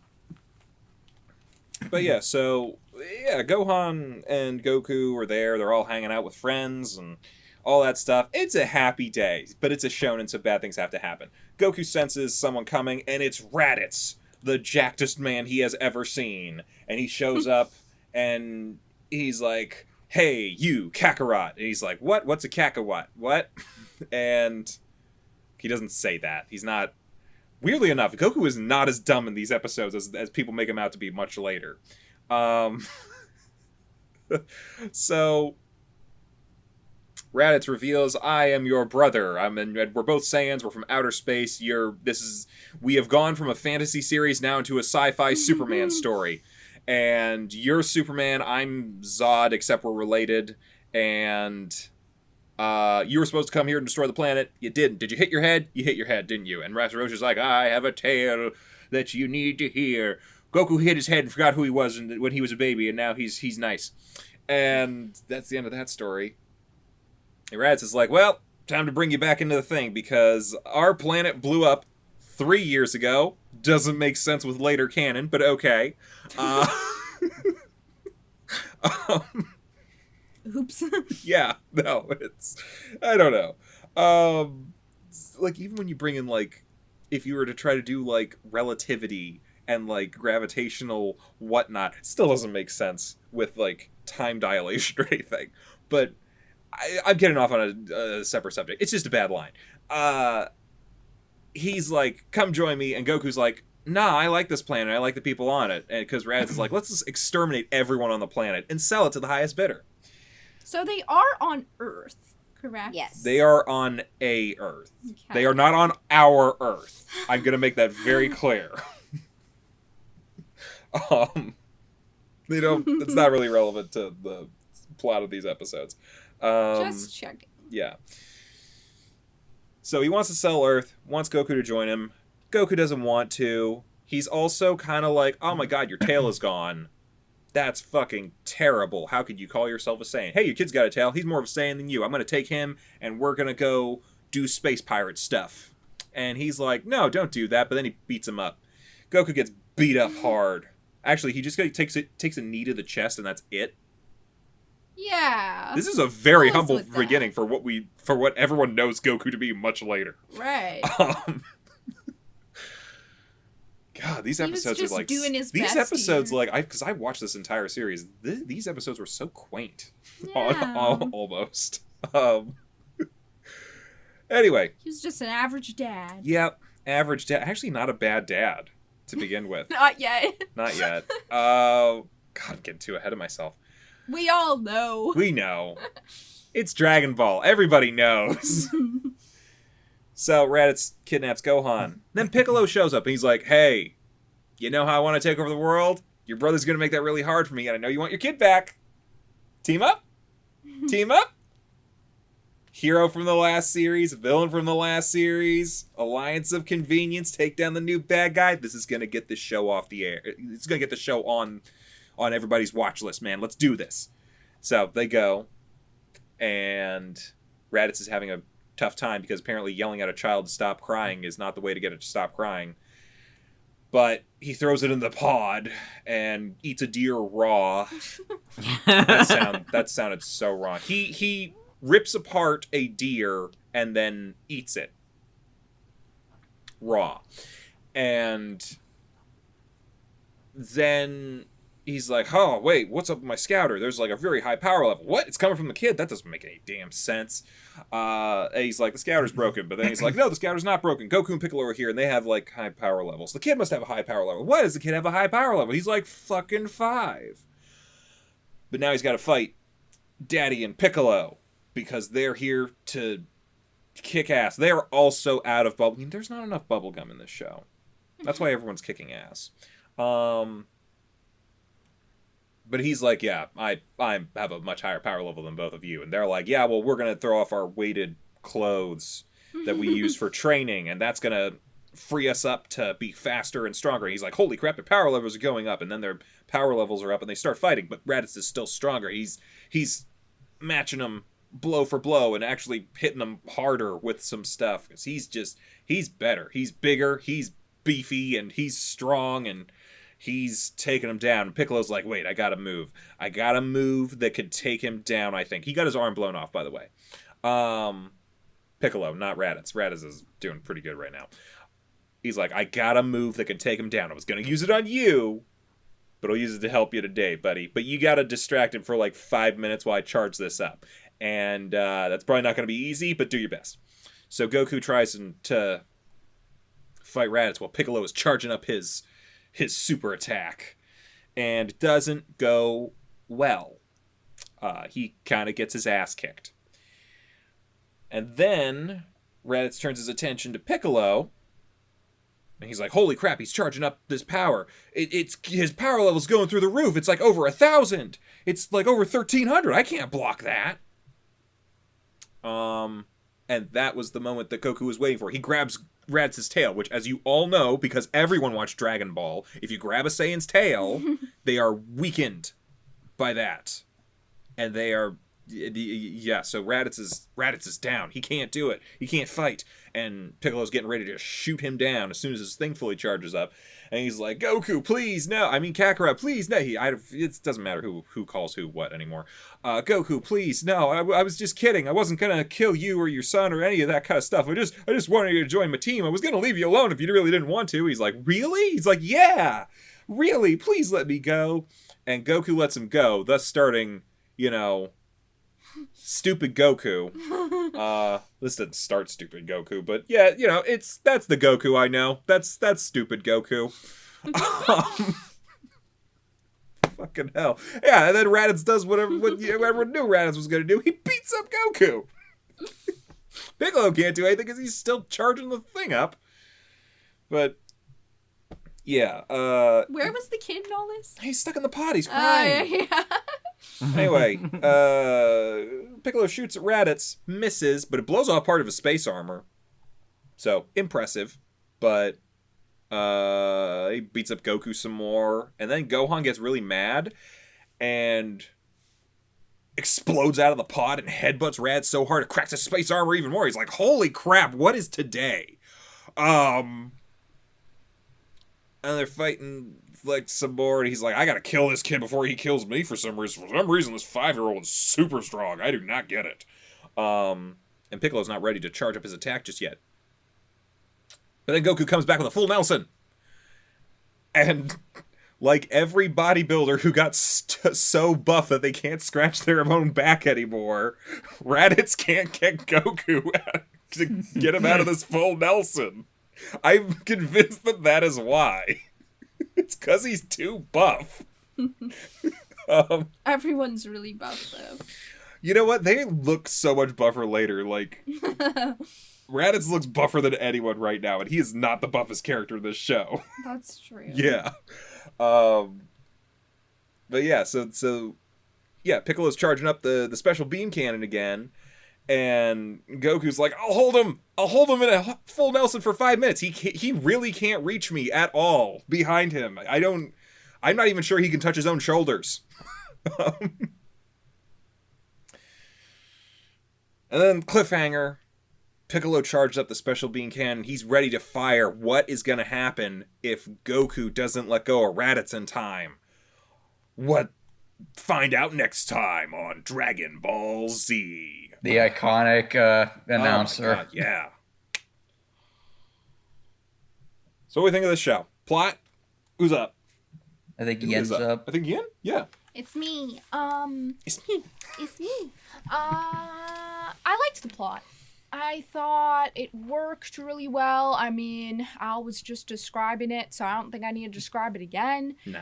But yeah, so, yeah, Gohan and Goku are there. They're all hanging out with friends and all that stuff. It's a happy day, but it's a shonen, so bad things have to happen. Goku senses someone coming, and it's Raditz, the jackedest man he has ever seen. And he shows up, and he's like, hey, you, Kakarot. And he's like, what? What's a Kakarot? What? And he doesn't say that. He's not... Weirdly enough, Goku is not as dumb in these episodes as people make him out to be much later. So... Raditz reveals, I am your brother. We're both Saiyans. We're from outer space. We have gone from a fantasy series now into a sci-fi Superman story. And you're Superman, I'm Zod, except we're related. And you were supposed to come here and destroy the planet. You didn't. Did you hit your head? You hit your head, didn't you? And Rasaroshi's like, I have a tale that you need to hear. Goku hit his head and forgot who he was when he was a baby, and now he's nice. And that's the end of that story. And Raditz is like, well, time to bring you back into the thing, because our planet blew up 3 years ago. Doesn't make sense with later canon, but okay. Oops. Yeah, no, I don't know. Like, even when you bring in, like, if you were to try to do, like, relativity and, like, gravitational whatnot, it still doesn't make sense with, like, time dilation or anything. But I'm getting off on a separate subject. It's just a bad line. He's like, come join me, and Goku's like, nah, I like this planet, I like the people on it. And because Raditz is like, let's just exterminate everyone on the planet and sell it to the highest bidder. So they are on Earth, correct? Yes. They are on a Earth. Okay. They are not on our Earth. I'm going to make that very clear. They don't. It's not really relevant to the plot of these episodes. Just checking. Yeah. So he wants to sell Earth, wants Goku to join him. Goku doesn't want to. He's also kind of like, oh my god, your tail is gone. That's fucking terrible. How could you call yourself a Saiyan? Hey, your kid's got a tail. He's more of a Saiyan than you. I'm going to take him, and we're going to go do space pirate stuff. And he's like, no, don't do that. But then he beats him up. Goku gets beat up hard. Actually, he just takes a knee to the chest, and that's it. Yeah. This is a very Goes humble with that. beginning for what everyone knows Goku to be much later. Right. God, these He was episodes just are like doing his these best episodes here. because I watched this entire series. These episodes were so quaint, Yeah. almost. Anyway, He was just an average dad. yep, average dad. Actually, not a bad dad to begin with. Not yet. Not yet. God, I'm getting too ahead of myself. We all know. We know. It's Dragon Ball. Everybody knows. So Raditz kidnaps Gohan. Then Piccolo shows up and he's like, hey, you know how I want to take over the world? Your brother's going to make that really hard for me, and I know you want your kid back. Team up? Team up? Hero from the last series, villain from the last series, alliance of convenience, take down the new bad guy. This is going to get this show off the air. It's going to get the show on everybody's watch list, man. Let's do this. So they go, and Raditz is having a tough time because apparently yelling at a child to stop crying is not the way to get it to stop crying. But he throws it in the pod and eats a deer raw. That sounded so wrong. He rips apart a deer and then eats it raw. And then he's like, oh, wait, what's up with my scouter? There's like a very high power level. What? It's coming from the kid? That doesn't make any damn sense. And he's like, the scouter's broken. But then he's like, no, the scouter's not broken. Goku and Piccolo are here, and they have like high power levels. The kid must have a high power level. Why does the kid have a high power level? He's like fucking 5. But now he's got to fight Daddy and Piccolo because they're here to kick ass. They are also out of bubble. I mean, there's not enough bubblegum in this show. That's why everyone's kicking ass. But he's like, yeah, I have a much higher power level than both of you. And they're like, yeah, well, we're going to throw off our weighted clothes that we use for training, and that's going to free us up to be faster and stronger. And he's like, holy crap, their power levels are going up. And then their power levels are up, and they start fighting. But Raditz is still stronger. He's matching them blow for blow and actually hitting them harder with some stuff. Because he's better. He's bigger, he's beefy, and he's strong, and he's taking him down. And Piccolo's like, wait, I gotta move. I got a move that could take him down, I think. He got his arm blown off, by the way. Piccolo, not Raditz. Raditz is doing pretty good right now. He's like, I got a move that can take him down. I was gonna use it on you, but I'll use it to help you today, buddy. But you gotta distract him for like 5 minutes while I charge this up. And that's probably not gonna be easy, but do your best. So Goku tries to fight Raditz while Piccolo is charging up his super attack. And it doesn't go well. He kind of gets his ass kicked. And then Raditz turns his attention to Piccolo. And he's like, holy crap, he's charging up this power. It's his power level's going through the roof. It's like over 1,000. It's like over 1,300. I can't block that. And that was the moment that Goku was waiting for. He grabs Raditz's tail, which, as you all know, because everyone watched Dragon Ball, if you grab a Saiyan's tail, they are weakened by that. And they are... Yeah, so Raditz is down. He can't do it. He can't fight. And Piccolo's getting ready to shoot him down as soon as his thing fully charges up. And he's like, Goku, please, no. I mean, Kakarot, please, no. It doesn't matter who calls who what anymore. Goku, please, no. I was just kidding. I wasn't going to kill you or your son or any of that kind of stuff. I just wanted you to join my team. I was going to leave you alone if you really didn't want to. He's like, really? He's like, yeah, really? Please let me go. And Goku lets him go, thus starting, stupid Goku. This didn't start stupid Goku, but yeah, that's the Goku I know. That's stupid Goku. Fucking hell. Yeah, and then Raditz does what everyone knew Raditz was gonna do. He beats up Goku. Piccolo can't do anything because he's still charging the thing up. But yeah. Where was the kid in all this? He's stuck in the pot. He's crying. Yeah. Anyway, Piccolo shoots at Raditz, misses, but it blows off part of his space armor. So, impressive. But he beats up Goku some more. And then Gohan gets really mad and explodes out of the pod and headbutts Raditz so hard it cracks his space armor even more. He's like, holy crap, what is today? And they're fighting like some more, and he's like, I gotta kill this kid before he kills me for some reason. For some reason, this 5-year-old is super strong. I do not get it. And Piccolo's not ready to charge up his attack just yet. But then Goku comes back with a full Nelson. And like every bodybuilder who got so buff that they can't scratch their own back anymore, Raditz can't get Goku to get him out of this full Nelson. I'm convinced that is why. It's because he's too buff. Everyone's really buff, though. You know what? They look so much buffer later. Like, Raditz looks buffer than anyone right now, and he is not the buffest character in this show. That's true. Yeah. But yeah, so yeah, Piccolo's charging up the special beam cannon again. And Goku's like, I'll hold him in a full Nelson for 5 minutes. He really can't reach me at all behind him. I'm not even sure he can touch his own shoulders. And then cliffhanger, Piccolo charged up the special beam cannon. He's ready to fire. What is going to happen if Goku doesn't let go of Raditz in time? Find out next time on Dragon Ball Z. The iconic announcer. Oh my God, yeah. So what do we think of this show? Plot? Who's up? I think Yen's up. I think Yin? Yeah. It's me. It's me. It's me. I liked the plot. I thought it worked really well. I mean, Al was just describing it, so I don't think I need to describe it again. Nah.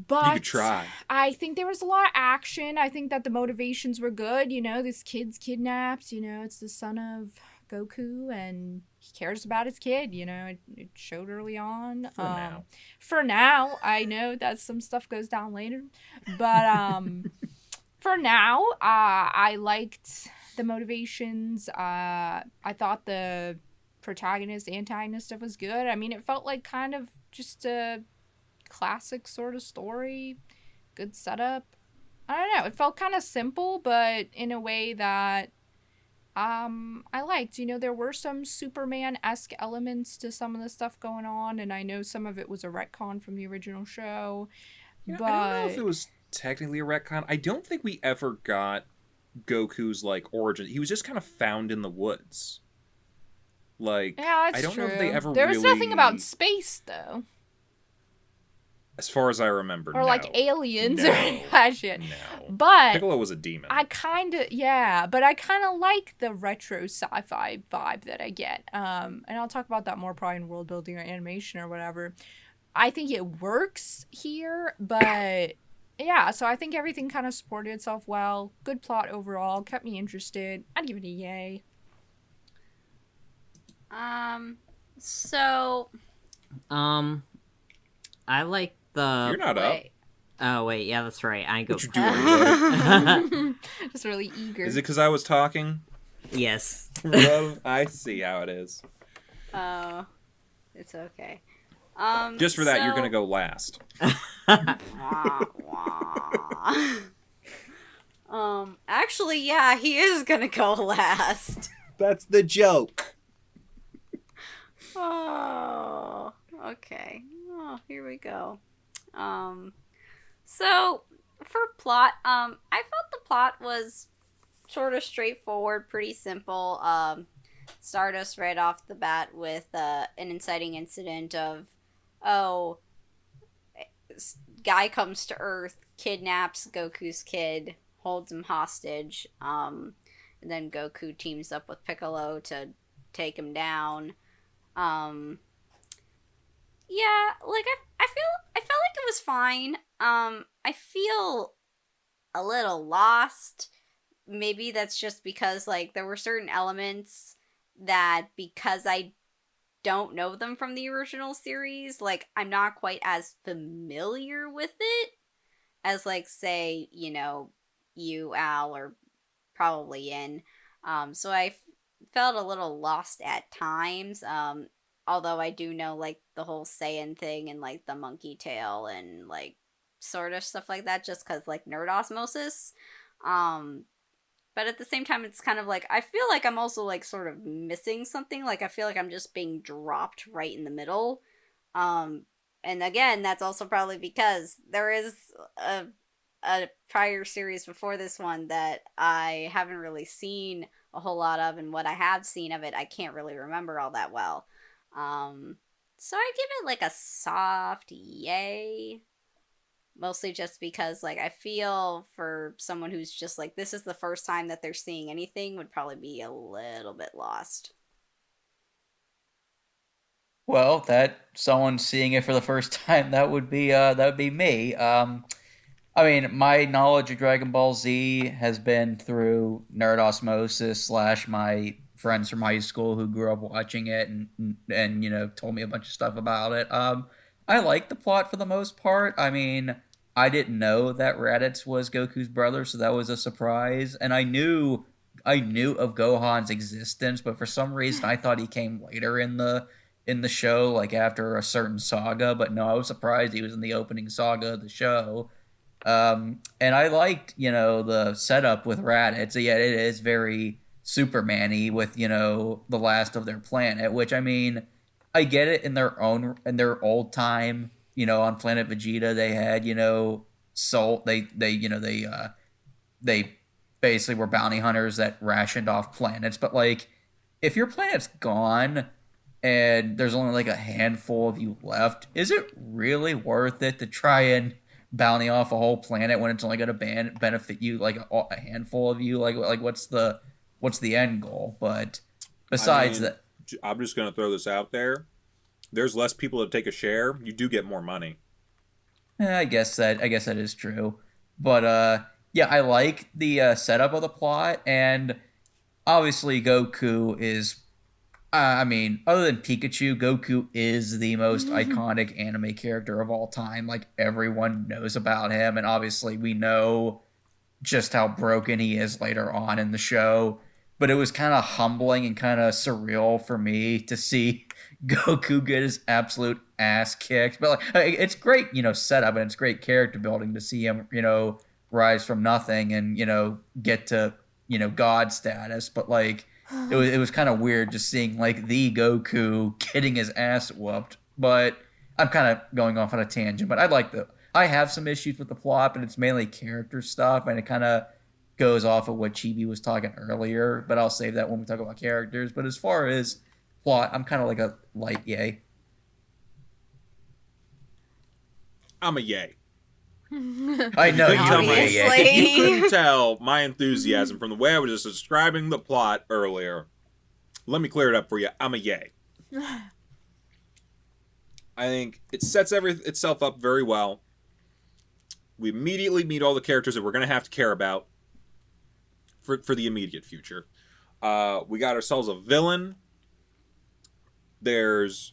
But you could try. I think there was a lot of action. I think that the motivations were good. This kid's kidnapped. It's the son of Goku, and he cares about his kid. It showed early on. For now, I know that some stuff goes down later, but for now, I liked the motivations. I thought the protagonist, antagonist stuff was good. I mean, it felt like kind of just a classic sort of story, good setup. I don't know, it felt kind of simple, but in a way that I liked. There were some Superman-esque elements to some of the stuff going on, and I know some of it was a retcon from the original show. But I don't know if it was technically a retcon. I don't think we ever got Goku's origin. He was just kind of found in the woods. Yeah, that's I don't true. know if they ever there was nothing about space, though. As far as I remember, or no. like aliens No. or any of that shit. No. But Piccolo was a demon. I kind of like the retro sci-fi vibe that I get. And I'll talk about that more probably in world building or animation or whatever. I think it works here, but yeah, so I think everything kind of supported itself well. Good plot overall, kept me interested. I'd give it a yay. So I like the. You're not wait. Oh wait, yeah, that's right. I go. What you doing? Just really eager. Is it because I was talking? Yes. Well, I see how it is. Oh, it's okay. Just for that, you're gonna go last. Wah, wah. Actually, yeah, he is gonna go last. That's the joke. Oh, okay. Oh, here we go. So for plot, I felt the plot was sort of straightforward, pretty simple. Stardust right off the bat with an inciting incident of, guy comes to Earth, kidnaps Goku's kid, holds him hostage, and then Goku teams up with Piccolo to take him down. Yeah, like I felt like it was fine. I feel a little lost. Maybe that's just because like there were certain elements that, because I don't know them from the original series, like I'm not quite as familiar with it as like say, you, Al, or probably Yin. So I felt a little lost at times. Although I do know, like, the whole Saiyan thing and, like, the monkey tail and, like, sort of stuff like that just because, like, nerd osmosis. But at the same time, it's kind of like, I feel like I'm also, like, sort of missing something. Like, I feel like I'm just being dropped right in the middle. And again, that's also probably because there is a prior series before this one that I haven't really seen a whole lot of, and what I have seen of it, I can't really remember all that well. So I give it like a soft yay. Mostly just because, like, I feel for someone who's just like, this is the first time that they're seeing anything, would probably be a little bit lost. Well, that someone seeing it for the first time, that would be me. I mean, my knowledge of Dragon Ball Z has been through nerd osmosis / my friends from high school who grew up watching it and told me a bunch of stuff about it. I like the plot for the most part. I mean, I didn't know that Raditz was Goku's brother, so that was a surprise. And I knew of Gohan's existence, but for some reason I thought he came later in the show, like after a certain saga. But no, I was surprised he was in the opening saga of the show. And I liked, the setup with Raditz. Yeah, it is very Superman-y with, the last of their planet, which, I mean, I get it in their old time, on Planet Vegeta, they had, soul, they basically were bounty hunters that rationed off planets. But, like, if your planet's gone and there's only, like, a handful of you left, is it really worth it to try and bounty off a whole planet when it's only going to benefit you, like, a handful of you? Like, what's the end goal? But besides that, I'm just going to throw this out there. There's less people to take a share. You do get more money. I guess that is true. But yeah, I like the setup of the plot, and obviously Goku is. I mean, other than Pikachu, Goku is the most iconic anime character of all time. Like, everyone knows about him, and obviously we know just how broken he is later on in the show. But it was kind of humbling and kind of surreal for me to see Goku get his absolute ass kicked. But like, it's great, setup, and it's great character building to see him, rise from nothing and, get to, God status. But like, it was kind of weird just seeing like the Goku getting his ass whooped. But I'm kind of going off on a tangent. But I have some issues with the plot, but it's mainly character stuff, and it kind of goes off of what Chibi was talking earlier, but I'll save that when we talk about characters. But as far as plot, I'm kind of like a light yay. I'm a yay. I know you Obviously. You couldn't tell my enthusiasm from the way I was just describing the plot earlier. Let me clear it up for you. I'm a yay. I think it sets itself up very well. We immediately meet all the characters that we're going to have to care about for the immediate future. We got ourselves a villain. This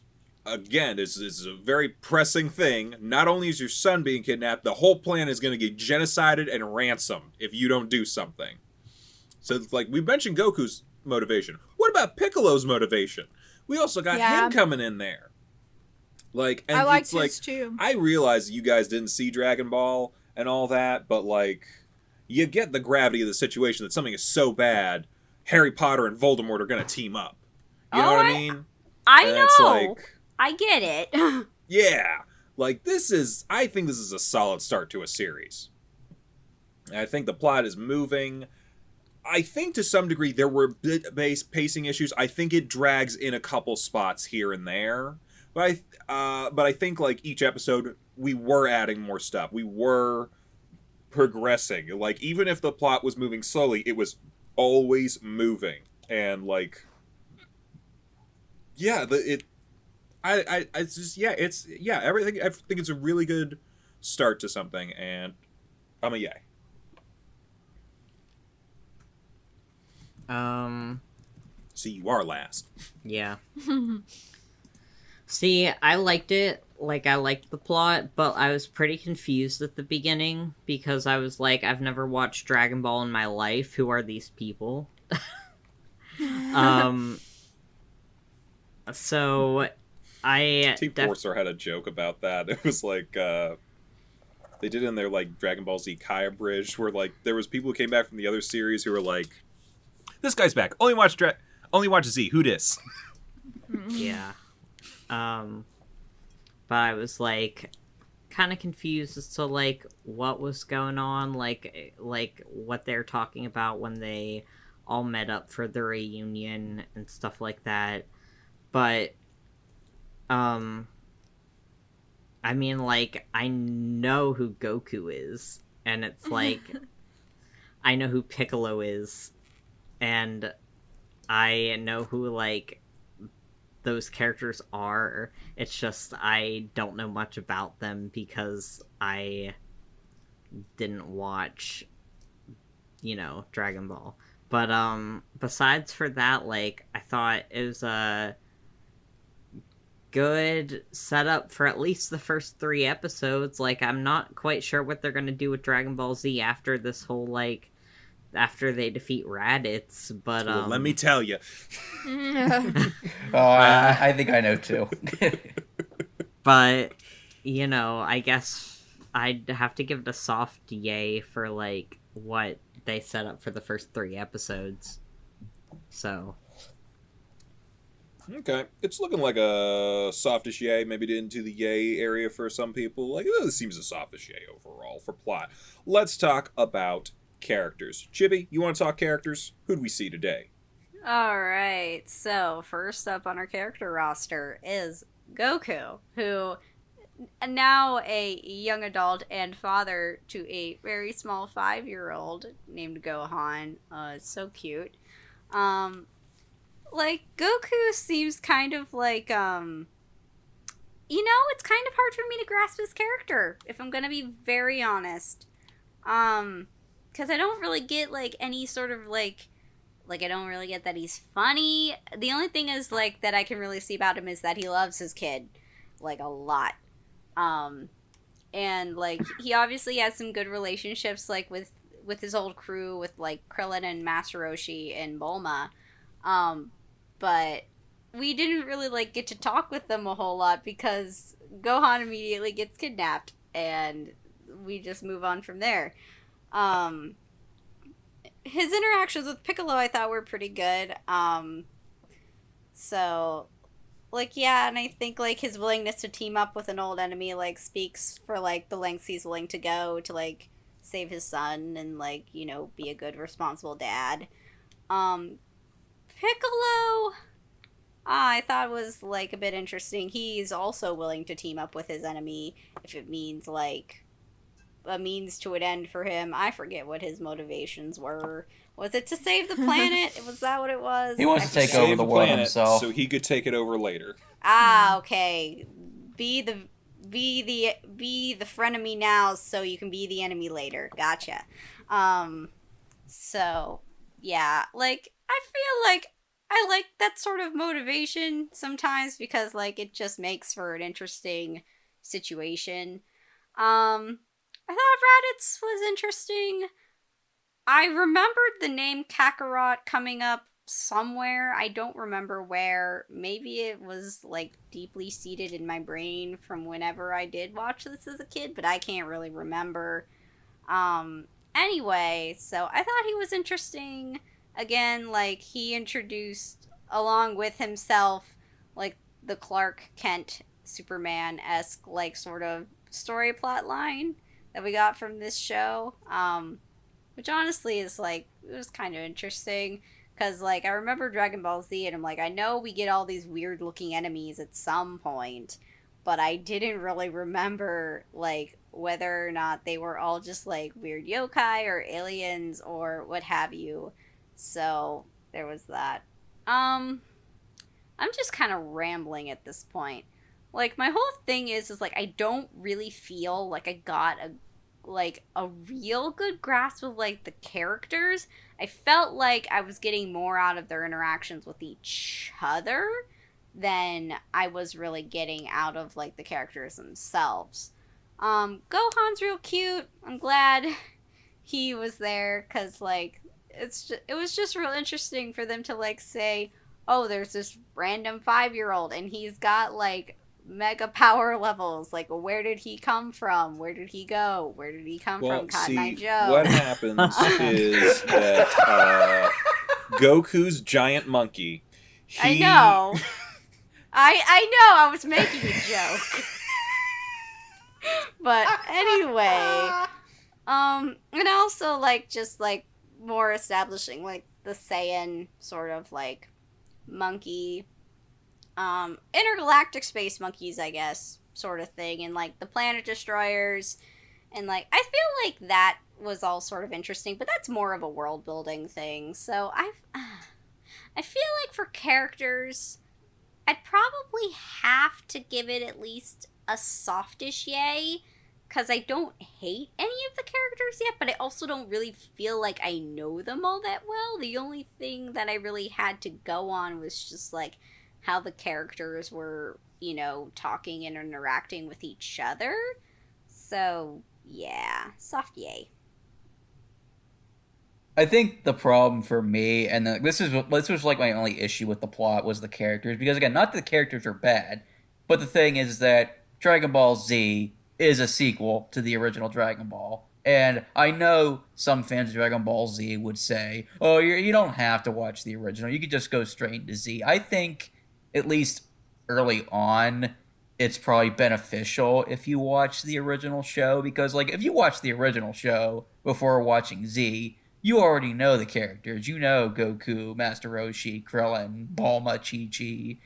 is a very pressing thing. Not only is your son being kidnapped, the whole plan is going to get genocided and ransomed if you don't do something. So, like, we mentioned Goku's motivation. What about Piccolo's motivation? We also got him coming in there. Like, and I liked it's like, his too. I realize you guys didn't see Dragon Ball and all that, but, like, you get the gravity of the situation that something is so bad, Harry Potter and Voldemort are going to team up. You know what I mean? I And know. it's like, I get it. yeah. Like, I think this is a solid start to a series. And I think the plot is moving. I think to some degree there were pacing issues. I think it drags in a couple spots here and there. But I think, like, each episode, we were adding more stuff. We were progressing. Like, even if the plot was moving slowly, it was always moving. And, like, yeah, everything. I think it's a really good start to something, and I'm a yay. See, you are last. Yeah. See, I liked it. Like, I liked the plot, but I was pretty confused at the beginning because I was like, I've never watched Dragon Ball in my life. Who are these people? So Team Forcer had a joke about that. It was like they did in their, like, Dragon Ball Z Kaya Bridge, where, like, there was people who came back from the other series who were like, "This guy's back. Only watch Z. Who dis?" Yeah. But I was, like, kind of confused as to, like, what was going on, like what they're talking about when they all met up for the reunion and stuff like that. But, I mean, like, I know who Goku is, and it's like, I know who Piccolo is, and I know who, like, those characters are. It's just I don't know much about them because I didn't watch, Dragon Ball. But besides for that, like, I thought it was a good setup for at least the first 3 episodes. Like, I'm not quite sure what they're gonna do with Dragon Ball Z after this whole, like, after they defeat Raditz, but Well, let me tell you. I think I know too. But, I guess I'd have to give it a soft yay for, like, what they set up for the first 3 episodes. So. Okay. It's looking like a softish yay, maybe into the yay area for some people. Like, this seems a softish yay overall for plot. Let's talk about characters. Chibi, you want to talk characters? Who'd we see today? Alright, so first up on our character roster is Goku, who now a young adult and father to a very small 5-year-old named Gohan. It's so cute. Like, Goku seems kind of like, it's kind of hard for me to grasp his character, if I'm gonna be very honest. Because I don't really get, like, any sort of, like, I don't really get that he's funny. The only thing is, like, that I can really see about him is that he loves his kid, like, a lot. And, like, he obviously has some good relationships, like, with his old crew, with, like, Krillin and Master Roshi and Bulma. But we didn't really, like, get to talk with them a whole lot because Gohan immediately gets kidnapped, and we just move on from there. His interactions with Piccolo I thought were pretty good. So, like, yeah, and I think, like, his willingness to team up with an old enemy, like, speaks for, like, the lengths he's willing to go to, like, save his son and, like, be a good, responsible dad. Piccolo, I thought was like a bit interesting. He's also willing to team up with his enemy if it means like a means to an end for him. I forget what his motivations were. Was it to save the planet? Was that what it was? He wants to take over the world himself, so he could take it over later. Ah, okay. Be the frenemy now, so you can be the enemy later. Gotcha. So yeah, like I feel like I like that sort of motivation sometimes because like it just makes for an interesting situation. I thought Raditz was interesting. I remembered the name Kakarot coming up somewhere. I don't remember where. Maybe it was like deeply seated in my brain from whenever I did watch this as a kid, but I can't really remember. Anyway, so I thought he was interesting. Again, like he introduced along with himself like the Clark Kent Superman-esque like sort of story plot line that we got from this show. Which honestly is like, it was kind of interesting. Because, like, I remember Dragon Ball Z, and I'm like, I know we get all these weird-looking enemies at some point, but I didn't really remember, like, whether or not they were all just, like, weird yokai or aliens or what have you. So, there was that. I'm just kind of rambling at this point. Like, my whole thing is like, I don't really feel like I got a real good grasp of like the characters. I felt like I was getting more out of their interactions with each other than I was really getting out of like the characters themselves. Gohan's real cute. I'm glad he was there because like it was just real interesting for them to like say, oh, there's this random 5-year-old and he's got like mega power levels. Like, where did he come from? Where did he go? Where did he come from? Cotton Eye Joe. What happens is that Goku's giant monkey. I know. I know. I was making a joke. But anyway, and also like just like more establishing like the Saiyan sort of like monkey. Intergalactic space monkeys, I guess, sort of thing, and like the planet destroyers, and like I feel like that was all sort of interesting, but that's more of a world building thing. So I feel like for characters, I'd probably have to give it at least a softish yay, because I don't hate any of the characters yet, but I also don't really feel like I know them all that well. The only thing that I really had to go on was just like how the characters were, you know, talking and interacting with each other. So, yeah, soft yay. I think the problem for me, and this was like my only issue with the plot, was the characters. Because again, not that the characters are bad, but the thing is that Dragon Ball Z is a sequel to the original Dragon Ball. And I know some fans of Dragon Ball Z would say, oh, you don't have to watch the original. You could just go straight into Z. I think, at least early on, it's probably beneficial if you watch the original show, because like if you watch the original show before watching Z, you already know the characters. You know Goku, Master Roshi, Krillin, Bulma, Chi-Chi,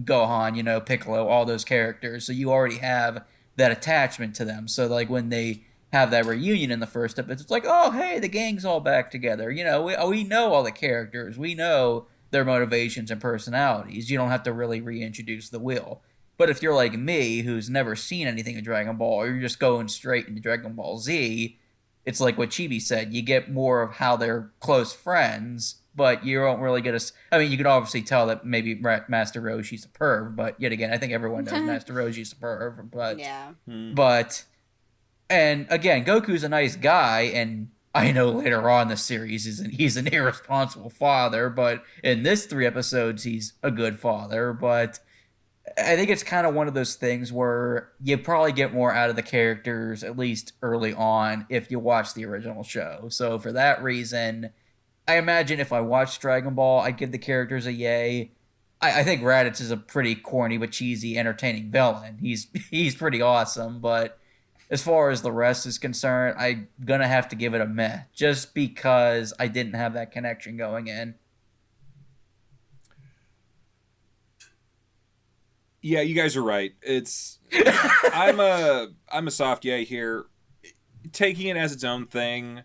Gohan, you know, Piccolo, all those characters. So you already have that attachment to them. So like when they have that reunion in the first episode, it's like, oh hey, the gang's all back together. You know, we know all the characters. We know their motivations and personalities. You don't have to really reintroduce the wheel. But if you're like me, who's never seen anything in Dragon Ball, or you're just going straight into Dragon Ball Z, it's like what Chibi said. You get more of how they're close friends, but you don't really get I mean, you can obviously tell that maybe Master Roshi's a perv, but yet again, I think everyone knows Master Roshi's a perv. But yeah. But and again, Goku's a nice guy, and I know later on in the series he's an irresponsible father, but in this 3 episodes he's a good father. But I think it's kind of one of those things where you probably get more out of the characters, at least early on, if you watch the original show. So for that reason, I imagine if I watched Dragon Ball, I'd give the characters a yay. I think Raditz is a pretty corny but cheesy, entertaining villain. He's pretty awesome, but as far as the rest is concerned, I'm gonna have to give it a meh, just because I didn't have that connection going in. Yeah, you guys are right. I'm a soft yay here. Taking it as its own thing.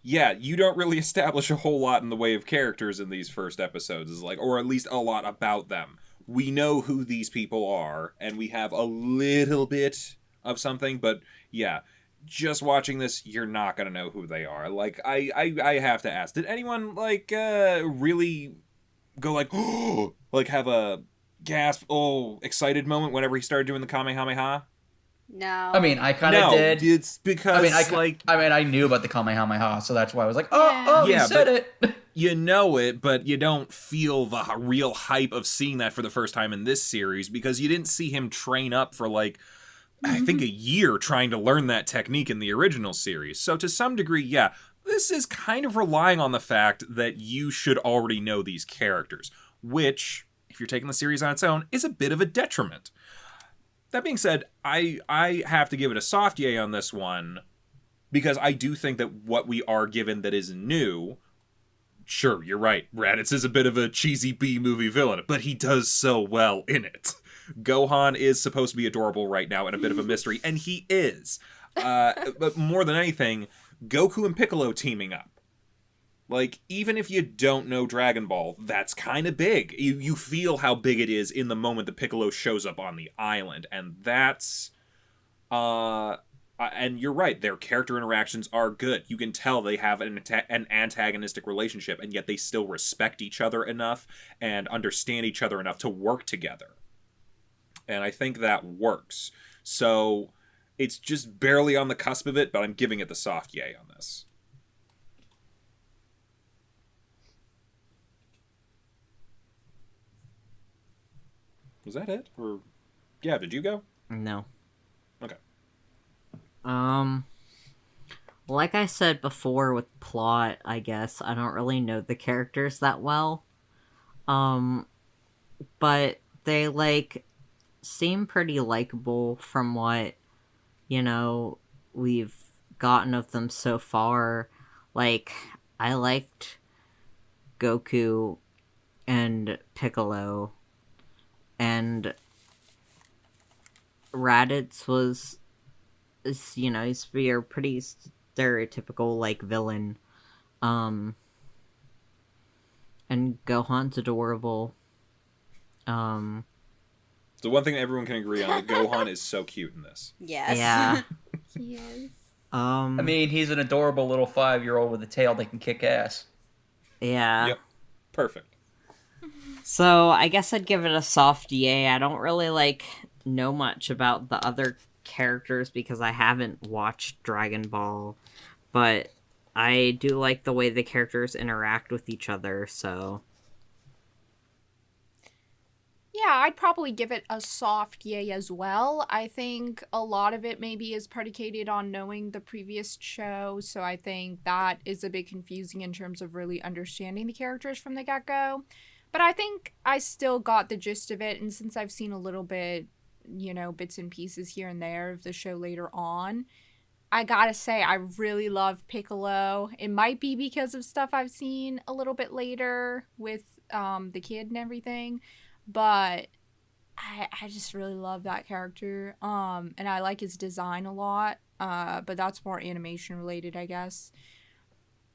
Yeah, you don't really establish a whole lot in the way of characters in these first episodes, or at least a lot about them. We know who these people are, and we have a little bit of something, but yeah, just watching this, you're not gonna know who they are. I have to ask, did anyone really go have a gasp, excited moment whenever he started doing the Kamehameha? No. I mean, I kind of No, did. it's because I knew about the Kamehameha, so that's why I was like, Yeah, he said it. you know it, but you don't feel the real hype of seeing that for the first time in this series because you didn't see him train up for I think a year trying to learn that technique in the original series. So to some degree, yeah, this is kind of relying on the fact that you should already know these characters, which, if you're taking the series on its own, is a bit of a detriment. That being said, I have to give it a soft yay on this one because I do think that what we are given that is new, sure, you're right, Raditz is a bit of a cheesy B-movie villain, but he does so well in it. Gohan is supposed to be adorable right now and a bit of a mystery, and he is. But more than anything, Goku and Piccolo teaming up. Even if you don't know Dragon Ball, that's kind of big. You feel how big it is in the moment that Piccolo shows up on the island, and that's... and you're right, their character interactions are good. You can tell they have an antagonistic relationship, and yet they still respect each other enough and understand each other enough to work together. And I think that works. So, it's just barely on the cusp of it, but I'm giving it the soft yay on this. Was that it? Or yeah, did you go? No. Okay. Like I said before with plot, I guess, I don't really know the characters that well. But they, seem pretty likable from what, we've gotten of them so far. I liked Goku and Piccolo, and Raditz he's your pretty stereotypical, villain. And Gohan's adorable. The one thing that everyone can agree on, that Gohan is so cute in this. Yes. Yeah. He is. I mean, he's an adorable little 5-year-old with a tail that can kick ass. Yeah. Yep. Perfect. So, I guess I'd give it a soft yay. I don't really, know much about the other characters because I haven't watched Dragon Ball, but I do like the way the characters interact with each other, so... Yeah, I'd probably give it a soft yay as well. I think a lot of it maybe is predicated on knowing the previous show, so I think that is a bit confusing in terms of really understanding the characters from the get-go. But I think I still got the gist of it, and since I've seen a little bit, bits and pieces here and there of the show later on, I gotta say, I really love Piccolo. It might be because of stuff I've seen a little bit later with the kid and everything, but I just really love that character. And I like his design a lot, but that's more animation related, I guess.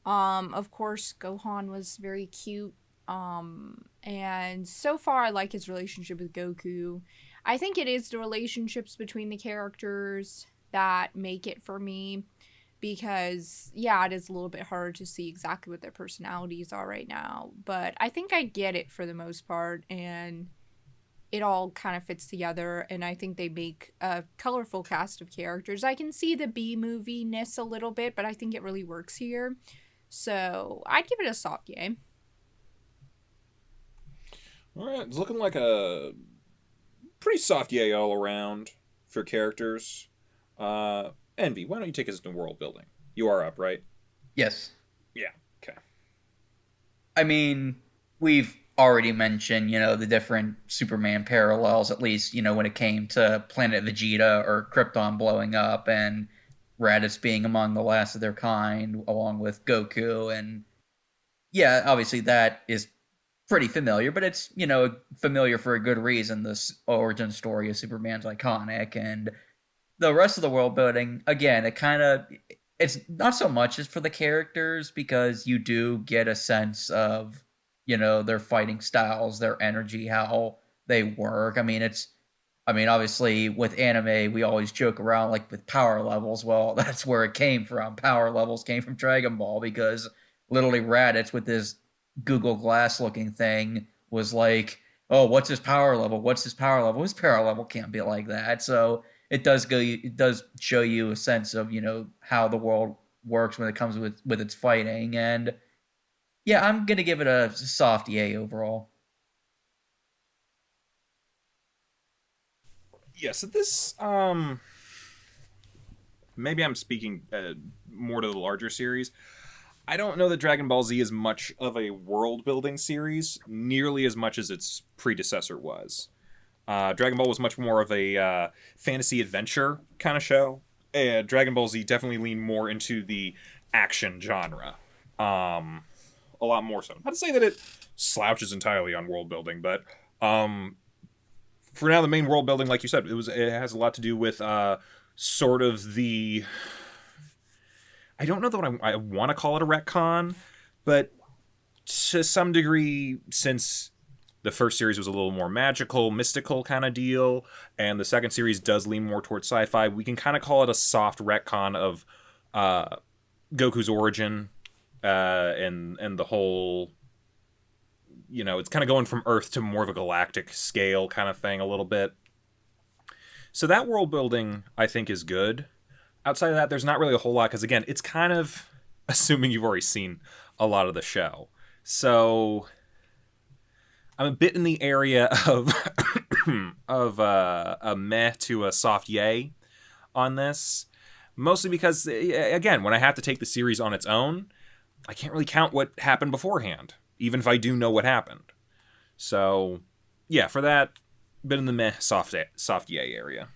Of course, Gohan was very cute. And so far I like his relationship with Goku. I think it is the relationships between the characters that make it for me, because yeah, it is a little bit harder to see exactly what their personalities are right now, but I think I get it for the most part, and it all kind of fits together, and I think they make a colorful cast of characters. I can see the B-movie-ness a little bit, but I think it really works here, so I'd give it a soft yay. Alright, it's looking like a pretty soft yay all around for characters. Envy, why don't you take us into world building? You are up, right? Yes. Yeah, okay. I mean, we've already mentioned, the different Superman parallels, at least, when it came to Planet Vegeta or Krypton blowing up and Raditz being among the last of their kind, along with Goku. And yeah, obviously that is pretty familiar, but it's, familiar for a good reason. This origin story of Superman's iconic, and the rest of the world building, again, it's not so much as for the characters, because you do get a sense of, their fighting styles, their energy, how they work. Obviously with anime, we always joke around like with power levels. Well, that's where it came from. Power levels came from Dragon Ball, because literally Raditz with his Google Glass looking thing was like, oh, what's his power level? What's his power level? His power level can't be like that. So it does show you a sense of, how the world works when it comes with its fighting. And yeah, I'm going to give it a soft yay overall. Yeah, so this, maybe I'm speaking more to the larger series. I don't know that Dragon Ball Z is much of a world-building series, nearly as much as its predecessor was. Dragon Ball was much more of a fantasy adventure kind of show, and Dragon Ball Z definitely leaned more into the action genre. A lot more so. Not to say that it slouches entirely on world-building, but for now, the main world building, like you said, it has a lot to do with sort of the... I don't know that I want to call it a retcon, but to some degree, since the first series was a little more magical, mystical kind of deal, and the second series does lean more towards sci-fi, we can kind of call it a soft retcon of Goku's origin and the whole... it's kind of going from Earth to more of a galactic scale kind of thing a little bit. So that world building, I think, is good. Outside of that, there's not really a whole lot, because, again, it's kind of assuming you've already seen a lot of the show. So I'm a bit in the area of a meh to a soft yay on this. Mostly because, again, when I have to take the series on its own, I can't really count what happened beforehand, even if I do know what happened. So, yeah, for that, bit in the meh, soft yay area.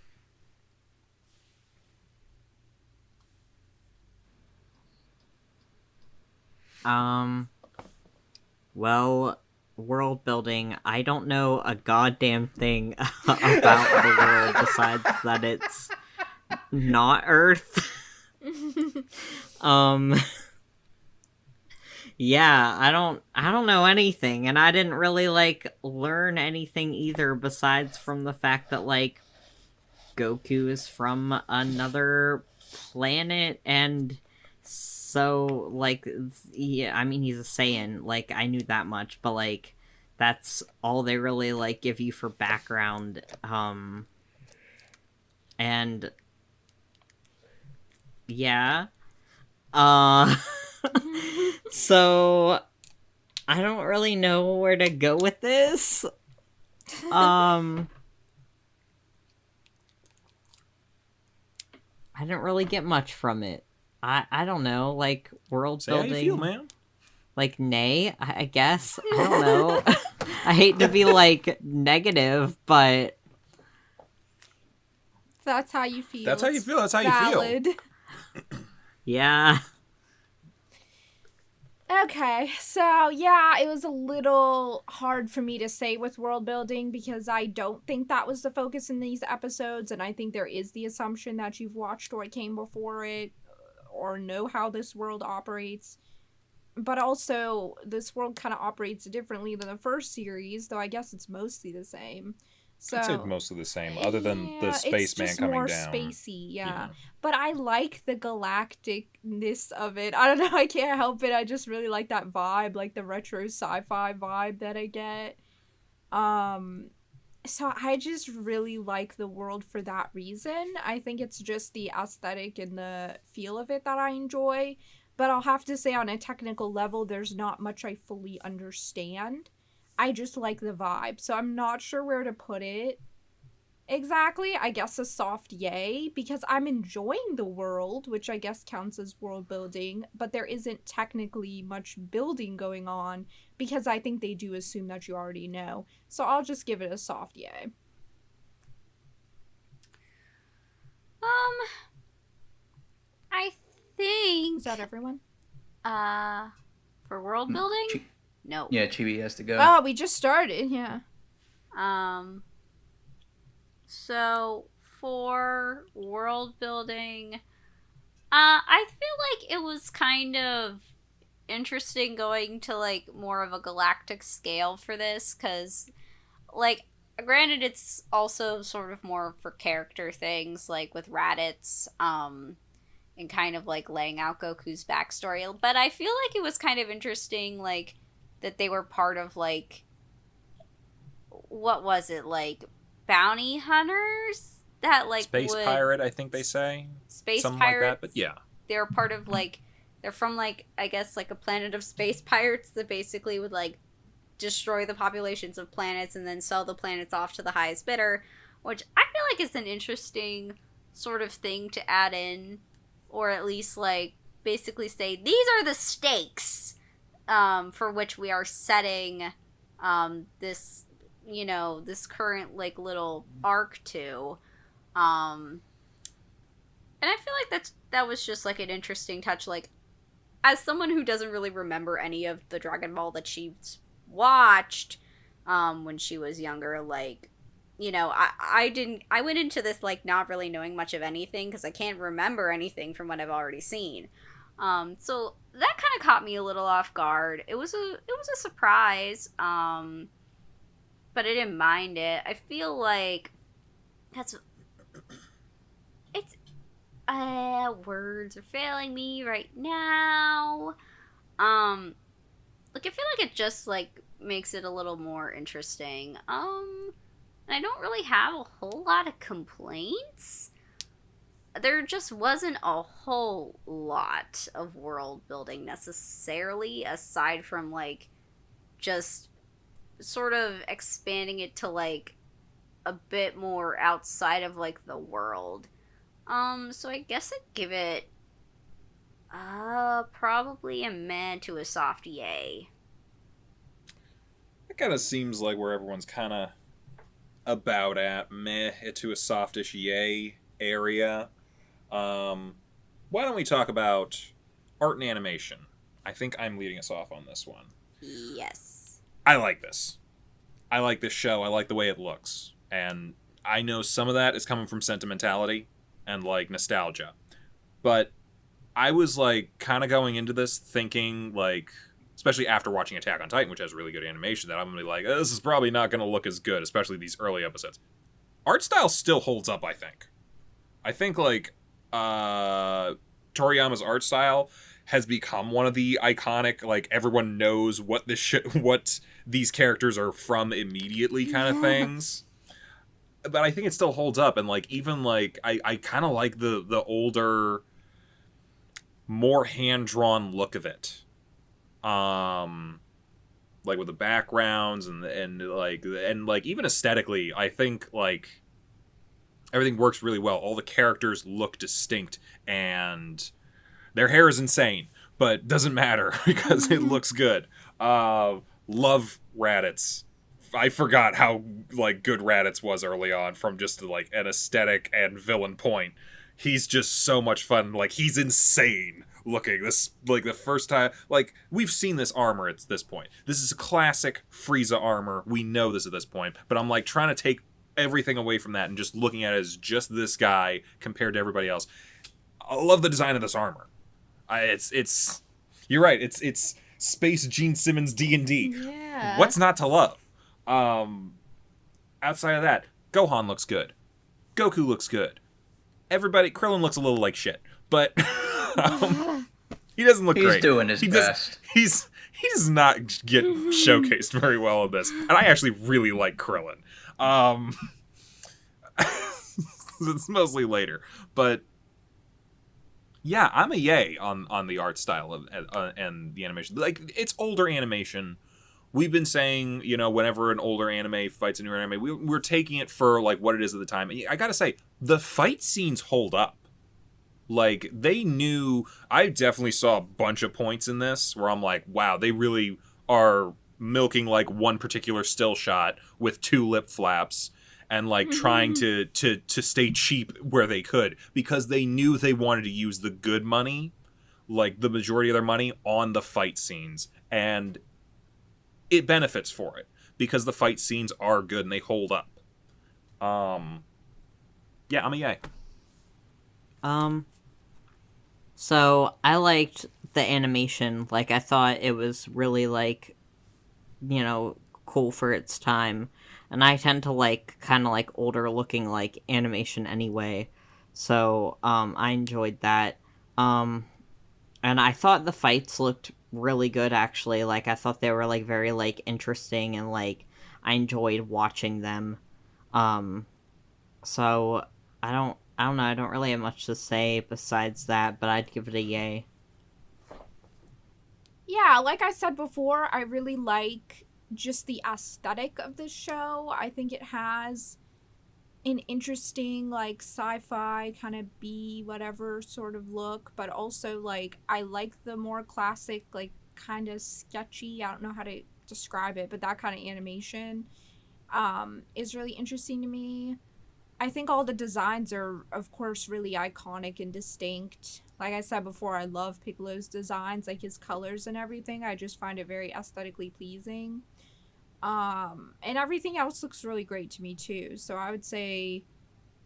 Well, world building, I don't know a goddamn thing about the world besides that it's not Earth. Yeah, I don't know anything, and I didn't really learn anything either besides from the fact that Goku is from another planet, and so yeah, he's a Saiyan, I knew that much, but that's all they really give you for background. And yeah. So I don't really know where to go with this. I didn't really get much from it. I don't know, world building. How you feel, man? Nay, I guess. I don't know. I hate to be negative, but That's how you feel. That's how you feel. That's how valid. You feel. Yeah. Okay, so yeah, it was a little hard for me to say with world building because I don't think that was the focus in these episodes, and I think there is the assumption that you've watched what came before it or know how this world operates. But also, this world kind of operates differently than the first series, though I guess it's mostly the same. So, I'd say mostly the same, other than the spaceman coming more down. Spacey, yeah. But I like the galacticness of it. I don't know, I can't help it. I just really like that vibe, the retro sci-fi vibe that I get. So I just really like the world for that reason. I think it's just the aesthetic and the feel of it that I enjoy. But I'll have to say on a technical level, there's not much I fully understand. I just like the vibe, so I'm not sure where to put it exactly. I guess a soft yay, because I'm enjoying the world, which I guess counts as world building, but there isn't technically much building going on, because I think they do assume that you already know. So I'll just give it a soft yay. I think... Is that everyone? For world building? No. Yeah, Chibi has to go. Oh, we just started. Yeah. So for world building, I feel like it was kind of interesting going to like more of a galactic scale for this, because like granted it's also sort of more for character things, like with Raditz, and kind of like laying out Goku's backstory, but I feel like it was kind of interesting, like that they were part of like, what was it, like bounty hunters that like Space pirate, I think they say. Space something pirates, like that, but yeah. They're part of like, they're from like, I guess like a planet of space pirates that basically would like destroy the populations of planets and then sell the planets off to the highest bidder, which I feel like is an interesting sort of thing to add in, or at least like basically say these are the stakes for which we are setting this, you know, this current like little arc to, and I feel like that was just like an interesting touch. Like, as someone who doesn't really remember any of the Dragon Ball that she's watched when she was younger, like, you know, I went into this like not really knowing much of anything because I can't remember anything from what I've already seen. So that kind of caught me a little off guard. It was a surprise, but I didn't mind it. I feel like it's words are failing me right now. Like I feel like it just like makes it a little more interesting. And I don't really have a whole lot of complaints. There just wasn't a whole lot of world building necessarily, aside from like just sort of expanding it to like a bit more outside of like the world. So I guess I'd give it probably a meh to a soft yay. It kind of seems like where everyone's kind of about at meh to a softish yay area. Why don't we talk about art and animation? I think I'm leading us off on this one. Yes. I like this. I like this show. I like the way it looks. And I know some of that is coming from sentimentality and like nostalgia. But I was like kind of going into this thinking like, especially after watching Attack on Titan, which has really good animation, that I'm going to be like, this is probably not going to look as good, especially these early episodes. Art style still holds up, I think. I think like Toriyama's art style has become one of the iconic, like everyone knows what this what these characters are from immediately kind of things. But I think it still holds up, and like even like I kind of like the older, more hand-drawn look of it. Like with the backgrounds and like even aesthetically, I think like everything works really well. All the characters look distinct, and their hair is insane, but doesn't matter because it looks good. Love Raditz. I forgot how like good Raditz was early on from just like an aesthetic and villain point. He's just so much fun. Like he's insane looking. This like the first time, like we've seen this armor at this point. This is classic Frieza armor. We know this at this point, but I'm like trying to take everything away from that and just looking at it as just this guy compared to everybody else. I love the design of this armor. It's you're right. It's Space Gene Simmons D&D. Yeah. What's not to love? Outside of that, Gohan looks good. Goku looks good. Everybody, Krillin looks a little like shit, but he doesn't look great. He's doing his best. He does not get showcased very well in this, and I actually really like Krillin. It's mostly later, but yeah, I'm a yay on the art style and the animation. Like it's older animation. We've been saying, you know, whenever an older anime fights a newer anime, we're taking it for like what it is at the time. I gotta say, the fight scenes hold up. Like they knew. I definitely saw a bunch of points in this where I'm like, wow, they really are milking like one particular still shot with 2 lip flaps and like trying to stay cheap where they could, because they knew they wanted to use the good money, like the majority of their money, on the fight scenes. And it benefits for it because the fight scenes are good and they hold up. Yeah, I'm a yay. So I liked the animation. Like, I thought it was really, like, you know, cool for its time. And I tend to like kind of like older looking like animation anyway. So I enjoyed that. And I thought the fights looked really good actually. Like, I thought they were like very like interesting, and like I enjoyed watching them. So I don't know, I don't really have much to say besides that, but I'd give it a yay. Yeah, like I said before, I really like just the aesthetic of this show. I think it has an interesting, like, sci-fi kind of B whatever sort of look, but also, like, I like the more classic, like, kind of sketchy, I don't know how to describe it, but that kind of animation is really interesting to me. I think all the designs are, of course, really iconic and distinct. Like I said before, I love Piccolo's designs, like his colors and everything. I just find it very aesthetically pleasing. And everything else looks really great to me too. So I would say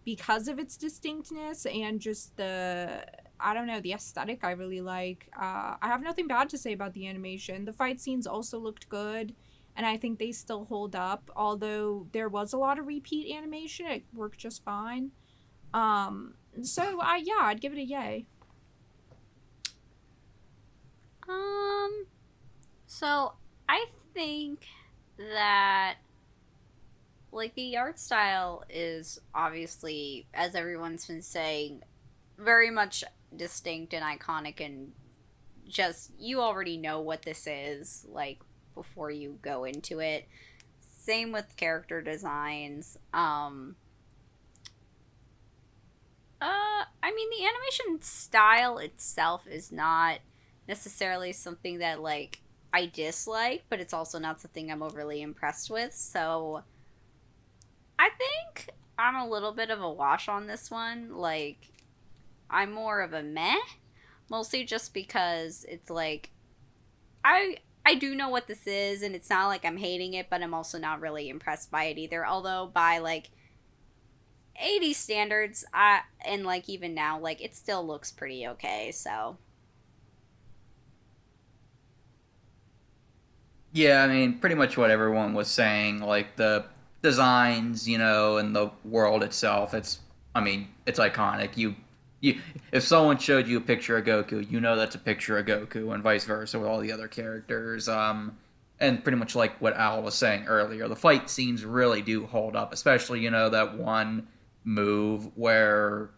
because of its distinctness and just the, I don't know, the aesthetic I really like, I have nothing bad to say about the animation. The fight scenes also looked good, and I think they still hold up, although there was a lot of repeat animation. It worked just fine. Yeah, I'd give it a yay. So I think that, like, the art style is obviously, as everyone's been saying, very much distinct and iconic, and just, you already know what this is, like, before you go into it. Same with character designs. I mean, the animation style itself is not necessarily something that, like, I dislike, but it's also not something I'm overly impressed with, so I think I'm a little bit of a wash on this one. Like, I'm more of a meh, mostly just because it's like, I do know what this is, and it's not like I'm hating it, but I'm also not really impressed by it either, although by, like, 80 standards, and, like, even now, like, it still looks pretty okay, so. Yeah, I mean, pretty much what everyone was saying, like the designs, and the world itself. I mean, it's iconic. If someone showed you a picture of Goku, you know that's a picture of Goku, and vice versa with all the other characters. And pretty much like what Al was saying earlier, the fight scenes really do hold up, especially that one move where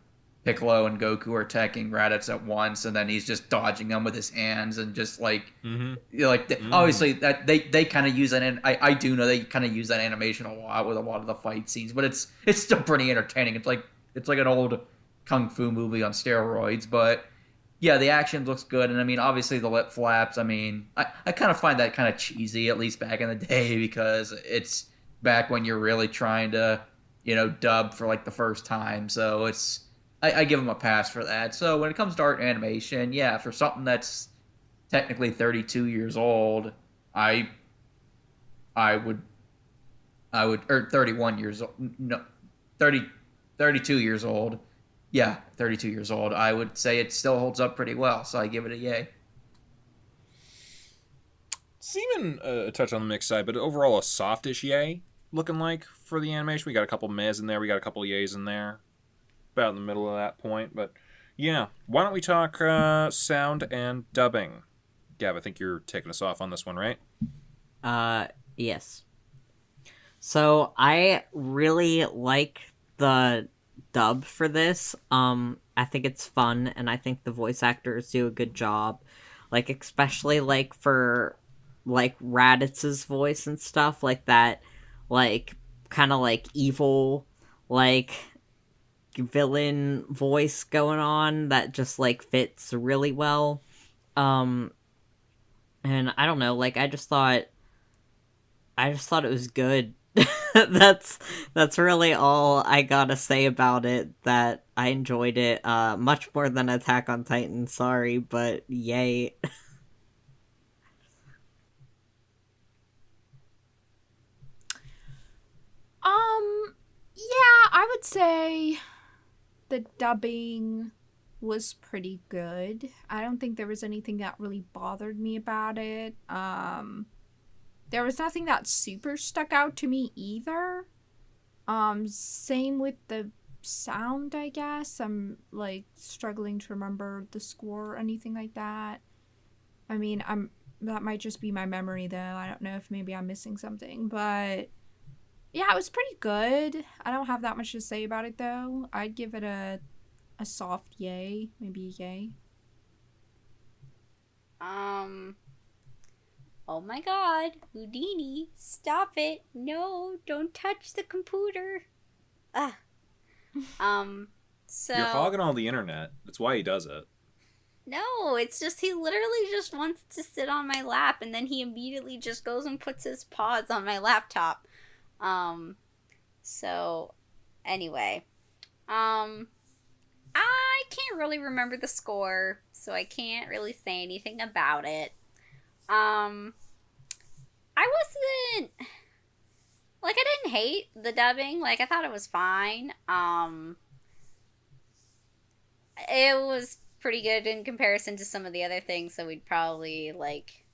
Piccolo and Goku are attacking Raditz at once, and then he's just dodging them with his hands, and just like, obviously that they kind of use that, and I do know they kind of use that animation a lot with a lot of the fight scenes, but it's still pretty entertaining. It's like an old kung fu movie on steroids, but yeah, the action looks good, and I mean, obviously the lip flaps. I mean, I kind of find that kind of cheesy, at least back in the day, because it's back when you're really trying to dub for like the first time, so I give them a pass for that. So when it comes to art and animation, yeah, for something that's technically 32 years old, I would, or 31 years old, no, 32 years old. Yeah, 32 years old. I would say it still holds up pretty well, so I give it a yay. It's even a touch on the mixed side, but overall a softish yay, looking like, for the animation. We got a couple mehs in there, we got a couple yays in there. About in the middle of that point, but yeah. Why don't we talk sound and dubbing? Gav, I think you're taking us off on this one, right? Yes. So I really like the dub for this. I think it's fun, and I think the voice actors do a good job. Like, especially like for like Raditz's voice and stuff like that, like kind of like evil, like villain voice going on that just like fits really well. And I don't know, like I just thought it was good. that's really all I gotta say about it. That I enjoyed it much more than Attack on Titan. Sorry, but yay. I would say the dubbing was pretty good. I don't think there was anything that really bothered me about it. There was nothing that super stuck out to me either. Same with the sound, I guess. I'm like struggling to remember the score or anything like that. I mean, that might just be my memory though. I don't know if maybe I'm missing something, but yeah, it was pretty good. I don't have that much to say about it though. I'd give it a soft yay, maybe a yay. Oh my god, Houdini, stop it. No, don't touch the computer. So You're hogging on the internet. That's why he does it. No, it's just he literally just wants to sit on my lap and then he immediately just goes and puts his paws on my laptop. So anyway, I can't really remember the score, so I can't really say anything about it. I wasn't like, I didn't hate the dubbing. Like, I thought it was fine. It was pretty good in comparison to some of the other things that we'd probably like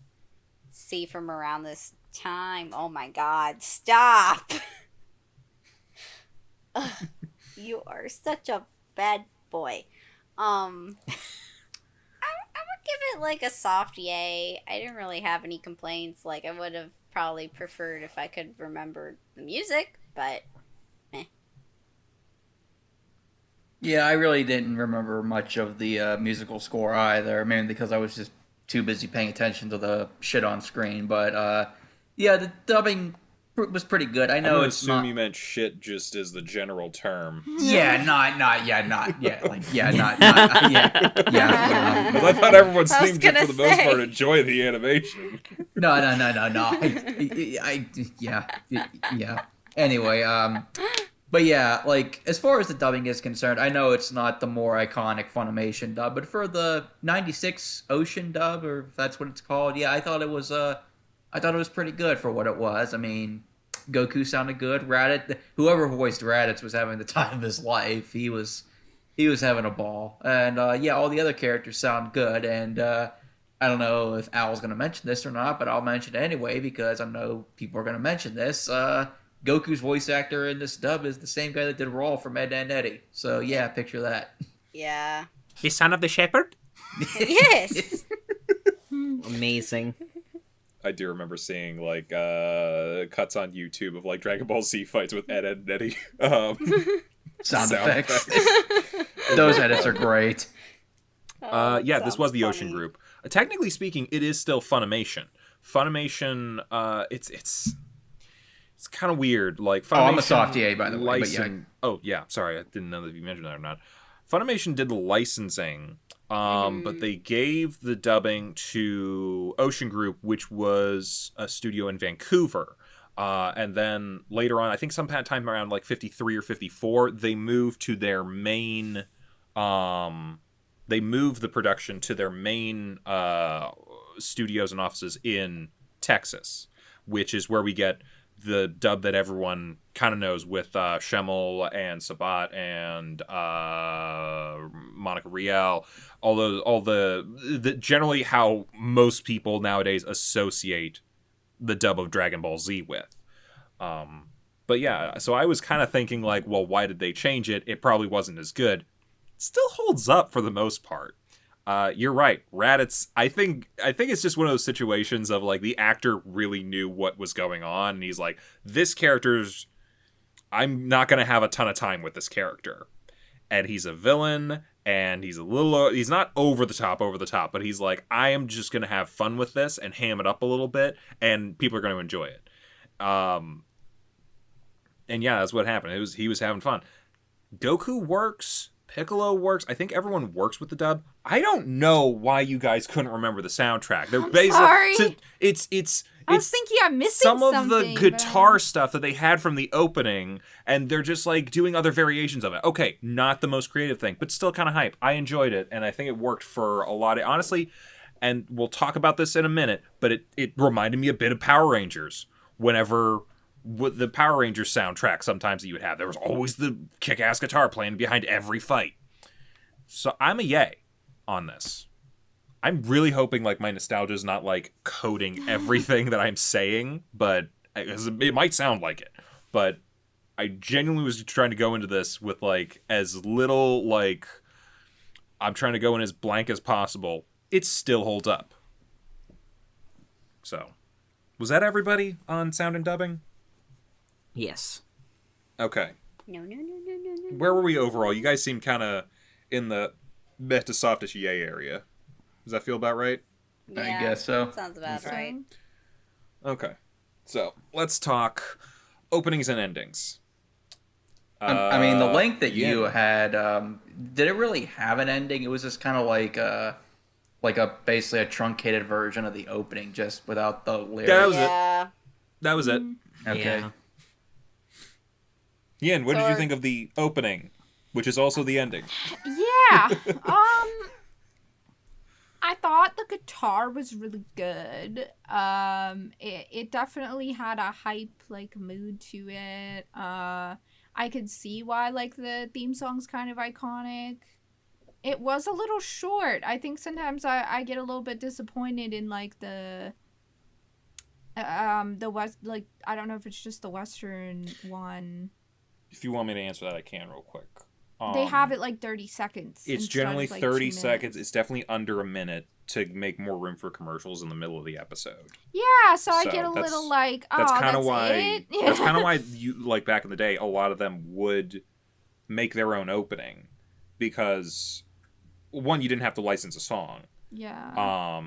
see from around this time. Oh my god, stop. Ugh, you are such a bad boy. I would give it like a soft yay. I didn't really have any complaints. Like, I would have probably preferred if I could remember the music, but Yeah, I really didn't remember much of the musical score either, mainly because I was just too busy paying attention to the shit on screen. But yeah, the dubbing was pretty good. I know I it's assume not... you meant shit just as the general term. Yeah, not yeah. But I thought everyone I was seemed to, gonna for the most say. part, enjoy the animation. No. Yeah. Anyway, but yeah, like, as far as the dubbing is concerned, I know it's not the more iconic Funimation dub, but for the '96 Ocean dub, or if that's what it's called, yeah, I thought it was pretty good for what it was. I mean, Goku sounded good. Raditz, whoever voiced Raditz, was having the time of his life. He was having a ball, and yeah, all the other characters sound good. And I don't know if Al's going to mention this or not, but I'll mention it anyway because I know people are going to mention this. Goku's voice actor in this dub is the same guy that did Raw from Ed, Edd n Eddy. So yeah, picture that. yeah. The son of the shepherd? Yes. Amazing. I do remember seeing like cuts on YouTube of like Dragon Ball Z fights with Ed, Edd n Eddy. Sound effects. Those edits are great. Yeah, this was the Ocean Group. Technically speaking, it is still Funimation. Funimation, it's kind of weird. Like, Funimation I'm a soft EA, by the way. But yeah. Oh, yeah, sorry. I didn't know that you mentioned that or not. Funimation did the licensing, but they gave the dubbing to Ocean Group, which was a studio in Vancouver. And then later on, I think sometime around like 53 or 54, they moved to their main... they moved the production to their main studios and offices in Texas, which is where we get the dub that everyone kind of knows with Schemmel and Sabat and Monica Rial, all the generally how most people nowadays associate the dub of Dragon Ball Z with. But yeah, so I was kind of thinking like, well, why did they change it? It probably wasn't as good. Still holds up for the most part. You're right. Raditz, I think it's just one of those situations of like the actor really knew what was going on and he's like, I'm not going to have a ton of time with this character. And he's a villain and he's not over the top, but he's like, I am just going to have fun with this and ham it up a little bit and people are going to enjoy it. And yeah, that's what happened. He was having fun. Goku works. Piccolo works. I think everyone works with the dub. I don't know why you guys couldn't remember the soundtrack. They're sorry. It's I was thinking I'm missing some of something, the guitar stuff that they had from the opening, and they're just like doing other variations of it. Okay, not the most creative thing, but still kind of hype. I enjoyed it, and I think it worked for a lot of, honestly, and we'll talk about this in a minute, but it reminded me a bit of Power Rangers whenever with the Power Rangers soundtrack sometimes that you would have. There was always the kick-ass guitar playing behind every fight. So I'm a yay on this. I'm really hoping like my nostalgia is not like coding everything that I'm saying, but it might sound like it. But I genuinely was trying to go into this with like as little like I'm trying to go in as blank as possible. It still holds up. So, was that everybody on sound and dubbing? Yes. Okay. No. Where were we overall? You guys seem kind of in the meh to softish yay area. Does that feel about right? Yeah, I guess so. Sounds about right. Okay. So, let's talk openings and endings. I mean, the link that yeah. you had, did it really have an ending? It was just kind of like basically a truncated version of the opening, just without the lyrics. That was Yeah. it. That was it. Okay. Yeah. Yin, what did you think of the opening, which is also the ending? Yeah. I thought the guitar was really good. It definitely had a hype like mood to it. I could see why like the theme song's kind of iconic. It was a little short. I think sometimes I get a little bit disappointed in like the west, like I don't know if it's just the Western one. If you want me to answer that, I can real quick. They have it like 30 seconds. It's instead generally of, like, 30 2 seconds. minutes. It's definitely under a minute to make more room for commercials in the middle of the episode. Yeah, so I So get a that's- little like, oh, That's that's kind of why. it? That's kind of why you like back in the day, a lot of them would make their own opening because one, you didn't have to license a song. Yeah.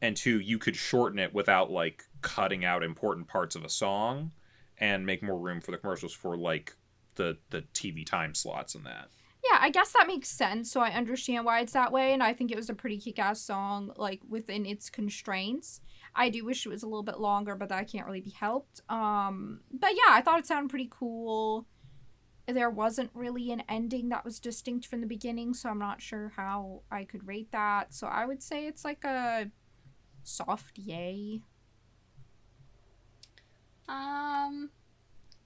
And two, you could shorten it without like cutting out important parts of a song and make more room for the commercials for like the TV time slots and that. Yeah, I guess that makes sense. So I understand why it's that way, and I think it was a pretty kick-ass song, like within its constraints. I do wish it was a little bit longer, but that can't really be helped. But yeah, I thought it sounded pretty cool. There wasn't really an ending that was distinct from the beginning, so I'm not sure how I could rate that. So I would say it's like a soft yay.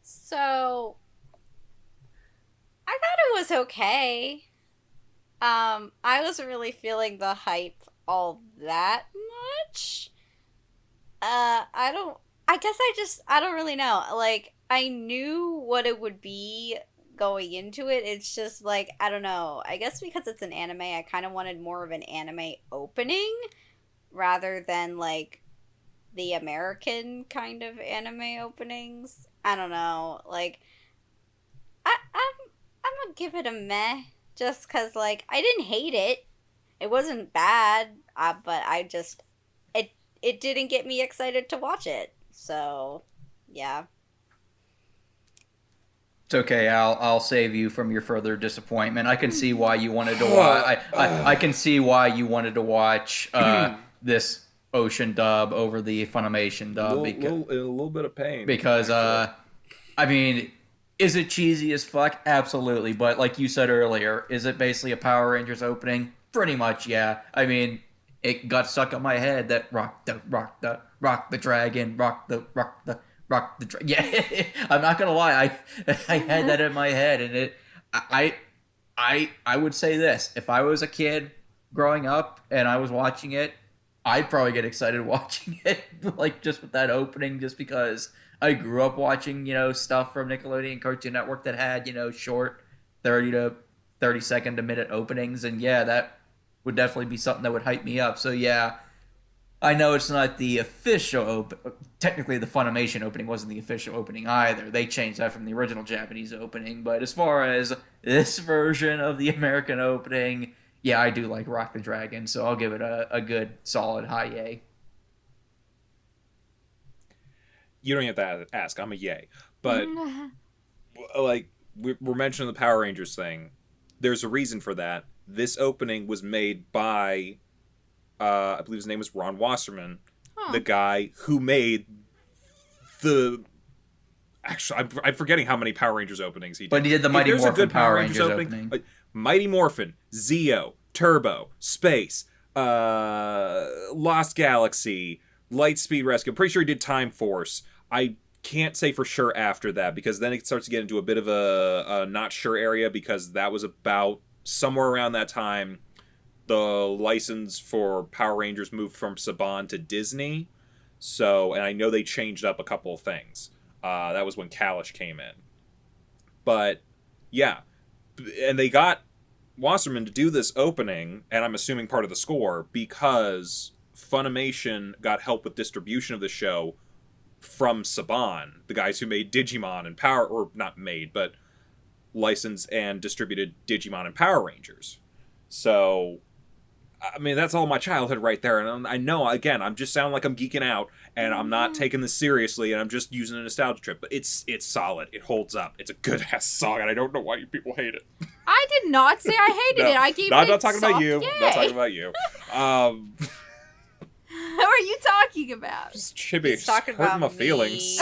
So I thought it was okay. I wasn't really feeling the hype all that much. I don't really know. Like, I knew what it would be going into it. It's just like, I don't know. I guess because it's an anime, I kind of wanted more of an anime opening rather than like the American kind of anime openings. I don't know. Like, I'm gonna give it a meh, just cause like I didn't hate it. It wasn't bad, but it didn't get me excited to watch it. So, yeah. It's okay. I'll save you from your further disappointment. I can see why you wanted to watch. I can see why you wanted to watch this Ocean dub over the Funimation dub. A little bit of pain. Because I mean, is it cheesy as fuck? Absolutely. But like you said earlier, is it basically a Power Rangers opening? Pretty much, yeah. I mean, it got stuck in my head that rock the dragon, rock the dragon. Yeah, I'm not gonna lie, I had that in my head, and I would say this: if I was a kid growing up and I was watching it, I'd probably get excited watching it, like just with that opening, just because I grew up watching, stuff from Nickelodeon Cartoon Network that had, short 30 to 30 second to minute openings. And yeah, that would definitely be something that would hype me up. So yeah, I know it's not the official technically the Funimation opening wasn't the official opening either. They changed that from the original Japanese opening. But as far as this version of the American opening, yeah, I do like Rock the Dragon. So I'll give it a good solid high yay. You don't have to ask. I'm a yay. But, like, we're mentioning the Power Rangers thing. There's a reason for that. This opening was made by, I believe his name was Ron Wasserman, the guy who made the... Actually, I'm forgetting how many Power Rangers openings he did. But he did the Mighty Morphin Power Rangers opening. Mighty Morphin, Zeo, Turbo, Space, Lost Galaxy, Lightspeed Rescue. I'm pretty sure he did Time Force. I can't say for sure after that, because then it starts to get into a bit of a not sure area, because that was about somewhere around that time the license for Power Rangers moved from Saban to Disney. So, and I know they changed up a couple of things. That was when Kalish came in. But, yeah. And they got Wasserman to do this opening, and I'm assuming part of the score, because Funimation got help with distribution of the show from Saban, the guys who made Digimon and Power, or not made, but licensed and distributed Digimon and Power Rangers. So, I mean, that's all my childhood right there. And I know, again, I'm just sounding like I'm geeking out, and I'm not taking this seriously, and I'm just using a nostalgia trip. But it's solid. It holds up. It's a good-ass song, and I don't know why you people hate it. I did not say I hated it. I gave it I'm not talking about you. Yay. I'm not talking about you. Who are you talking about? Just Chibi, He's talking hurting about my me. feelings.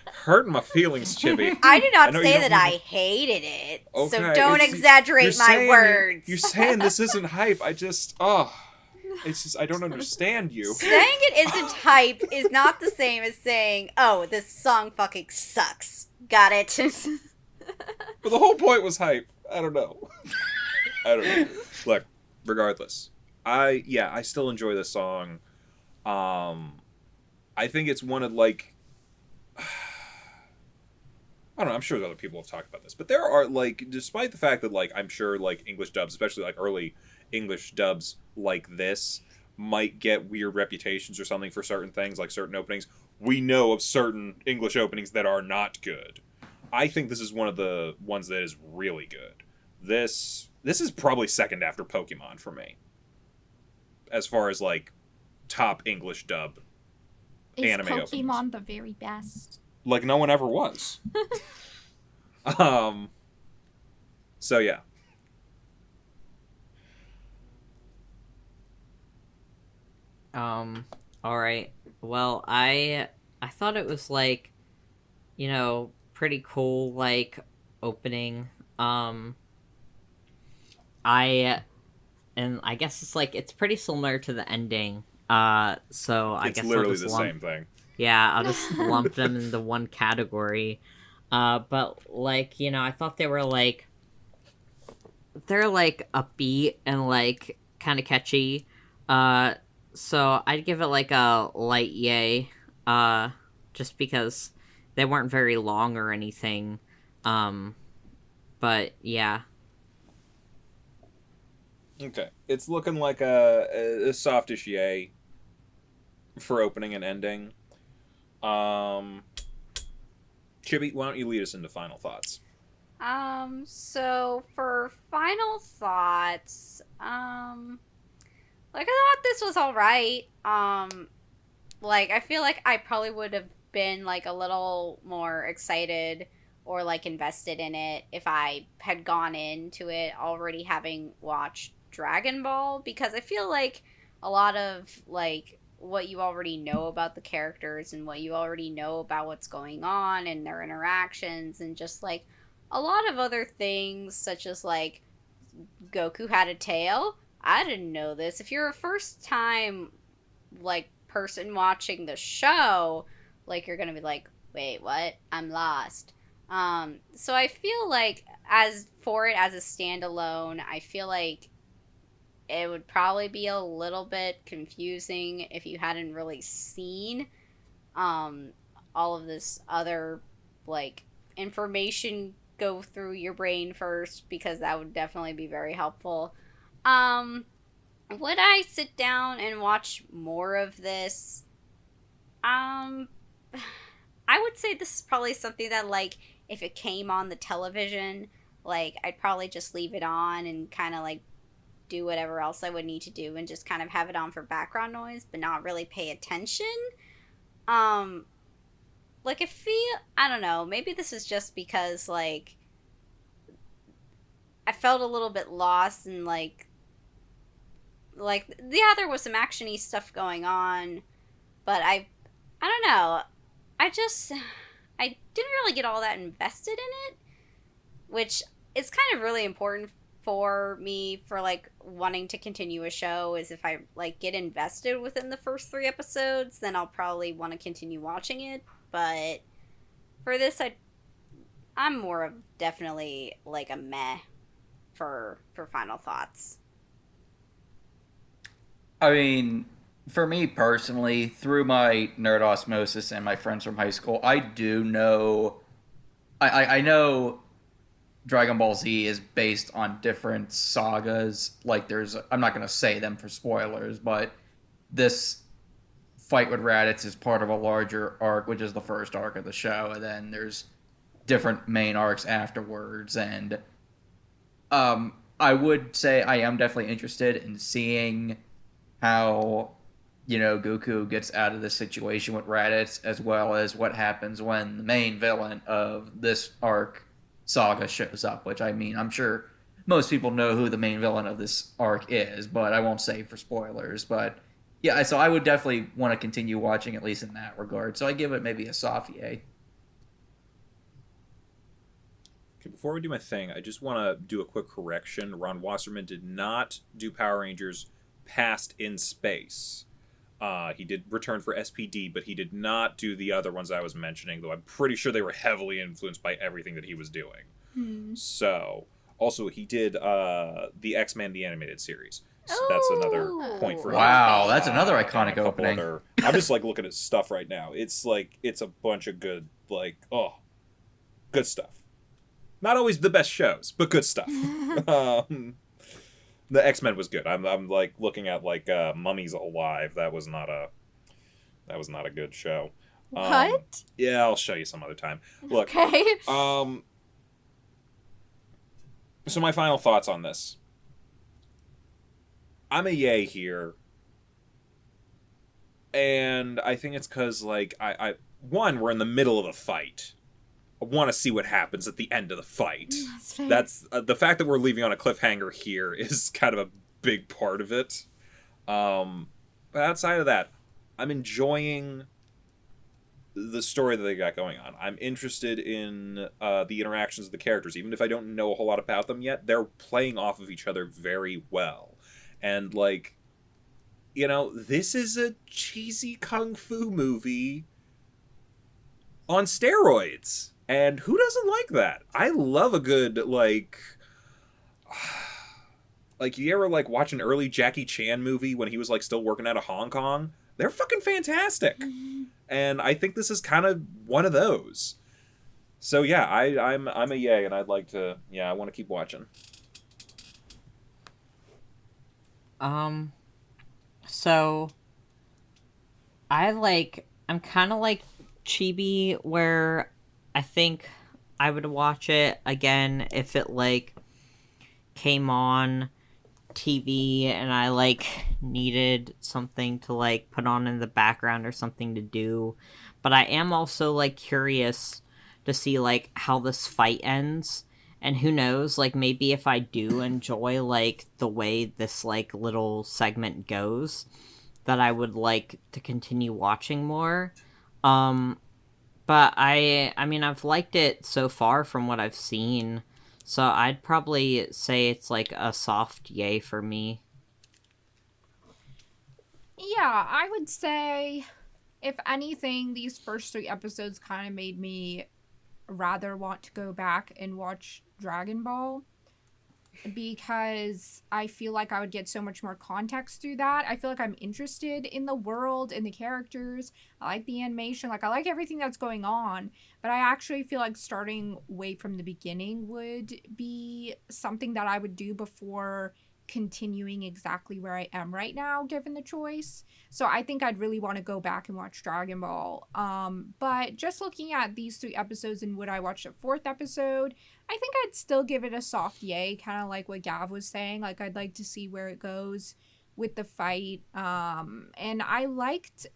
Hurting my feelings, Chibi. I did not know you say don't that I wanna- hated it. Okay, So don't you're exaggerate my saying- words. You're saying this isn't hype. It's just, I don't understand you. Saying it isn't hype is not the same as saying, oh, this song fucking sucks. Got it? But the whole point was hype. I don't know. Look, regardless, I still enjoy this song. I think it's one of, like, I don't know, I'm sure other people have talked about this, but there are, like, despite the fact that, like, I'm sure, like, English dubs, especially, like, early English dubs like this, might get weird reputations or something for certain things, like certain openings, we know of certain English openings that are not good. I think this is one of the ones that is really good. This is probably second after Pokemon for me, as far as, like, top English dub Is anime Pokemon openings. the very best? Like no one ever was. So yeah. Alright. Well, I thought it was, like, you know, pretty cool, like, opening. And I guess it's, like, it's pretty similar to the ending. So I It's guess literally I'll just the same thing. Yeah, I'll just lump them into one category. But, like, you know, I thought they were, like, they're, like, upbeat and, like, kind of catchy. So I'd give it, like, a light yay. Just because they weren't very long or anything. But, yeah. Okay. It's looking like a softish yay for opening and ending. Chibi, why don't you lead us into final thoughts? So for final thoughts, like, I thought this was alright. Like, I feel like I probably would have been, like, a little more excited or, like, invested in it if I had gone into it already having watched Dragon Ball, because I feel like a lot of, like, what you already know about the characters and what you already know about what's going on and their interactions and just, like, a lot of other things, such as, like, Goku had a tail. I didn't know this. If you're a first time, like, person watching the show, like, you're gonna be like, wait, what? I'm lost. So I feel like as a standalone, I feel like it would probably be a little bit confusing if you hadn't really seen all of this other, like, information go through your brain first, because that would definitely be very helpful. Would I sit down and watch more of this? I would say this is probably something that, like, if it came on the television, like, I'd probably just leave it on and kind of, like, do whatever else I would need to do and just kind of have it on for background noise, but not really pay attention. Like, I don't know, maybe this is just because, like, I felt a little bit lost and, like, yeah, there was some action-y stuff going on, but I don't know, I didn't really get all that invested in it, which is kind of really important for me for, like, wanting to continue a show, is if I, like, get invested within the first 3 episodes, then I'll probably want to continue watching it, but For this, I'm more of definitely like a meh for final thoughts. I mean, for me personally, through my nerd osmosis and my friends from high school, I do know. I know Dragon Ball Z is based on different sagas. Like, I'm not going to say them for spoilers, but this fight with Raditz is part of a larger arc, which is the first arc of the show, and then there's different main arcs afterwards. And I would say I am definitely interested in seeing how, Goku gets out of this situation with Raditz, as well as what happens when the main villain of this arc saga shows up, which, I mean, I'm sure most people know who the main villain of this arc is, but I won't say for spoilers. But yeah, so I would definitely want to continue watching, at least in that regard. So I give it maybe a soft yay. Okay, before we do my thing, I just want to do a quick correction. Ron Wasserman did not do Power Rangers Past in Space. He did return for SPD, but he did not do the other ones I was mentioning, though I'm pretty sure they were heavily influenced by everything that he was doing. So, also, he did the X-Men the Animated Series. So that's another point for him. Wow, that's another iconic opening. I'm just, looking at stuff right now. It's, it's a bunch of good, good stuff. Not always the best shows, but good stuff. The X-Men was good. I'm looking at Mummies Alive. That was not a good show. What? Yeah, I'll show you some other time. Look. Okay. So my final thoughts on this. I'm a yay here. And I think it's because one, we're in the middle of a fight. I want to see what happens at the end of the fight. That's the fact that we're leaving on a cliffhanger here is kind of a big part of it. But outside of that, I'm enjoying the story that they got going on. I'm interested in the interactions of the characters. Even if I don't know a whole lot about them yet, they're playing off of each other very well. And, this is a cheesy kung fu movie on steroids. And who doesn't like that? I love a good, you ever, watch an early Jackie Chan movie when he was, still working out of Hong Kong? They're fucking fantastic. And I think this is kind of one of those. So, yeah, I'm a yay, and I'd like to, I want to keep watching. So, I'm kind of like Chibi, where I think I would watch it again if it, came on TV and I, needed something to, put on in the background or something to do. But I am also, curious to see, how this fight ends. And who knows, maybe if I do enjoy, the way this, little segment goes, that I would like to continue watching more. But I mean, I've liked it so far from what I've seen. So I'd probably say it's, a soft yay for me. Yeah, I would say, if anything, these first 3 episodes kind of made me rather want to go back and watch Dragon Ball, because I feel like I would get so much more context through that. I feel like I'm interested in the world and the characters. I like the animation. I like everything that's going on. But I actually feel like starting way from the beginning would be something that I would do before continuing exactly where I am right now, given the choice. So I think I'd really want to go back and watch Dragon Ball. But just looking at these 3 episodes and would I watch the 4th episode, I think I'd still give it a soft yay, kind of like what Gav was saying. I'd like to see where it goes with the fight. And I liked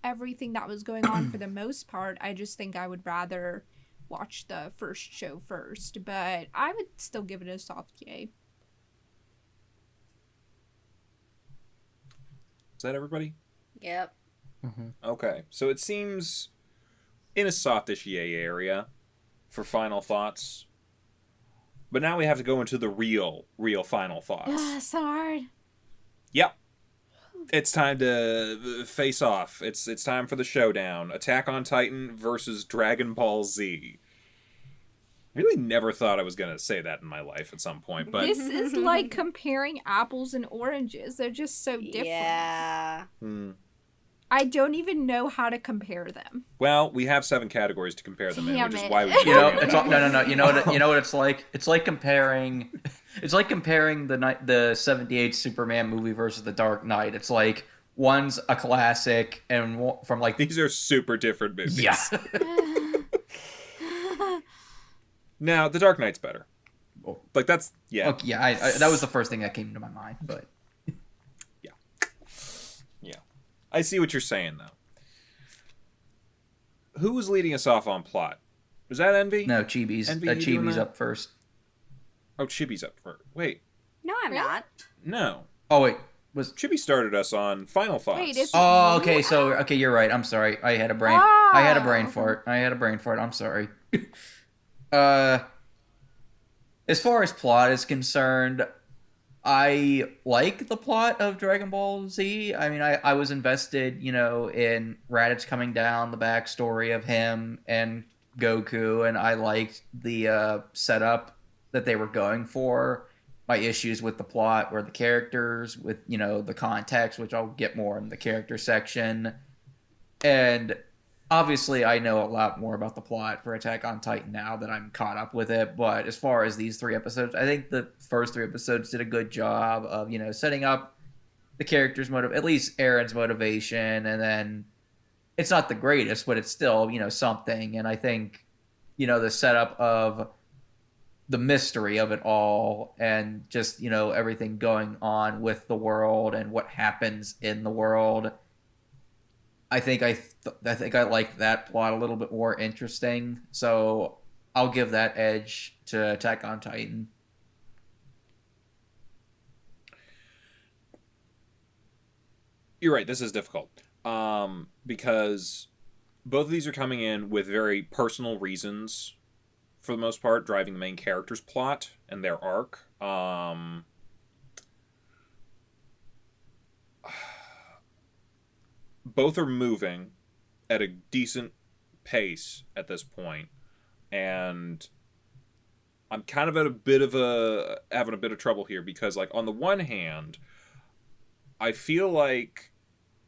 everything that was going on for the most part. I just think I would rather watch the first show first, but I would still give it a soft yay. Is that everybody? Yep. Mm-hmm. Okay, so it seems in a softish yay area for final thoughts. But now we have to go into the real final thoughts. So hard. Yep. It's time to face off. It's time for the showdown. Attack on Titan versus Dragon Ball Z. Really never thought I was going to say that in my life at some point, but This is like comparing apples and oranges. They're just so different. Yeah. I don't even know how to compare them. Well, we have 7 categories to compare them in, Damn which is it. why we You know, it's all, no. You know what it's like. It's like comparing the '78 Superman movie versus The Dark Knight. It's like one's a classic and from like these are super different movies. yeah. Now, The Dark Knight's better. Like that's Okay, yeah. I that was the first thing that came to my mind, but yeah. I see what you're saying though. Who was leading us off on plot? Was that Envy? no, Chibi's Envy, you doing Chibi's that? up first. Oh, Chibi's up first. Wait, No, I'm not. no. Oh wait, was Chibi started us on Final Thoughts. Wait, is oh okay. So okay, you're right. I'm sorry. I had a brain fart. I'm sorry. As far as plot is concerned, I like the plot of Dragon Ball Z. I mean, I was invested, in Raditz coming down, the backstory of him and Goku, and I liked the setup that they were going for. My issues with the plot were the characters, with, the context, which I'll get more in the character section. And obviously, I know a lot more about the plot for Attack on Titan now that I'm caught up with it. But as far as these 3 episodes, I think the first 3 episodes did a good job of, setting up the characters' at least Aaron's motivation. And then it's not the greatest, but it's still, something. And I think, the setup of the mystery of it all and just, everything going on with the world and what happens in the world. I think I like that plot a little bit more interesting, so I'll give that edge to Attack on Titan. You're right. This is difficult because both of these are coming in with very personal reasons, for the most part, driving the main character's plot and their arc. Both are moving at a decent pace at this point, and I'm kind of having a bit of trouble here because, like, on the one hand, I feel like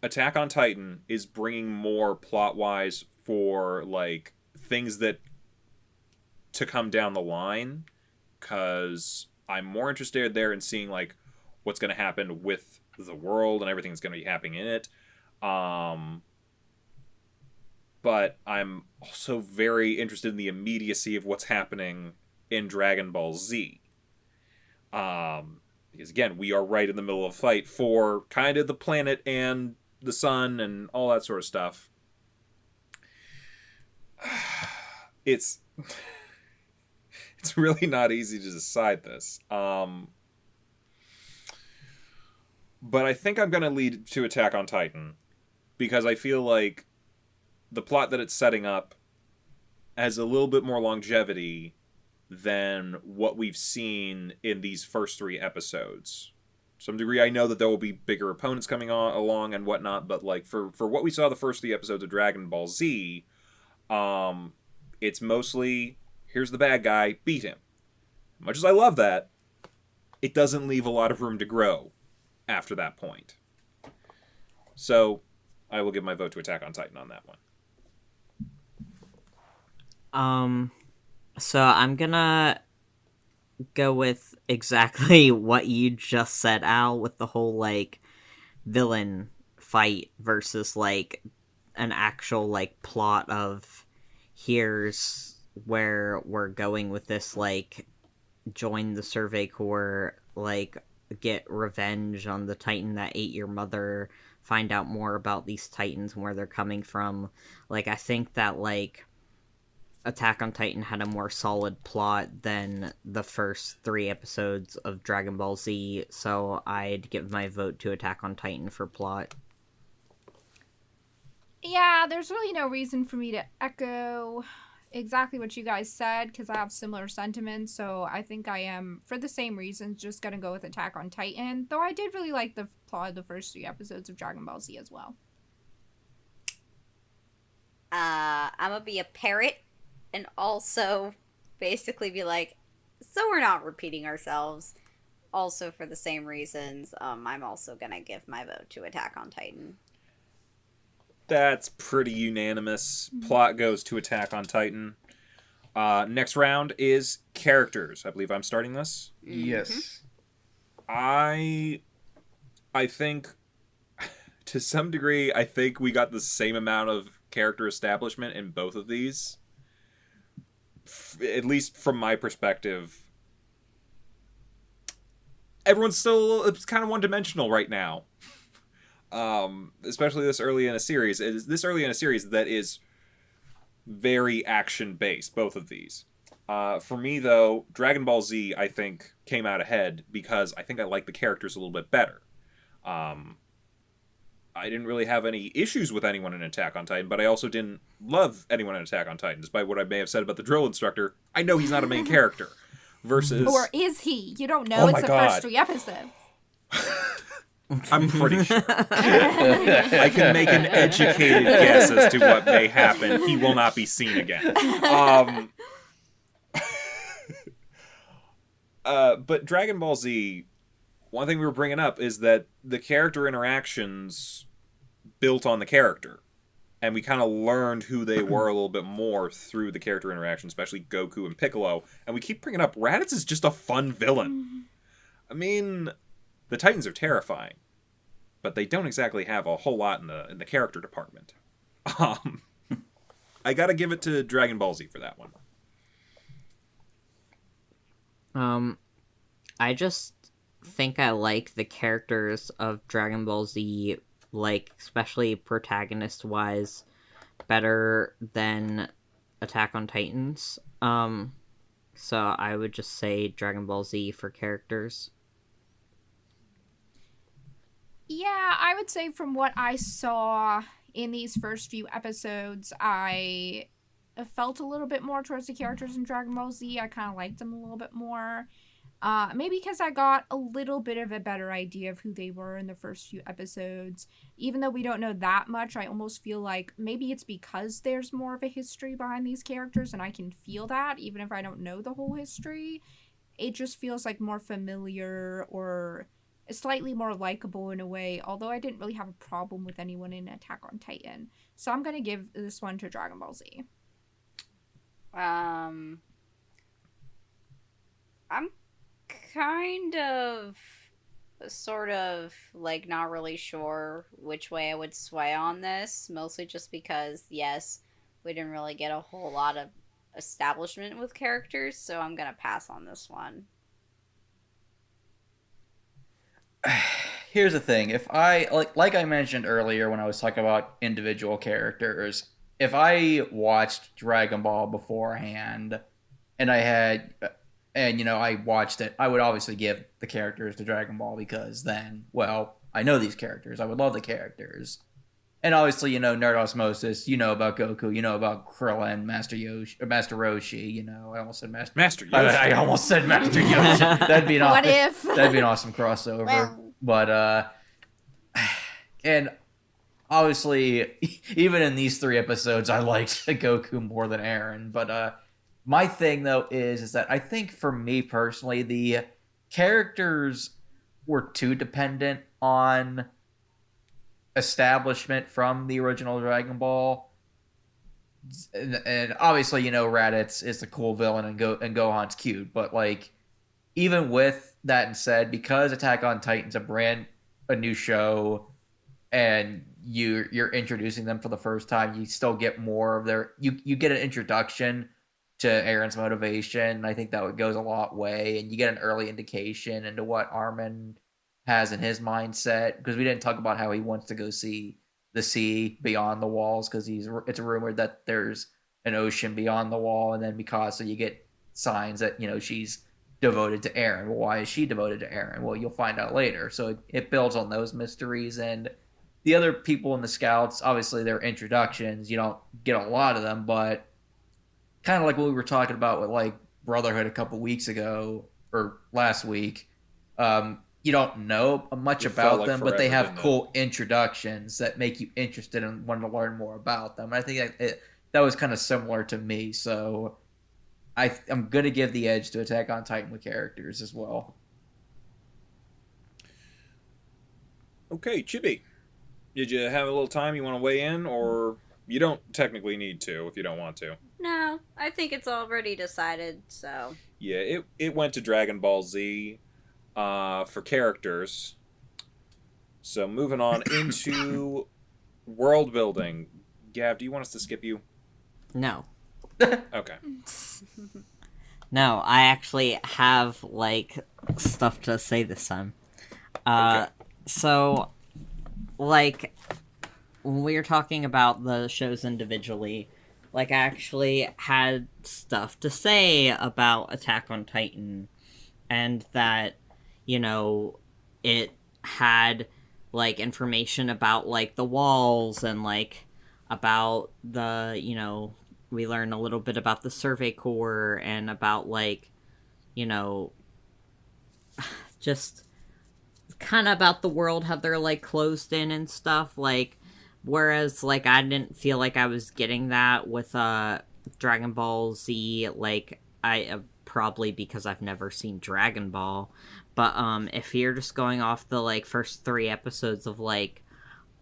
Attack on Titan is bringing more plot-wise for, like, things that to come down the line, because I'm more interested there in seeing, like, what's going to happen with the world and everything that's going to be happening in it. But I'm also very interested in the immediacy of what's happening in Dragon Ball Z. Because again, we are right in the middle of a fight for kind of the planet and the sun and all that sort of stuff. It's really not easy to decide this. But I think I'm going to lead to Attack on Titan, because I feel like the plot that it's setting up has a little bit more longevity than what we've seen in these first 3 episodes. To some degree, I know that there will be bigger opponents coming along and whatnot, but like for what we saw the first 3 episodes of Dragon Ball Z, it's mostly, here's the bad guy, beat him. Much as I love that, it doesn't leave a lot of room to grow after that point. So I will give my vote to Attack on Titan on that one. So I'm gonna go with exactly what you just said, Al, with the whole, like, villain fight versus, like, an actual, like, plot of here's where we're going with this, like, join the Survey Corps, like, get revenge on the Titan that ate your mother, find out more about these Titans and where they're coming from. Like, I think that, like, Attack on Titan had a more solid plot than the first 3 episodes of Dragon Ball Z, so I'd give my vote to Attack on Titan for plot. Yeah, there's really no reason for me to echo exactly what you guys said because I have similar sentiments. So I think I am, for the same reasons, just gonna go with Attack on Titan. Though I did really like the plot of the first 3 episodes of Dragon Ball Z as well. I'm gonna be a parrot and also basically be like, so we're not repeating ourselves. Also, for the same reasons, I'm also gonna give my vote to Attack on Titan. That's pretty unanimous. Plot goes to Attack on Titan. Next round is characters. I believe I'm starting this. Yes. I think, to some degree, I think we got the same amount of character establishment in both of these. At least from my perspective. Everyone's still kind of one-dimensional right now. Especially this early in a series. It is this early in a series that is very action-based, both of these. For me, though, Dragon Ball Z, I think, came out ahead because I think I like the characters a little bit better. I didn't really have any issues with anyone in Attack on Titan, but I also didn't love anyone in Attack on Titan. Despite what I may have said about the drill instructor, I know he's not a main character. Versus... Or is he? You don't know. It's the first 3 episodes. I'm pretty sure. I can make an educated guess as to what may happen. He will not be seen again. But Dragon Ball Z, one thing we were bringing up is that the character interactions built on the character. And we kind of learned who they were a little bit more through the character interaction, especially Goku and Piccolo. And we keep bringing up, Raditz is just a fun villain. I mean, the Titans are terrifying, but they don't exactly have a whole lot in the character department. I gotta give it to Dragon Ball Z for that one. I just think I like the characters of Dragon Ball Z, like, especially protagonist-wise, better than Attack on Titans. So I would just say Dragon Ball Z for characters. Yeah, I would say from what I saw in these first few episodes, I felt a little bit more towards the characters in Dragon Ball Z. I kind of liked them a little bit more. Maybe because I got a little bit of a better idea of who they were in the first few episodes. Even though we don't know that much, I almost feel like maybe it's because there's more of a history behind these characters and I can feel that even if I don't know the whole history. It just feels like more familiar or slightly more likable in a way, although I didn't really have a problem with anyone in Attack on Titan. So I'm going to give this one to Dragon Ball Z. I'm kind of sort of like not really sure which way I would sway on this, mostly just because, yes, we didn't really get a whole lot of establishment with characters, so I'm gonna pass on this one. Here's the thing. If I like I mentioned earlier when I was talking about individual characters, if I watched Dragon Ball beforehand and I watched it, I would obviously give the characters to Dragon Ball because then, well, I know these characters. I would love the characters. And obviously, nerd osmosis, about Goku, about Krillin, Master Roshi, I almost said Master Yoshi. I almost said Master Yoshi. That'd be an awesome crossover. Well. But and obviously, even in these 3 episodes, I liked Goku more than Eren. But my thing though is that I think for me personally, the characters were too dependent on establishment from the original Dragon Ball, and obviously Raditz is a cool villain and Gohan's cute, but even with that said, because Attack on Titan's a new show and you're introducing them for the first time, you still get more of their you get an introduction to Eren's motivation. I think that goes a lot way, and you get an early indication into what Armin has in his mindset, because we didn't talk about how he wants to go see the sea beyond the walls, because it's rumored that there's an ocean beyond the wall, and then Mikasa, you get signs that she's devoted to Eren. Well, why is she devoted to Eren? Well, you'll find out later. So it builds on those mysteries, and the other people in the Scouts, obviously, their introductions, you don't get a lot of them, but kind of like what we were talking about with like Brotherhood a couple weeks ago or last week. You don't know much It felt about like them, but they forever, have didn't it? cool introductions that make you interested and want to learn more about them. I think that was kind of similar to me, so I'm gonna give the edge to Attack on Titan with characters as well. Okay, Chibi, did you have a little time you want to weigh in, or you don't technically need to if you don't want to? No, I think it's already decided, so. Yeah, it went to Dragon Ball Z for characters. So moving on into world building. Gav, do you want us to skip you? No. Okay. No, I actually have, like, stuff to say this time. Okay. So, like, when we were talking about the shows individually, like, I actually had stuff to say about Attack on Titan, and that, you know, it had, like, information about, like, the walls, and, like, about the, you know, we learn a little bit about the Survey Corps, and about, like, you know, just kind of about the world, how they're, like, closed in and stuff, like, whereas, like, I didn't feel like I was getting that with, Dragon Ball Z, like, probably because I've never seen Dragon Ball, but, if you're just going off the, like, first 3 episodes of, like,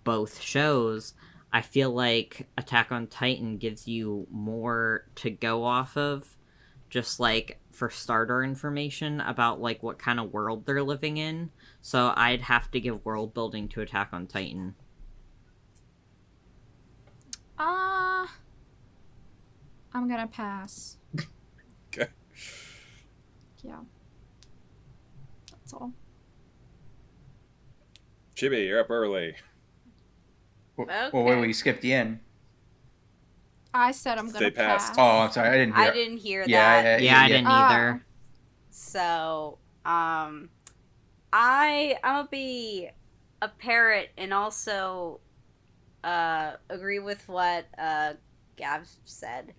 both shows, I feel like Attack on Titan gives you more to go off of, just, like, for starter information about, like, what kind of world they're living in. So I'd have to give world building to Attack on Titan. I'm gonna pass. Okay. Yeah. That's all. Chibi, you're up early. Well, wait, we skipped the end. I said I'm gonna They passed. pass. Oh, I'm sorry, I didn't hear. I didn't hear Yeah, that. Yeah, I didn't either. So, I'm gonna be a parrot and also agree with what Gav said.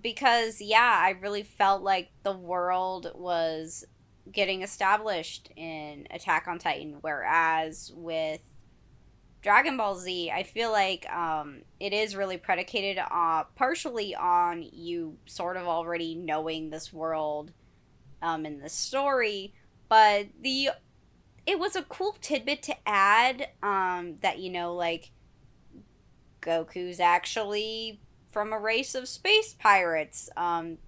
Because yeah, I really felt like the world was getting established in Attack on Titan, whereas with Dragon Ball Z, I feel like it is really predicated partially on you sort of already knowing this world in the story, but it was a cool tidbit to add that, you know, like, Goku's actually from a race of space pirates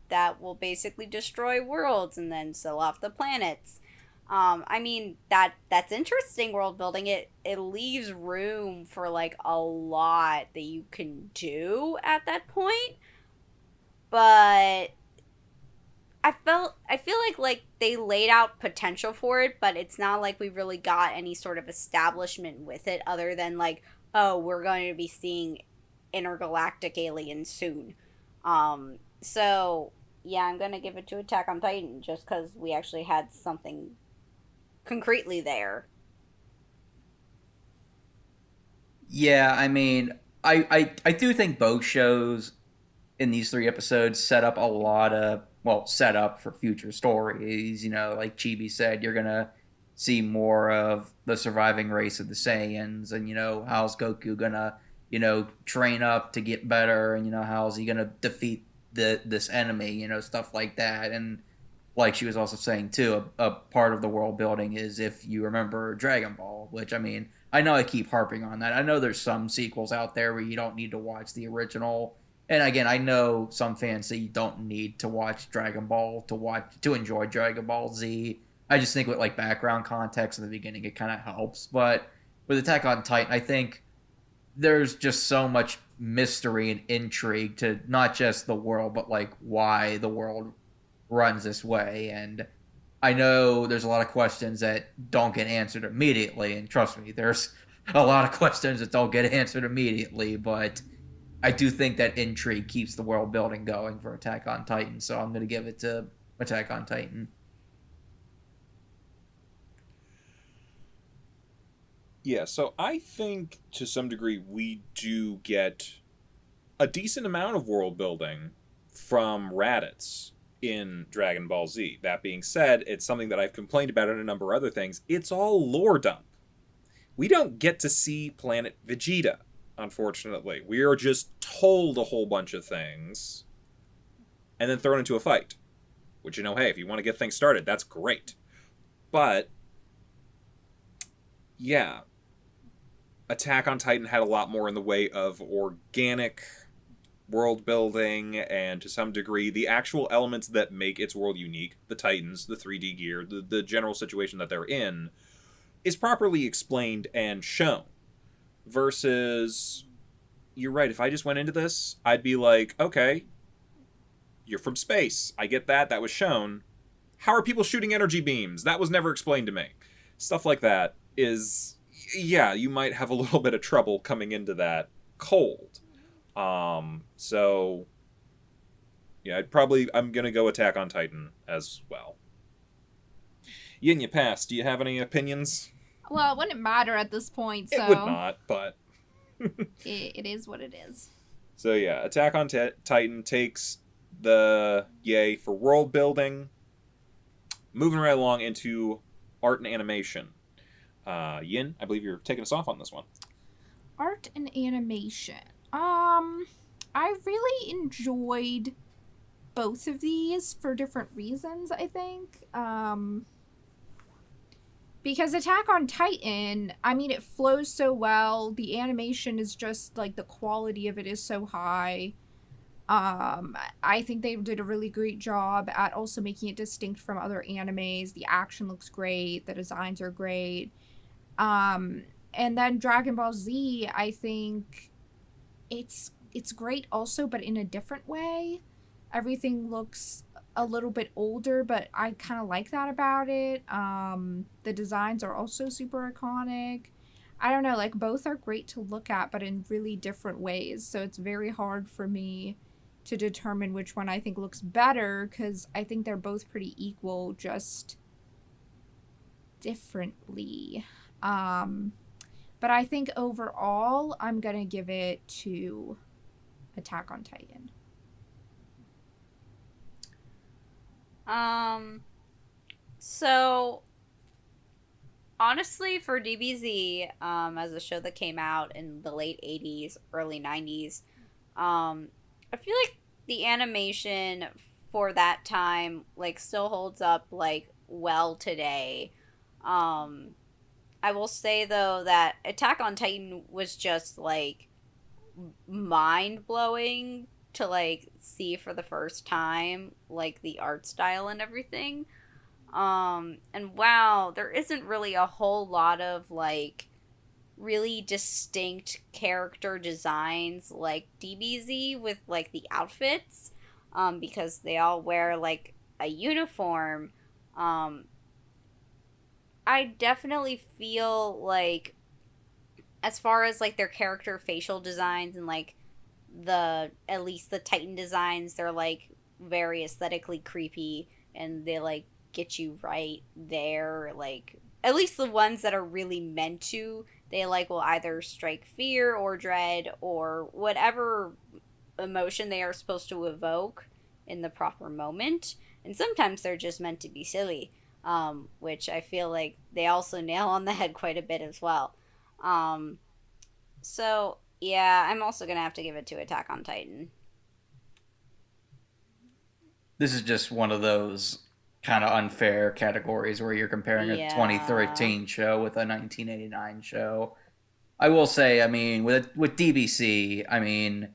that will basically destroy worlds and then sell off the planets. I mean, that's interesting world building. It leaves room for, like, a lot that you can do at that point. But I feel like they laid out potential for it, but it's not like we really got any sort of establishment with it other than, like, oh, we're going to be seeing intergalactic aliens soon. So yeah, I'm gonna give it to Attack on Titan just because we actually had something concretely there. Yeah, I mean, I do think both shows in these 3 episodes set up a lot of, well, set up for future stories. You know, like Chibi said, you're gonna see more of the surviving race of the Saiyans, and, you know, how's Goku gonna, you know, train up to get better, and, you know, how's he gonna defeat this enemy, you know, stuff like that. And like she was also saying too, a part of the world building is, if you remember Dragon Ball, which, I mean, I know I keep harping on that. I know there's some sequels out there where you don't need to watch the original. And again, I know some fans say you don't need to watch Dragon Ball to enjoy Dragon Ball Z. I just think with, like, background context in the beginning, it kind of helps. But with Attack on Titan, I think there's just so much mystery and intrigue to not just the world, but, like, why the world runs this way. And I know there's a lot of questions that don't get answered immediately, and trust me, there's a lot of questions that don't get answered immediately, but I do think that intrigue keeps the world building going for Attack on Titan, so I'm going to give it to Attack on Titan. Yeah, so I think to some degree we do get a decent amount of world building from Raditz in Dragon Ball Z. That being said, it's something that I've complained about in a number of other things. It's all lore dump. We don't get to see Planet Vegeta, unfortunately. We are just told a whole bunch of things and then thrown into a fight. Which, hey, if you want to get things started, that's great. But, yeah, Attack on Titan had a lot more in the way of organic world building, and to some degree the actual elements that make its world unique, the Titans, the 3D gear, the general situation that they're in, is properly explained and shown. Versus, you're right, if I just went into this, I'd be like, okay, you're from space, I get that, that was shown. How are people shooting energy beams? That was never explained to me. Stuff like that is, yeah, you might have a little bit of trouble coming into that cold. So, yeah, I'm gonna go Attack on Titan as well. Yin, you passed. Do you have any opinions? Well, it wouldn't matter at this point, so... It would not, but... it is what it is. So, yeah, Attack on Titan takes the yay for world building. Moving right along into art and animation. Yin, I believe you're taking us off on this one. Art and animation. I really enjoyed both of these for different reasons, I think. Because Attack on Titan, I mean, it flows so well. The animation is just, like, the quality of it is so high. I think they did a really great job at also making it distinct from other animes. The action looks great. The designs are great. And then Dragon Ball Z, I think it's great also, but in a different way. Everything looks a little bit older, but I kind of like that about it. The designs are also super iconic. I don't know, like, both are great to look at, but in really different ways. So it's very hard for me to determine which one I think looks better, because I think they're both pretty equal, just differently. But I think overall, I'm going to give it to Attack on Titan. So honestly, for DBZ, as a show that came out in the late 80s, early 90s, I feel like the animation for that time, like, still holds up, like, well today. I will say, though, that Attack on Titan was just, like, mind-blowing to, like, see for the first time, like, the art style and everything. And wow, there isn't really a whole lot of, like, really distinct character designs like DBZ with, like, the outfits, because they all wear, like, a uniform. I definitely feel like, as far as, like, their character facial designs and, like, at least the Titan designs, they're, like, very aesthetically creepy, and they, like, get you right there. Like, at least the ones that are really meant to, they, like, will either strike fear or dread or whatever emotion they are supposed to evoke in the proper moment. And sometimes they're just meant to be silly, which I feel like they also nail on the head quite a bit as well. So, yeah, I'm also going to have to give it to Attack on Titan. This is just one of those kind of unfair categories where you're comparing a 2013 show with a 1989 show. I will say, I mean, with DBC, I mean,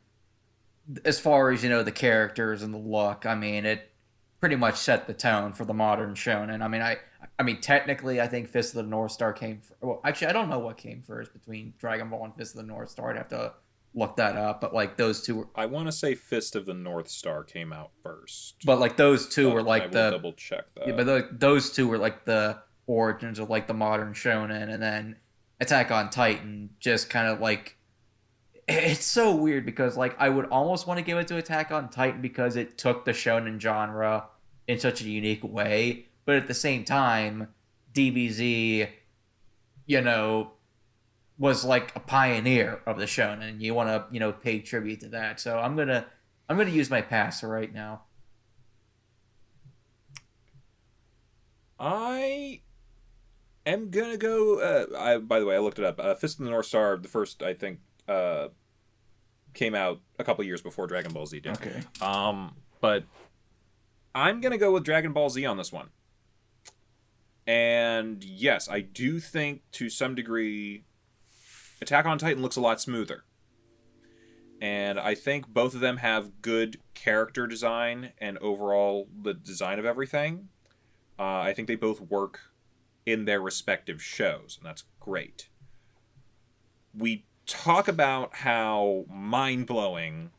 as far as, the characters and the look, I mean, it pretty much set the tone for the modern shonen. I mean, technically, I think Fist of the North Star came well, actually, I don't know what came first between Dragon Ball and Fist of the North Star. I'd have to look that up, but, like, those two were... I want to say Fist of the North Star came out first. But, like, those two were, like, I will double check that. Yeah, but those two were, like, the origins of, like, the modern shonen, and then Attack on Titan just kind of, like... It's so weird because, like, I would almost want to give it to Attack on Titan because it took the shonen genre in such a unique way, but at the same time, DBZ, was like a pioneer of the shonen. You want to, pay tribute to that. So I'm gonna I'm going to use my passer right now. I am gonna go. By the way, I looked it up. Fist of the North Star, the first, I think, came out a couple years before Dragon Ball Z did. Okay. But I'm gonna go with Dragon Ball Z on this one. And yes, I do think to some degree, Attack on Titan looks a lot smoother. And I think both of them have good character design and overall the design of everything. I think they both work in their respective shows, and that's great. We talk about how mind-blowing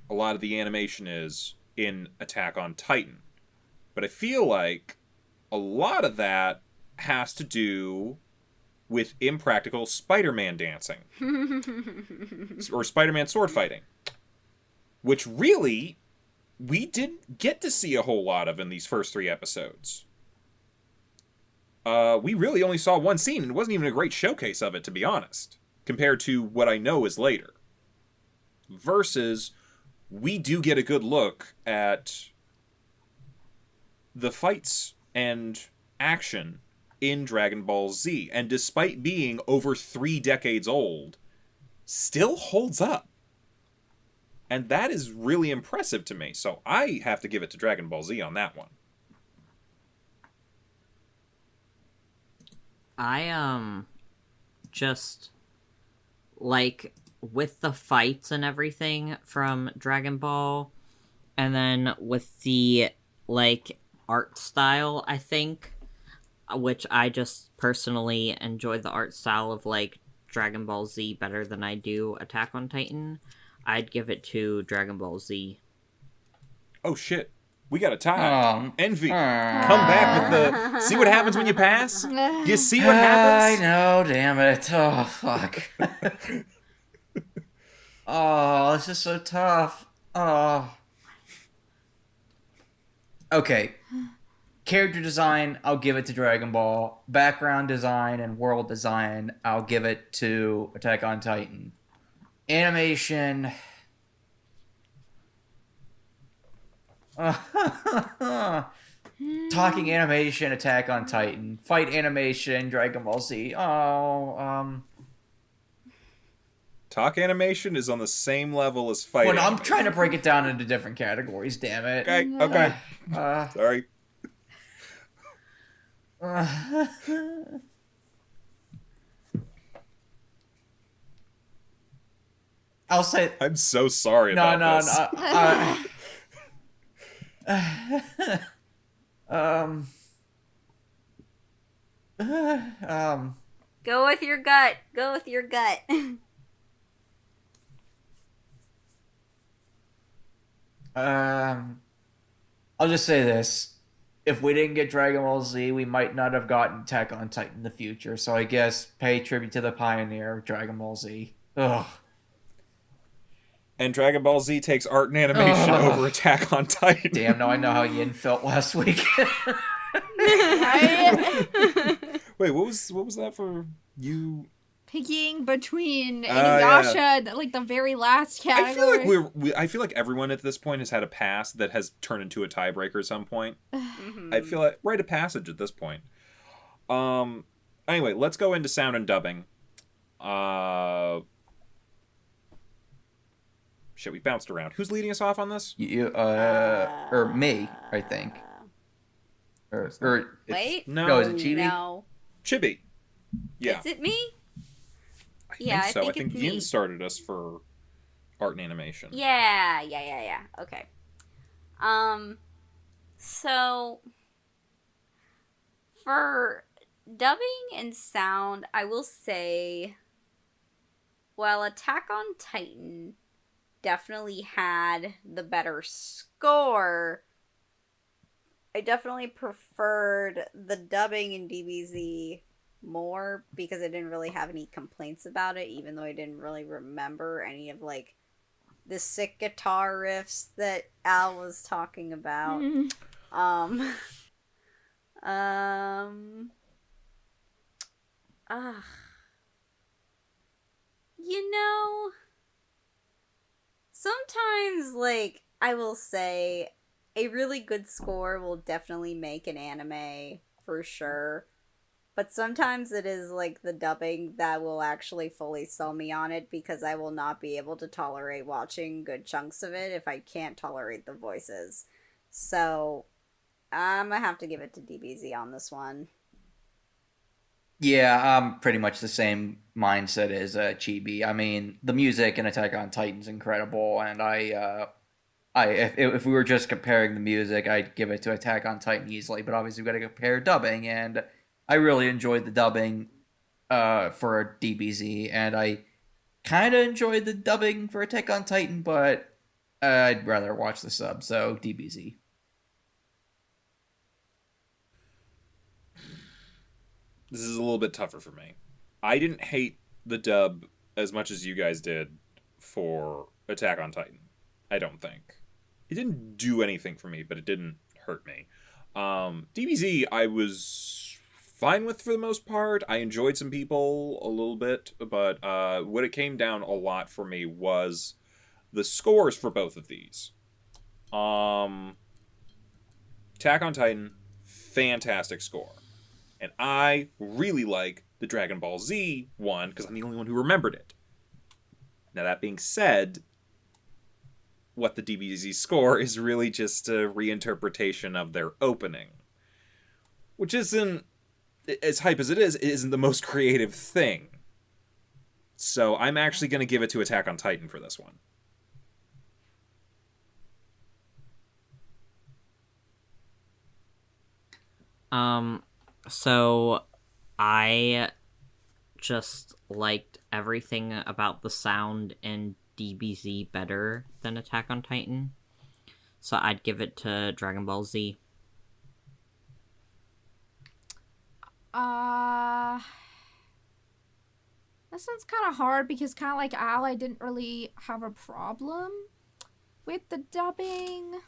a lot of the animation is in Attack on Titan. But I feel like a lot of that has to do with impractical Spider-Man dancing. Or Spider-Man sword fighting. Which really, we didn't get to see a whole lot of in these first 3 episodes. We really only saw one scene, and it wasn't even a great showcase of it, to be honest, compared to what I know is later. Versus, we do get a good look at the fights and action in Dragon Ball Z, and despite being over 3 decades old, still holds up. And that is really impressive to me, so I have to give it to Dragon Ball Z on that one. I just like with the fights and everything from Dragon Ball, and then with the like art style, I think, which I just personally enjoy the art style of like Dragon Ball Z better than I do Attack on Titan. I'd give it to Dragon Ball Z. Oh shit. We got a tie. Envy. Come back with the... See what happens when you pass? You see what happens? I know, damn it. Oh, fuck. Oh, this is so tough. Oh. Okay. Character design, I'll give it to Dragon Ball. Background design and world design, I'll give it to Attack on Titan. Animation... Talking animation, Attack on Titan. Fight animation, Dragon Ball Z. Talk animation is on the same level as fight Well, I'm animation. trying to break it down into different categories, damn it. Okay. Sorry. I'll say... I'm so sorry about this. Go with your gut. Go with your gut. I'll just say this. If we didn't get Dragon Ball Z, we might not have gotten Attack on Titan in the future. So I guess pay tribute to the pioneer of Dragon Ball Z. Ugh. And Dragon Ball Z takes art and animation over Attack on Titan. Damn, now I know how Yin felt last week. Wait, what was that for you? Picking between Inuyasha, like the very last category. I feel like everyone at this point has had a pass that has turned into a tiebreaker at some point. I feel like rite of passage at this point. Anyway, let's go into sound and dubbing. Shit, we bounced around. Who's leading us off on this? You, or me, I think. Wait. No, is it Chibi? No. Chibi. Yeah. Is it me? I think it's Yin me. started us for art and animation. Yeah. Okay. So for dubbing and sound, I will say, while Attack on Titan definitely had the better score, I definitely preferred the dubbing in DBZ more because I didn't really have any complaints about it, even though I didn't really remember any of like the sick guitar riffs that Al was talking about. You know, sometimes, like, I will say, a really good score will definitely make an anime, for sure. But sometimes it is, like, the dubbing that will actually fully sell me on it, because I will not be able to tolerate watching good chunks of it if I can't tolerate the voices. So, I'm gonna have to give it to DBZ on this one. Yeah, I'm pretty much the same mindset as Chibi. I mean, the music in Attack on Titan's incredible, and if we were just comparing the music, I'd give it to Attack on Titan easily. But obviously, we've got to compare dubbing, and I really enjoyed the dubbing for DBZ, and I kind of enjoyed the dubbing for Attack on Titan, but I'd rather watch the sub, so DBZ. This is a little bit tougher for me. I didn't hate the dub as much as you guys did for Attack on Titan. I don't think. It didn't do anything for me, but it didn't hurt me. DBZ, I was fine with for the most part. I enjoyed some people a little bit, but what it came down a lot for me was the scores for both of these. Attack on Titan, fantastic score. And I really like the Dragon Ball Z one because I'm the only one who remembered it. Now, that being said, what the DBZ score is really just a reinterpretation of their opening. Which isn't, as hype as it isn't the most creative thing. So I'm actually going to give it to Attack on Titan for this one. So I just liked everything about the sound in DBZ better than Attack on Titan. So I'd give it to Dragon Ball Z. This one's kind of hard because kind of like Al, I didn't really have a problem with the dubbing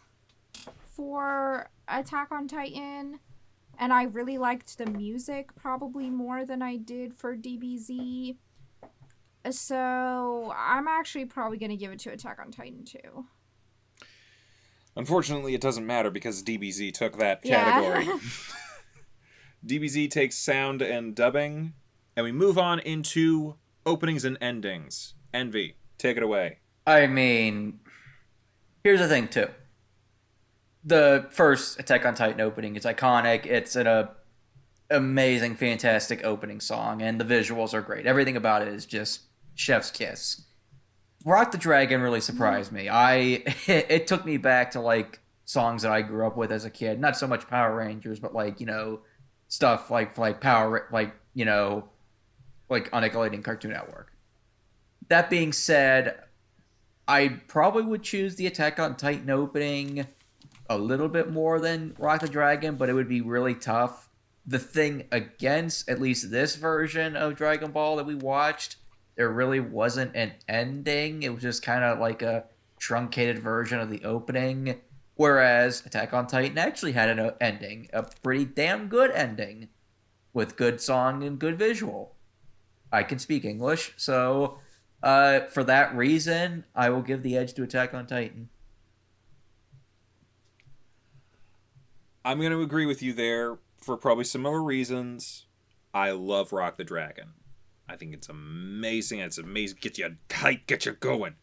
for Attack on Titan. And I really liked the music probably more than I did for DBZ. So I'm actually probably going to give it to Attack on Titan too. Unfortunately, it doesn't matter because DBZ took that category. Yeah. DBZ takes sound and dubbing, and we move on into openings and endings. Envy, take it away. I mean, here's the thing too. The first Attack on Titan opening is iconic. It's an amazing, fantastic opening song, and the visuals are great. Everything about it is just chef's kiss. Rock the Dragon really surprised me. It took me back to like songs that I grew up with as a kid. Not so much Power Rangers, but like, you know, stuff like Power, like, you know, like on Nickelodeon Cartoon Network. That being said, I probably would choose the Attack on Titan opening a little bit more than Rock the Dragon, but it would be really tough. The thing against at least this version of Dragon Ball that we watched, there really wasn't an ending. It was just kind of like a truncated version of the opening, whereas Attack on Titan actually had an ending, a pretty damn good ending, with good song and good visual. I can speak English, so for that reason, I will give the edge to Attack on Titan. I'm going to agree with you there for probably similar reasons. I love Rock the Dragon. I think it's amazing. It's amazing. Get you tight, get you going.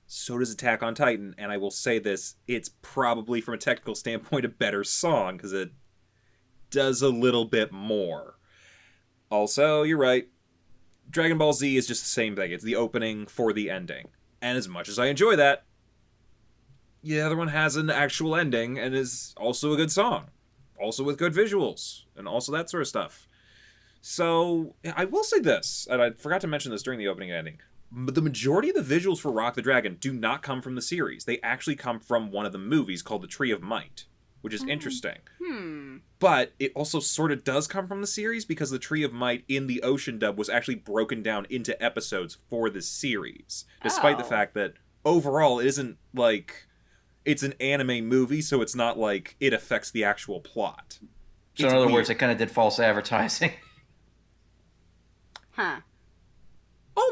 So does Attack on Titan, and I will say this, it's probably, from a technical standpoint, a better song, because it does a little bit more. Also, you're right, Dragon Ball Z is just the same thing. It's the opening for the ending. And as much as I enjoy that, the other one has an actual ending and is also a good song. Also with good visuals and also that sort of stuff. So, I will say this, and I forgot to mention this during the opening and ending, but the majority of the visuals for Rock the Dragon do not come from the series. They actually come from one of the movies called The Tree of Might, which is interesting. But it also sort of does come from the series because The Tree of Might in the Ocean dub was actually broken down into episodes for the series. Despite the fact that overall it isn't like... It's an anime movie, so it's not like it affects the actual plot. So in other words, it kind of did false advertising. Huh.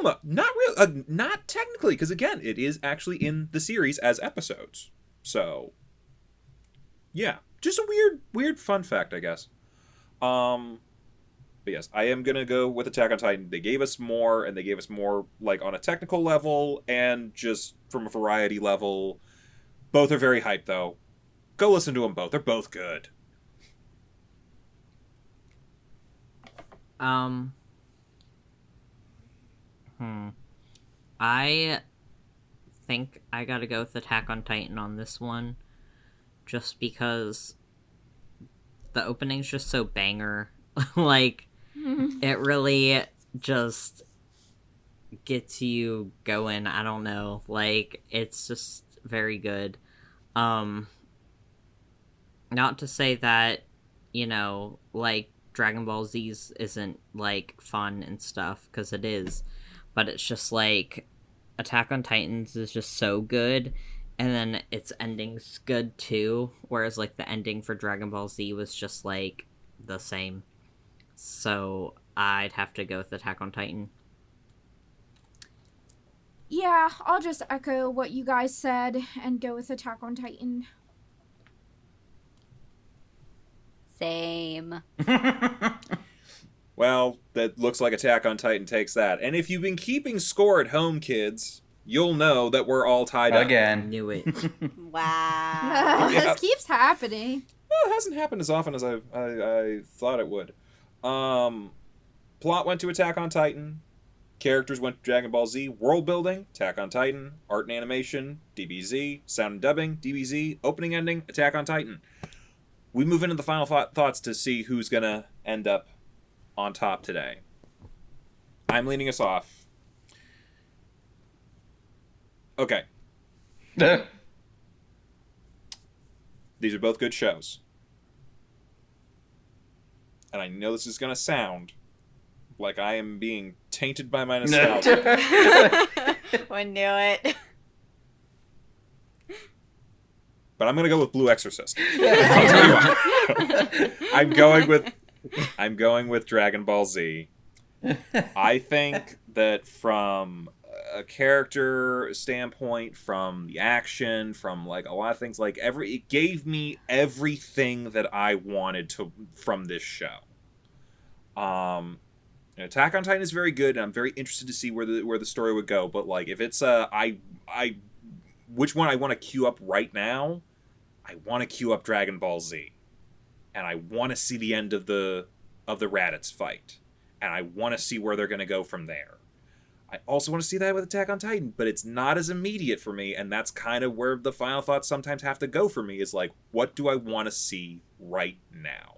filled them up. Not technically, because again, it is actually in the series as episodes. So, yeah, just a weird fun fact, I guess. But yes, I am gonna go with Attack on Titan. They gave us more, and they gave us more like on a technical level and just from a variety level. Both are very hyped, though. Go listen to them both. They're both good. I think I gotta go with Attack on Titan on this one, just because the opening's just so banger. Like, it really just gets you going. I don't know. Like, it's just very good. Not to say that, you know, like, Dragon Ball Z's isn't, like, fun and stuff, because it is. But it's just, like, Attack on Titans is just so good, and then its ending's good, too. Whereas, like, the ending for Dragon Ball Z was just, like, the same. So, I'd have to go with Attack on Titan. Yeah, I'll just echo what you guys said and go with Attack on Titan. Same. Well, that looks like Attack on Titan takes that. And if you've been keeping score at home, kids, you'll know that we're all tied up. Again. Knew it. Wow. Yeah. This keeps happening. Well, it hasn't happened as often as I thought it would. Plot went to Attack on Titan. Characters went to Dragon Ball Z. World building, Attack on Titan. Art and animation, DBZ. Sound and dubbing, DBZ. Opening ending, Attack on Titan. We move into the final thoughts to see who's going to end up on top today. I'm leading us off. Okay. These are both good shows. And I know this is going to sound like I am being tainted by my nostalgia. We knew it. But I'm going to go with Blue Exorcist. I'll tell you what. I'm going with Dragon Ball Z. I think that from a character standpoint, from the action, from like a lot of things, like it gave me everything that I wanted from this show. Attack on Titan is very good, and I'm very interested to see where the story would go. But like, if it's which one I want to queue up right now, I want to queue up Dragon Ball Z, and I want to see the end of the Raditz fight, and I want to see where they're going to go from there. I also want to see that with Attack on Titan, but it's not as immediate for me, and that's kind of where the final thoughts sometimes have to go for me, is like, what do I want to see right now?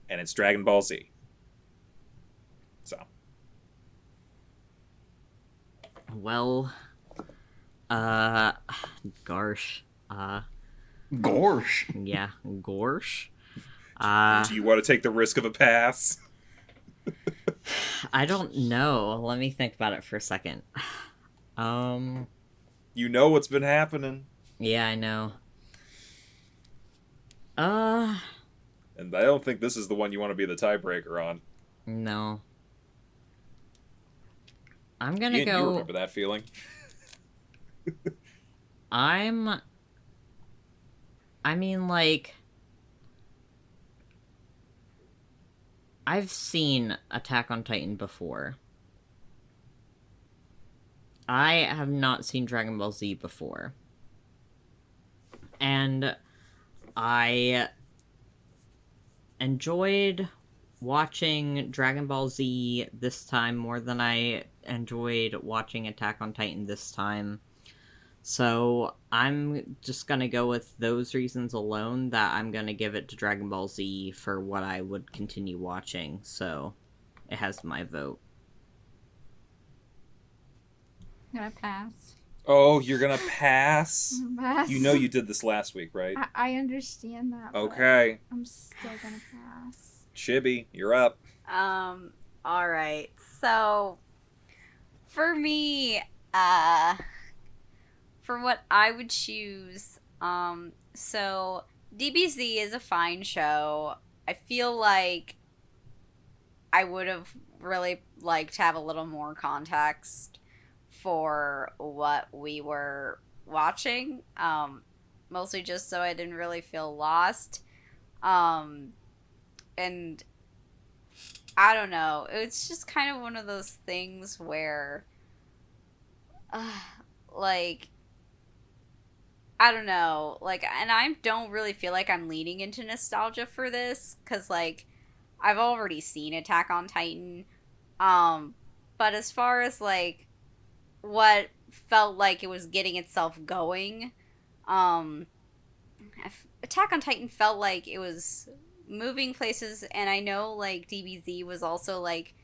And it's Dragon Ball Z. So. Well, Garsh. Gorsh. Yeah, Gorsh. Do you want to take the risk of a pass? I don't know. Let me think about it for a second. You know what's been happening. Yeah, I know. And I don't think this is the one you want to be the tiebreaker on. No. I'm gonna Ian, go... You remember that feeling? I mean, like... I've seen Attack on Titan before. I have not seen Dragon Ball Z before. And I enjoyed watching Dragon Ball Z this time more than I enjoyed watching Attack on Titan this time. So I'm just gonna go with those reasons alone, that I'm gonna give it to Dragon Ball Z for what I would continue watching. So it has my vote. I'm gonna pass. Oh, you're gonna pass? Pass. You know you did this last week, right? I understand that. but Okay. I'm still gonna pass. Chibi, you're up. All right. So, for me, for what I would choose, so DBZ is a fine show. I feel like I would have really liked to have a little more context for what we were watching. Mostly just so I didn't really feel lost. And I don't know. It's just kind of one of those things where, like, I don't know. Like, and I don't really feel like I'm leaning into nostalgia for this, because, like, I've already seen Attack on Titan. But as far as, like, what felt like it was getting itself going, Attack on Titan felt like it was moving places, and I know, like, DBZ was also, like,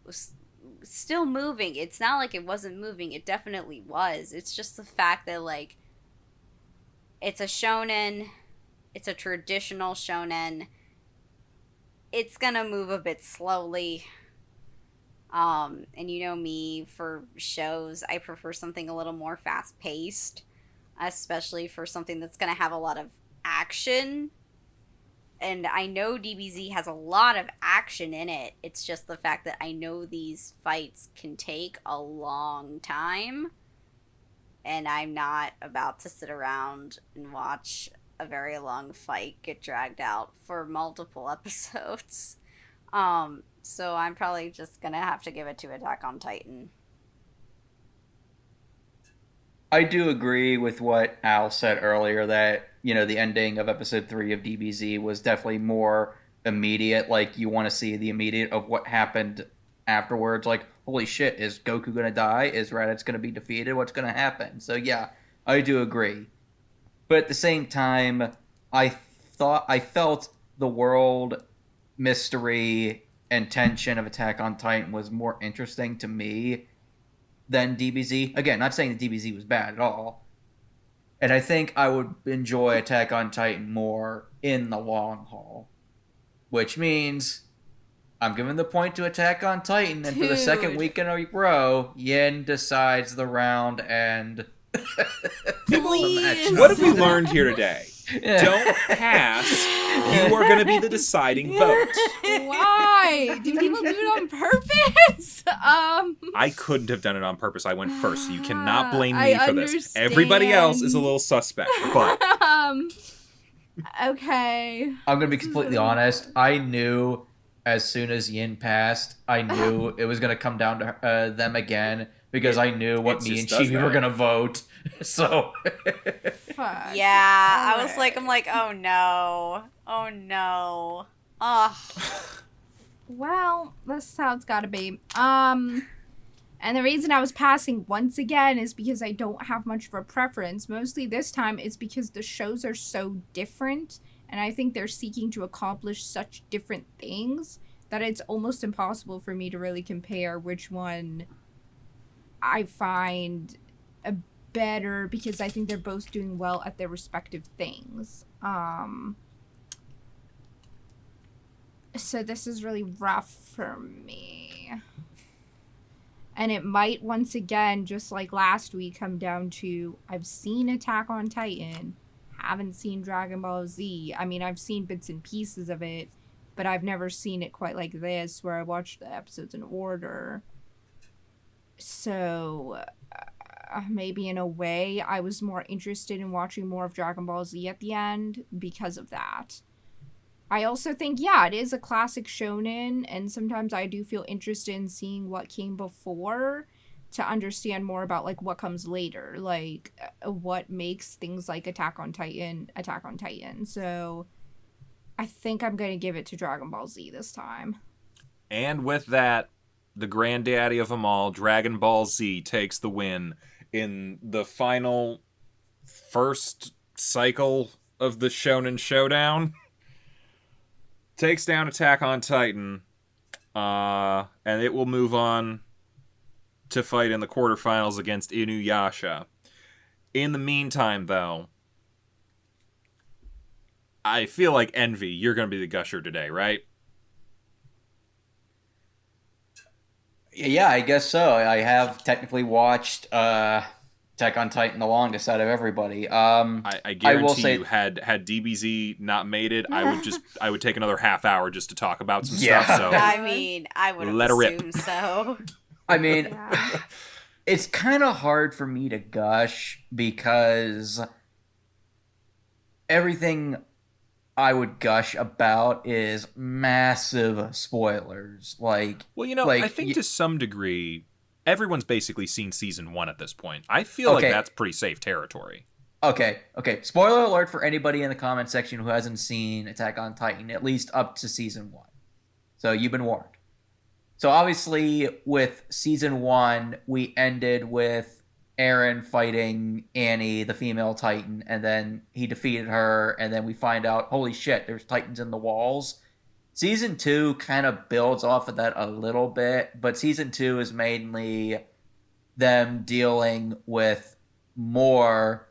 was still moving. It's not like it wasn't moving. It definitely was. It's just the fact that, like, it's a shonen. It's a traditional shonen. It's gonna move a bit slowly. And you know me, for shows, I prefer something a little more fast-paced, especially for something that's gonna have a lot of action. And I know DBZ has a lot of action in it. It's just the fact that I know these fights can take a long time. And I'm not about to sit around and watch a very long fight get dragged out for multiple episodes. So I'm probably just gonna have to give it to Attack on Titan. I do agree with what Al said earlier that, the ending of episode 3 of DBZ was definitely more immediate. Like, you want to see the immediate of what happened afterwards. Like, holy shit, is Goku going to die? Is Raditz going to be defeated? What's going to happen? So, yeah, I do agree. But at the same time, I felt the world mystery and tension of Attack on Titan was more interesting to me than DBZ. Again, not saying that DBZ was bad at all. And I think I would enjoy Attack on Titan more in the long haul. Which means I'm giving the point to Attack on Titan, and for the second week in a row, Yin decides the round and... What have we learned here today? Don't pass. You are going to be the deciding vote. Why? Do people do it on purpose? I couldn't have done it on purpose. I went first, so you cannot blame me for this. Understand. Everybody else is a little suspect, but... Okay. I'm going to be completely honest. I knew as soon as Yin passed, I knew it was going to come down to them again, because I knew what me and Chibi were going to vote. So... Fuck. Yeah, All I was like, I'm like, oh no. Oh no. Ugh. Well, this is how it's gotta be. And the reason I was passing once again is because I don't have much of a preference. Mostly this time it's because the shows are so different, and I think they're seeking to accomplish such different things that it's almost impossible for me to really compare which one I find a better, because I think they're both doing well at their respective things. So this is really rough for me. And it might once again, just like last week, come down to I've seen Attack on Titan, haven't seen Dragon Ball Z. I mean, I've seen bits and pieces of it, but I've never seen it quite like this, where I watched the episodes in order. So... maybe in a way I was more interested in watching more of Dragon Ball Z at the end because of that. I also think, it is a classic shonen, and sometimes I do feel interested in seeing what came before to understand more about, like, what comes later, like, what makes things like Attack on Titan. So I think I'm going to give it to Dragon Ball Z this time. And with that, the granddaddy of them all, Dragon Ball Z, takes the win in the final first cycle of the Shonen Showdown. Takes down Attack on Titan, and it will move on to fight in the quarterfinals against Inuyasha. In the meantime, though, I feel like Envy, you're going to be the gusher today, right? Yeah, I guess so. I have technically watched Attack on Titan the longest out of everybody. I guarantee will say, you, had DBZ not made it, I would take another half hour just to talk about some Yeah. stuff. So I mean, I would Let her rip. assume so. I mean, Yeah. it's kind of hard for me to gush because everything I would gush about is massive spoilers. Like, well, you know, like, I think to some degree, everyone's basically seen season 1 at this point. I feel like Okay. that's pretty safe territory. Okay. Spoiler alert for anybody in the comment section who hasn't seen Attack on Titan, at least up to season 1. So you've been warned. So obviously, with season 1, we ended with Eren fighting Annie, the female Titan, and then he defeated her, and then we find out, holy shit, there's Titans in the walls. Season 2 kind of builds off of that a little bit, but season 2 is mainly them dealing with more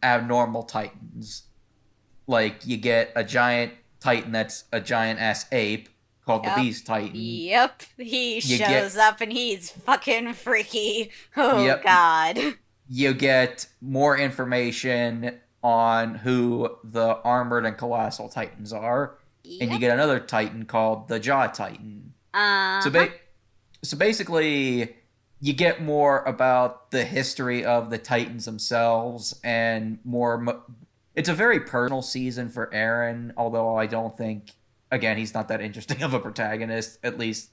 abnormal Titans. Like, you get a giant Titan that's a giant-ass ape called Yep. the Beast Titan. Yep, he You shows up and he's fucking freaky. Oh, Yep. God. You get more information on who the Armored and Colossal Titans are, and you Yep. get another Titan called the Jaw Titan. Uh-huh. So basically, you get more about the history of the Titans themselves and more. It's a very personal season for Eren, although I don't think, again, he's not that interesting of a protagonist. At least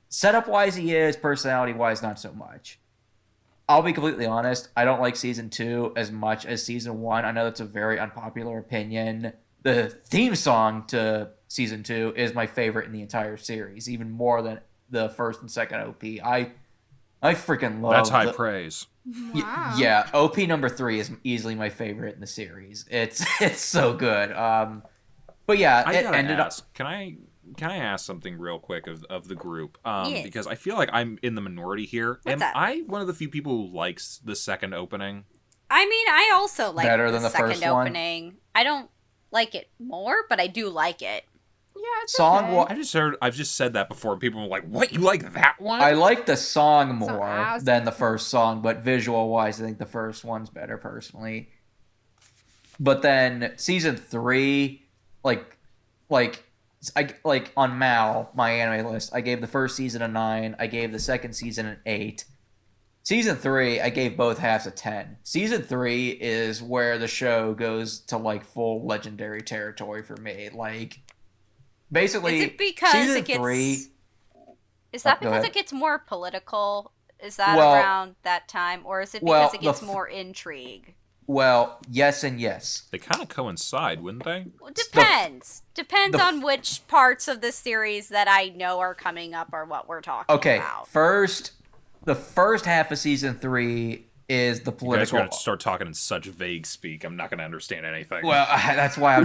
setup wise, he is. Personality wise, not so much. I'll be completely honest. I don't like season 2 as much as season 1. I know that's a very unpopular opinion. The theme song to season 2 is my favorite in the entire series, even more than the first and second OP. I freaking love. That's high praise. Wow. Yeah, OP number 3 is easily my favorite in the series. It's so good. But yeah, I it gotta ended up. ask. Can I ask something real quick of the group? Yes. Because I feel like I'm in the minority here. What's Am that? I one of the few people who likes the second opening? I mean, I also like Better the than the second first one? opening. I don't like it more, but I do like it. Yeah, it's Song okay. I've just said that before. And people were like, "What? You like that one?" I like the song So more ass- than the first song, but visual wise, I think the first one's better personally. But then season 3, like on Mal, my anime list, I gave the first season a 9. I gave the second season an 8. Season 3, I gave both halves a 10. Season 3 is where the show goes to like full legendary territory for me. Like, basically, Is it because season it gets? 3. Is that go because ahead. it gets more political? Is that Well- around that time, or is it well, because it gets the f- more intrigue? Well, yes and yes. They kind of coincide, wouldn't they? Well, depends. Depends the f- on which parts of the series that I know are coming up or what we're talking Okay, about. the first half of season 3 is the You guys are political. gonna start talking in such vague speak. I'm not gonna understand anything. Well, that's why I'm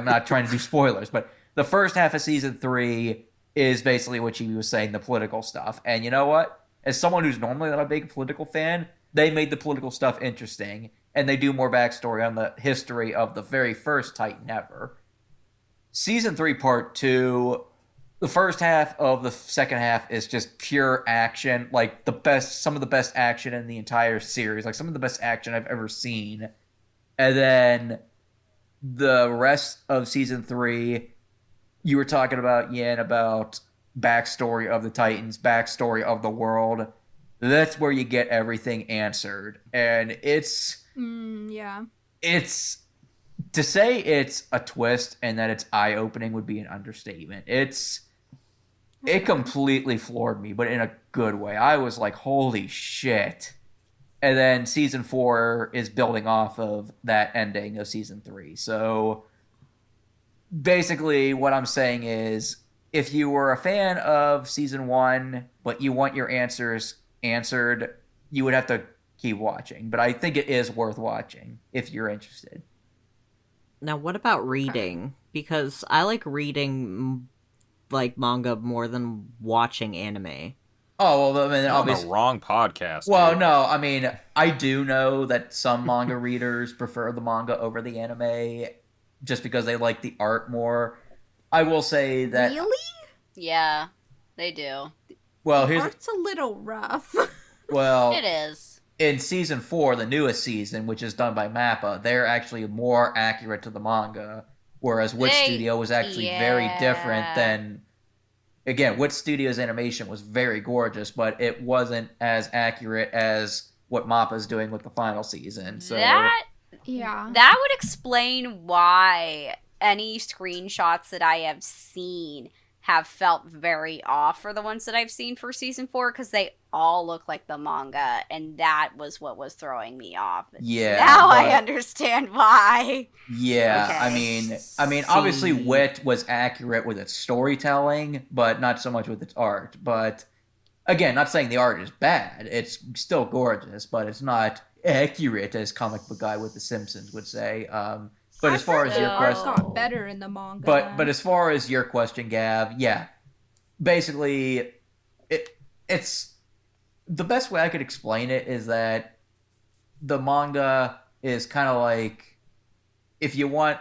not trying to do spoilers. But the first half of season 3 is basically what you was saying, the political stuff. And you know what? As someone who's normally not a big political fan, they made the political stuff interesting, and they do more backstory on the history of the very first Titan ever. Season 3, part 2, the first half of the second half is just pure action, like some of the best action in the entire series, like some of the best action I've ever seen. And then the rest of season 3, you were talking about, Yin, about backstory of the Titans, backstory of the world. That's where you get everything answered. And Yeah. it's to say it's a twist and that it's eye-opening would be an understatement. It completely floored me, but in a good way. I was like, holy shit. And then season 4 is building off of that ending of season 3. So basically what I'm saying is, if you were a fan of season 1, but you want your answers answered, you would have to keep watching. But I think it is worth watching if you're interested. Now, what about reading? Because I like reading like manga more than watching anime. Oh, well, I mean, You're on the obviously. wrong podcast. Well, dude. no, I mean, I do know that some manga readers prefer the manga over the anime just because they like the art more. I will say that. Really? Yeah, they do. Well, here's Art's a little rough. well. It is. in season 4, the newest season, which is done by Mappa, they're actually more accurate to the manga, whereas Wit Studio was actually very different than. Again, Wit Studio's animation was very gorgeous, but it wasn't as accurate as what Mappa's doing with the final season. So that Yeah. would explain why any screenshots that I have seen have felt very off for the ones that I've seen for season 4, because they all look like the manga, and that was what was throwing me off. Yeah, now I understand why. Yeah, Okay. I mean, obviously, Wit was accurate with its storytelling, but not so much with its art. But again, not saying the art is bad; it's still gorgeous, but it's not accurate as comic book guy with The Simpsons would say. But as far as your art question, got better in the manga. but as far as your question, Gav, yeah, basically, it's the best way I could explain it is that the manga is kind of like, if you want,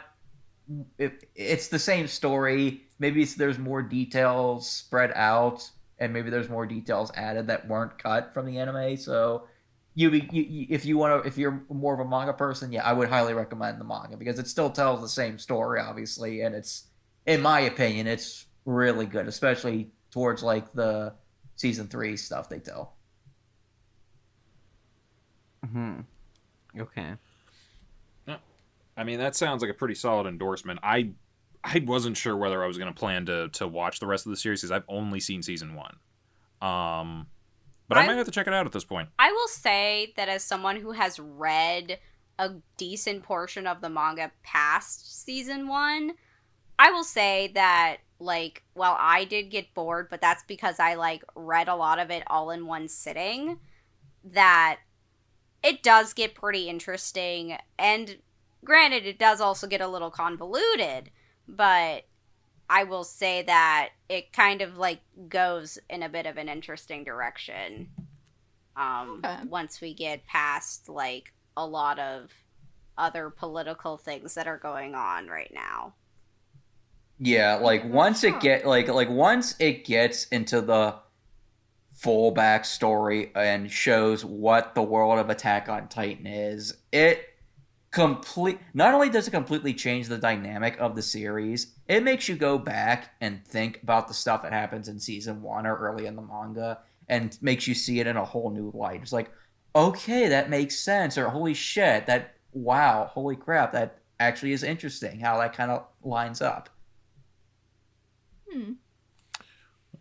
it's the same story. Maybe there's more details spread out, and maybe there's more details added that weren't cut from the anime. So, if you're more of a manga person, yeah, I would highly recommend the manga because it still tells the same story, obviously, and it's, in my opinion, it's really good, especially towards like the season 3 stuff they tell. Okay. I mean, that sounds like a pretty solid endorsement. I wasn't sure whether I was going to plan to watch the rest of the series because I've only seen season 1. But I might have to check it out at this point. I will say that as someone who has read a decent portion of the manga past season 1, I will say that, like, while I did get bored, but that's because I, like, read a lot of it all in one sitting, that it does get pretty interesting, and granted, it does also get a little convoluted, but I will say that it kind of, like, goes in a bit of an interesting direction. Once we get past, like, a lot of other political things that are going on right now. Yeah, like once it gets into the full backstory and shows what the world of Attack on Titan is, not only does it completely change the dynamic of the series, it makes you go back and think about the stuff that happens in season 1 or early in the manga and makes you see it in a whole new light. It's like, okay, that makes sense, or holy shit, holy crap, that actually is interesting how that kind of lines up.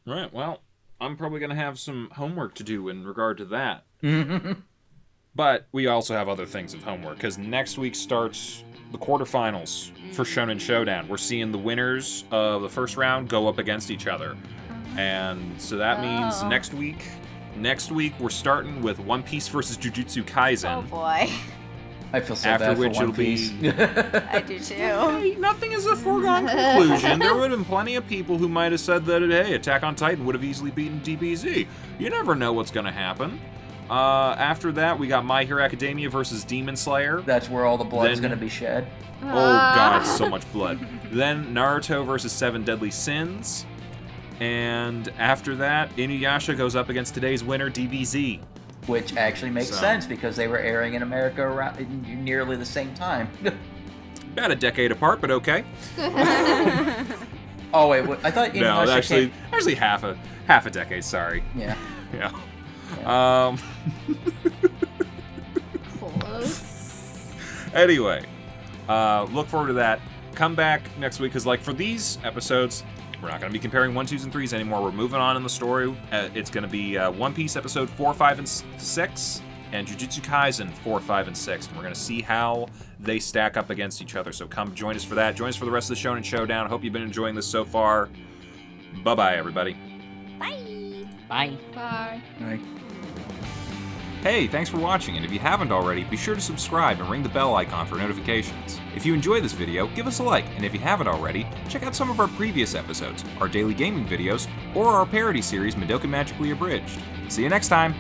Right, well, I'm probably going to have some homework to do in regard to that. But we also have other things of homework, because next week starts the quarterfinals for Shonen Showdown. We're seeing the winners of the first round go up against each other. And so that means next week we're starting with One Piece versus Jujutsu Kaisen. Oh boy. I feel so After bad which for it'll One Piece. be... I do too. Hey, nothing is a foregone conclusion. There would have been plenty of people who might have said that, hey, Attack on Titan would have easily beaten DBZ. You never know what's going to happen. After that, we got My Hero Academia versus Demon Slayer. That's where all the blood's going to be shed. Oh god, so much blood. Then Naruto versus Seven Deadly Sins. And after that, Inuyasha goes up against today's winner, DBZ. Which actually makes sense because they were airing in America around nearly the same time. About a decade apart, but okay. Oh wait, I thought Inuyasha actually half a decade. Sorry. Yeah. Yeah. Close. Anyway, look forward to that. Come back next week because, like, for these episodes, we're not going to be comparing 1s, 2s, and 3s anymore. We're moving on in the story. It's going to be One Piece episode 4, 5, and 6, and Jujutsu Kaisen 4, 5, and 6. And we're going to see how they stack up against each other. So come join us for that. Join us for the rest of the Shonen Showdown. Hope you've been enjoying this so far. Bye-bye, everybody. Bye. Bye. Bye. Right. Hey, thanks for watching, and if you haven't already, be sure to subscribe and ring the bell icon for notifications. If you enjoyed this video, give us a like, and if you haven't already, check out some of our previous episodes, our daily gaming videos, or our parody series Madoka Magically Abridged. See you next time!